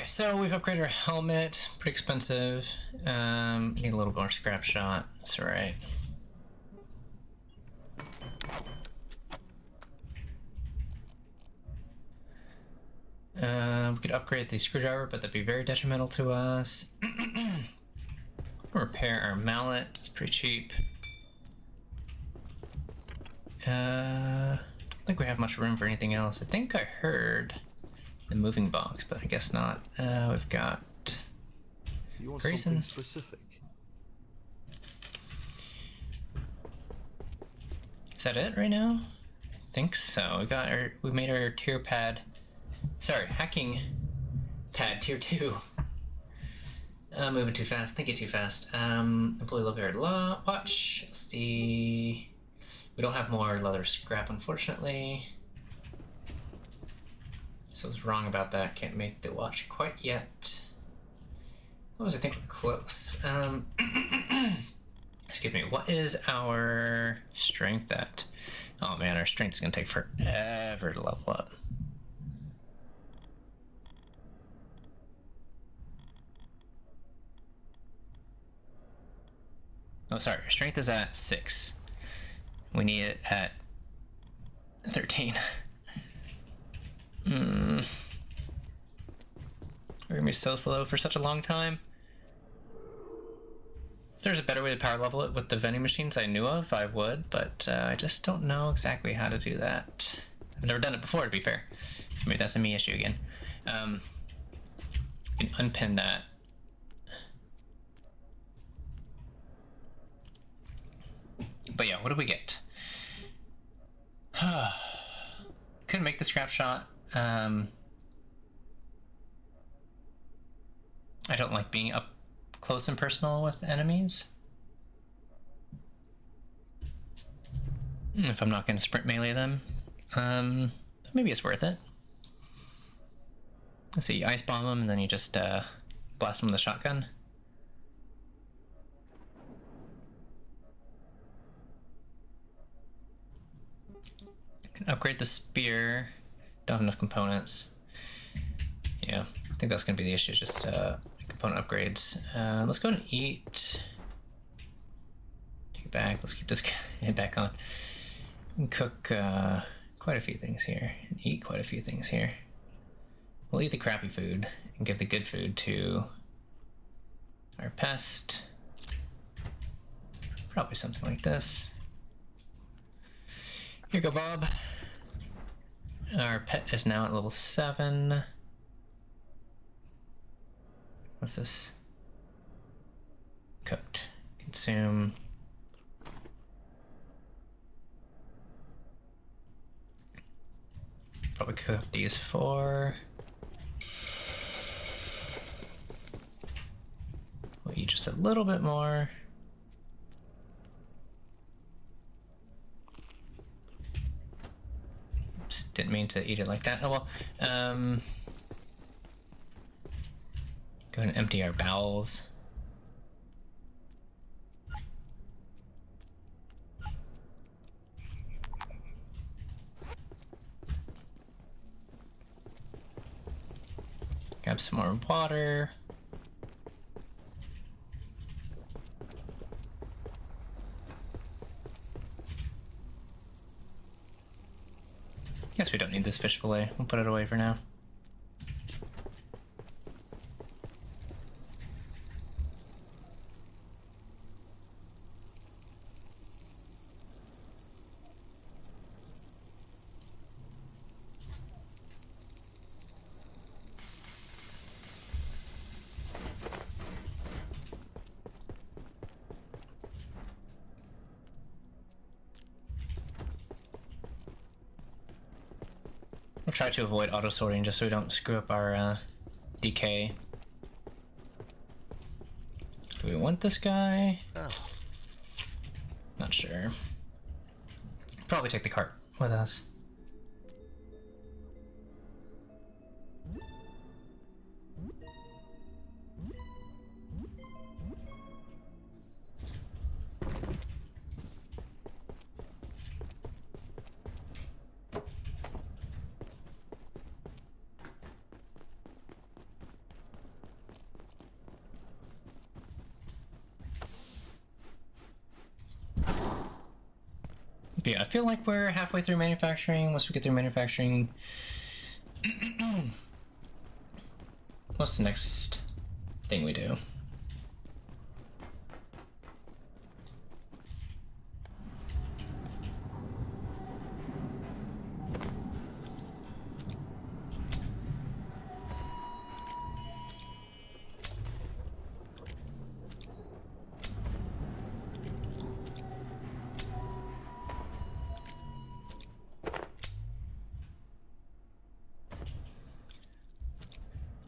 so we've upgraded our helmet. Pretty expensive. Need a little more scrap shot. That's alright. We could upgrade the screwdriver, but that'd be very detrimental to us. Repair our mallet. It's pretty cheap. Don't think we have much room for anything else. I think I heard the moving box, but I guess not. We've got You want Grayson. something specific? Is that it right now? I think so. We made our tier pad. Sorry, hacking pad tier 2. Moving too fast. Thinking too fast. Employee locator watch. SD. We don't have more leather scrap, unfortunately. So I was wrong about that. Can't make the watch quite yet. What was I think we're close? Excuse me. What is our strength at? Oh man, our strength's gonna take forever to level up. Oh, sorry. Our strength is at 6. We need it at 13. We're gonna be so slow for such a long time. If there's a better way to power level it with the vending machines I knew of, I would, but I just don't know exactly how to do that. I've never done it before, to be fair. Maybe that's a me issue again. You can unpin that. But yeah, what do we get? Couldn't make the scrap shot. I don't like being up close and personal with enemies. If I'm not going to sprint melee them. Maybe it's worth it. Let's see, you ice bomb them and then you just blast them with a shotgun. Can upgrade the spear. Don't have enough components. Yeah, I think that's gonna be the issue, just component upgrades. Let's go and eat. Take it back, let's keep this guy back on. We can cook quite a few things here, and eat quite a few things here. We'll eat the crappy food, and give the good food to our pest. Probably something like this. Here you go, Bob. Our pet is now at level 7. What's this? Cooked. Consume. Probably cook these 4. We'll eat just a little bit more. Oops, didn't mean to eat it like that. Oh well. Go ahead and empty our bowels. Grab some more water. Guess we don't need this fish fillet. We'll put it away for now. We'll try to avoid auto sorting just so we don't screw up our DK. Do we want this guy? Oh. Not sure. Probably take the cart with us. Yeah, I feel like we're halfway through manufacturing. Once we get through manufacturing, what's the next thing we do?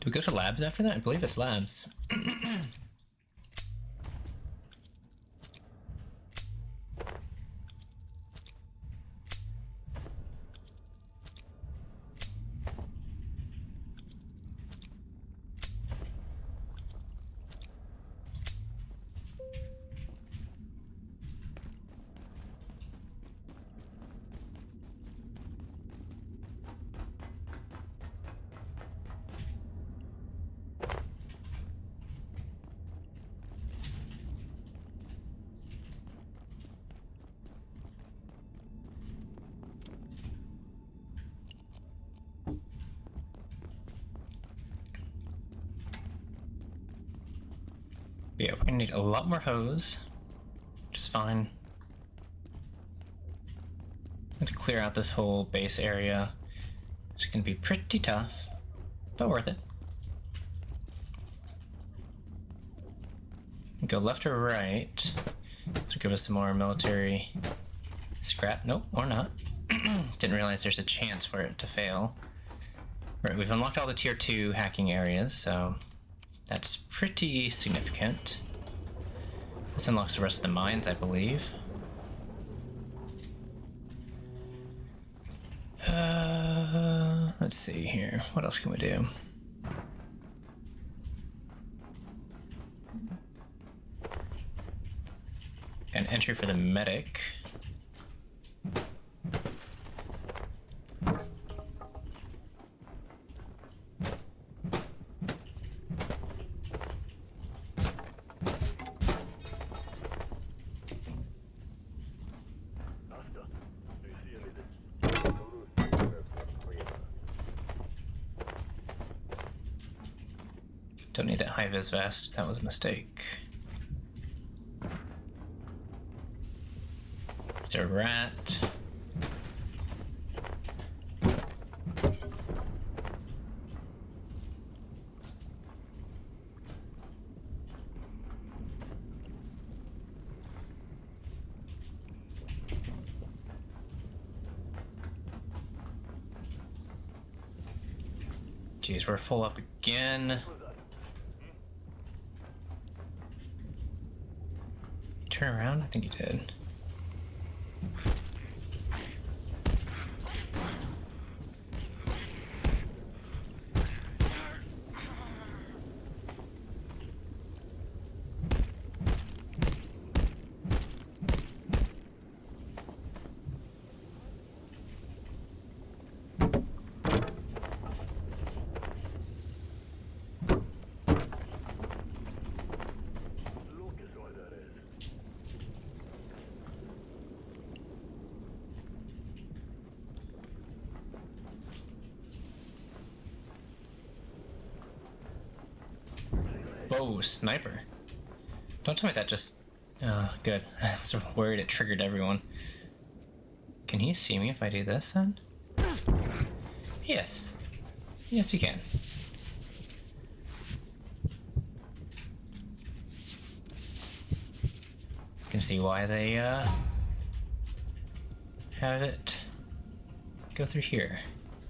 Do we go to labs after that? I believe it's labs. Yeah, we're gonna need a lot more hose, which is fine. I'm going to clear out this whole base area. It's gonna be pretty tough, but worth it. Go left or right to give us some more military scrap. Nope, or not. Didn't realize there's a chance for it to fail. Right, we've unlocked all the tier 2 hacking areas, so that's pretty significant. This unlocks the rest of the mines, I believe. Let's see here. What else can we do? An entry for the medic. Don't need that high-vis vest. That was a mistake. Is there a rat? Jeez, we're full up again. Turn around? I think you did. Whoa, sniper. Don't tell me that just... Oh, good. I was worried it triggered everyone. Can he see me if I do this then? Yes. Yes, you can. You can see why they, have it go through here.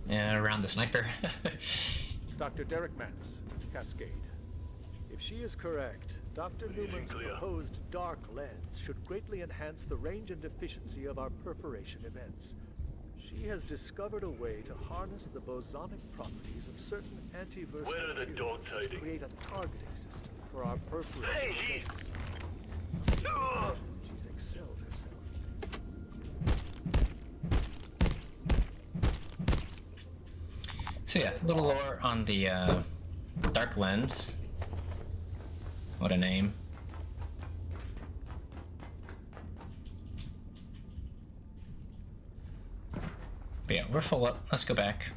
And around the sniper. Dr. Derek Mance, Cascade. If she is correct, Dr. Newman's proposed dark lens should greatly enhance the range and efficiency of our perforation events. She has discovered a way to harness the bosonic properties of certain antiverse materials to create a targeting system for our perforation events. She's excelled herself. So yeah, a little lore on the dark lens. What a name. But yeah, we're full up. Let's go back.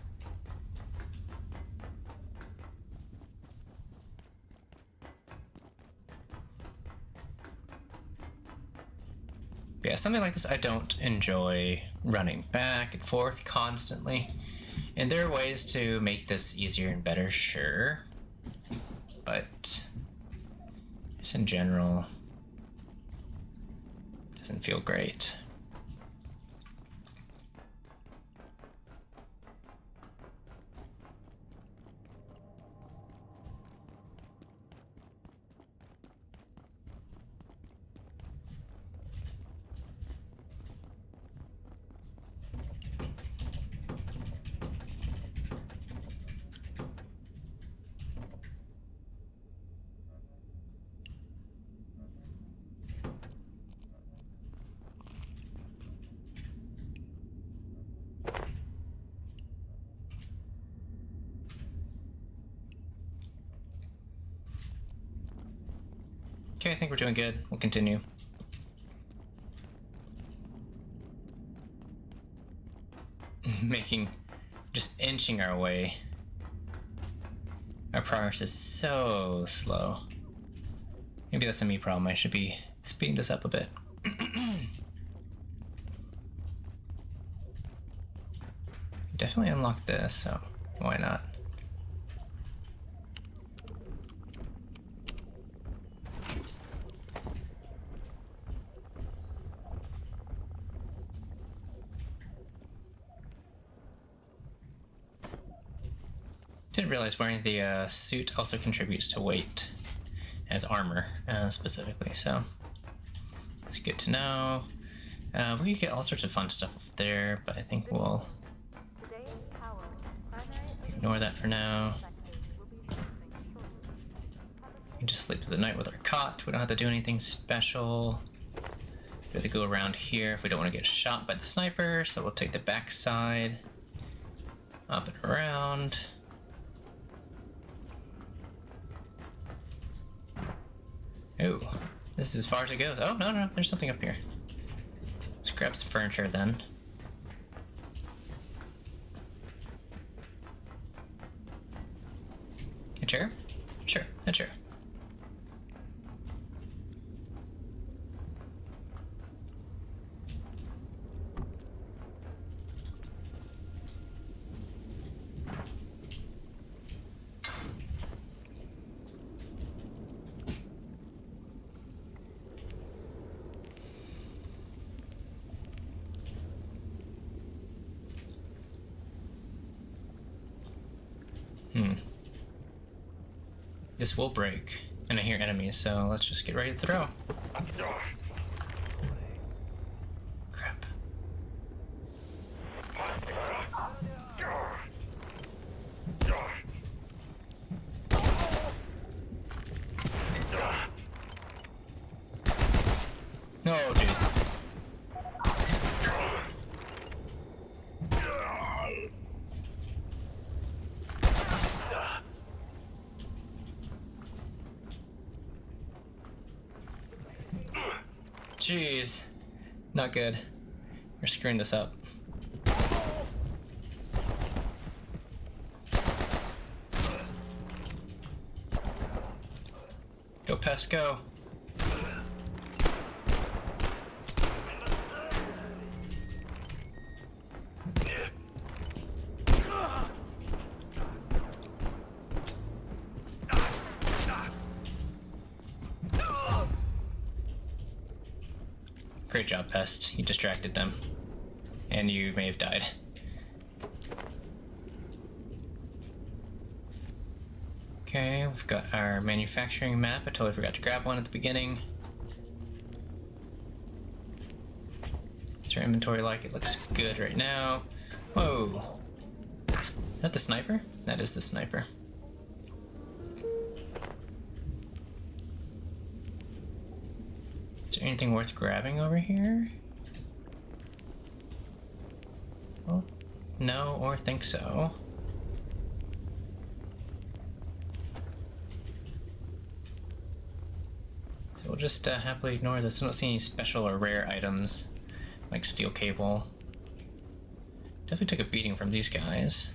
But yeah, something like this I don't enjoy running back and forth constantly. And there are ways to make this easier and better, sure. But just in general, doesn't feel great. Okay, I think we're doing good. We'll continue. Just inching our way. Our progress is so slow. Maybe that's a me problem. I should be speeding this up a bit. Definitely unlocked this, so why not? Didn't realize wearing the suit also contributes to weight as armor, specifically, so it's good to know. We get all sorts of fun stuff up there, but I think we'll ignore that for now. We can just sleep through the night with our cot. We don't have to do anything special. We have to go around here if we don't want to get shot by the sniper, so we'll take the back side, up and around. Ooh, this is as far as it goes. Oh, no, there's something up here. Let's grab some furniture then. A chair? Sure, a chair. This will break, and I hear enemies, so let's just get ready to throw. Crap. Oh, jeez. Jeez. Not good. We're screwing this up. Go, Pest, go. Great job, Pest. You distracted them. And you may have died. Okay, we've got our manufacturing map. I totally forgot to grab one at the beginning. What's our inventory like? It looks good right now. Whoa! Is that the sniper? That is the sniper. Is there anything worth grabbing over here? Well, no, or think so. So we'll just happily ignore this. I don't see any special or rare items like steel cable. Definitely took a beating from these guys.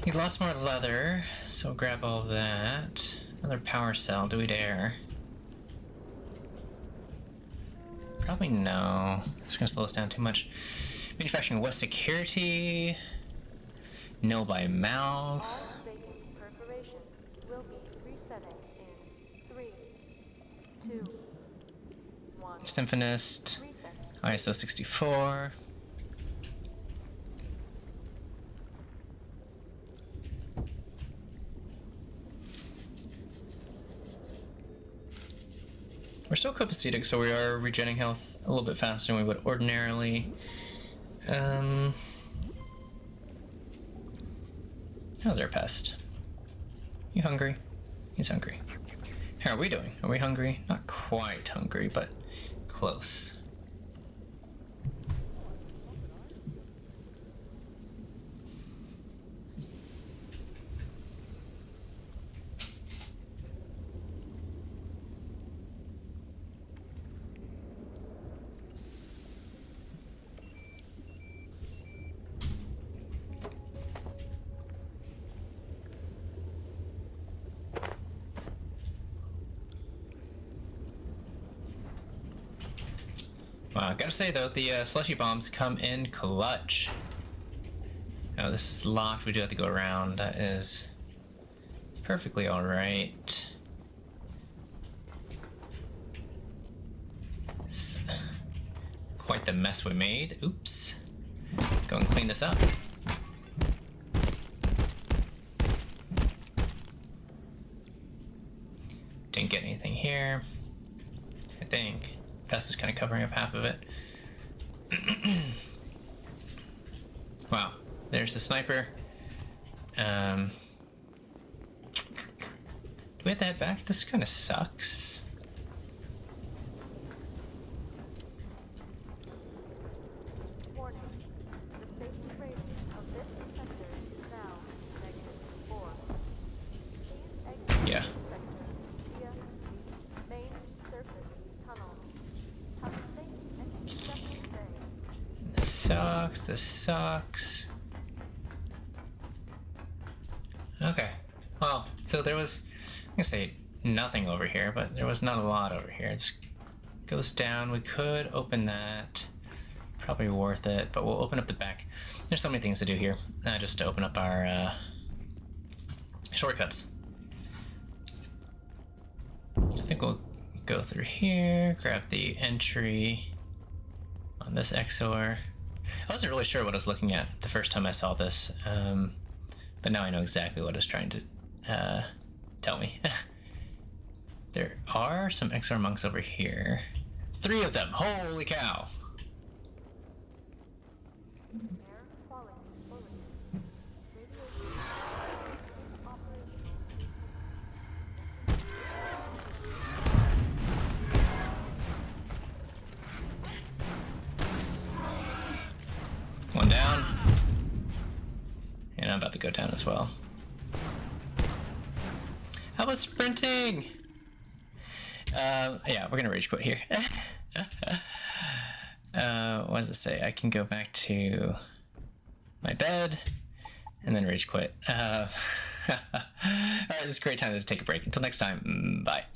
He lost more leather, so we'll grab all of that. Another power cell, do we dare? Probably no. It's gonna slow us down too much. Manufacturing West Security. No by mouth. All vacant perforations will be resetting in 3, 2, 1. Symphonist. Reset. ISO 64. We're still copacetic, so we are regenerating health a little bit faster than we would ordinarily. How's our pest? You hungry? He's hungry. How are we doing? Are we hungry? Not quite hungry, but close. Wow, gotta say though, the slushy bombs come in clutch. Oh, this is locked. We do have to go around. That is perfectly alright. Quite the mess we made. Oops. Go and clean this up. Didn't get anything here, I think. Pest is kind of covering up half of it. Wow, there's the sniper. Do we have to head back? This kind of sucks. Warning. The safety rating of this sector is now -4. Please exit Yeah. this sector via the main surface tunnel. Have a safe and successful stay. This sucks. This sucks. Okay. Well, so there was, I'm gonna say nothing over here, but there was not a lot over here. This goes down. We could open that. Probably worth it, but we'll open up the back. There's so many things to do here. Just to open up our shortcuts. I think we'll go through here, grab the entry on this XOR. I wasn't really sure what I was looking at the first time I saw this, but now I know exactly what it's trying to tell me. There are some XOR monks over here. 3 of them! Holy cow! Air quality bulletin. Radiation operational. One down. And I'm about to go down as well. I was sprinting! Yeah, we're gonna rage quit here. What does it say? I can go back to my bed and then rage quit. Alright, this is a great time to take a break. Until next time, bye.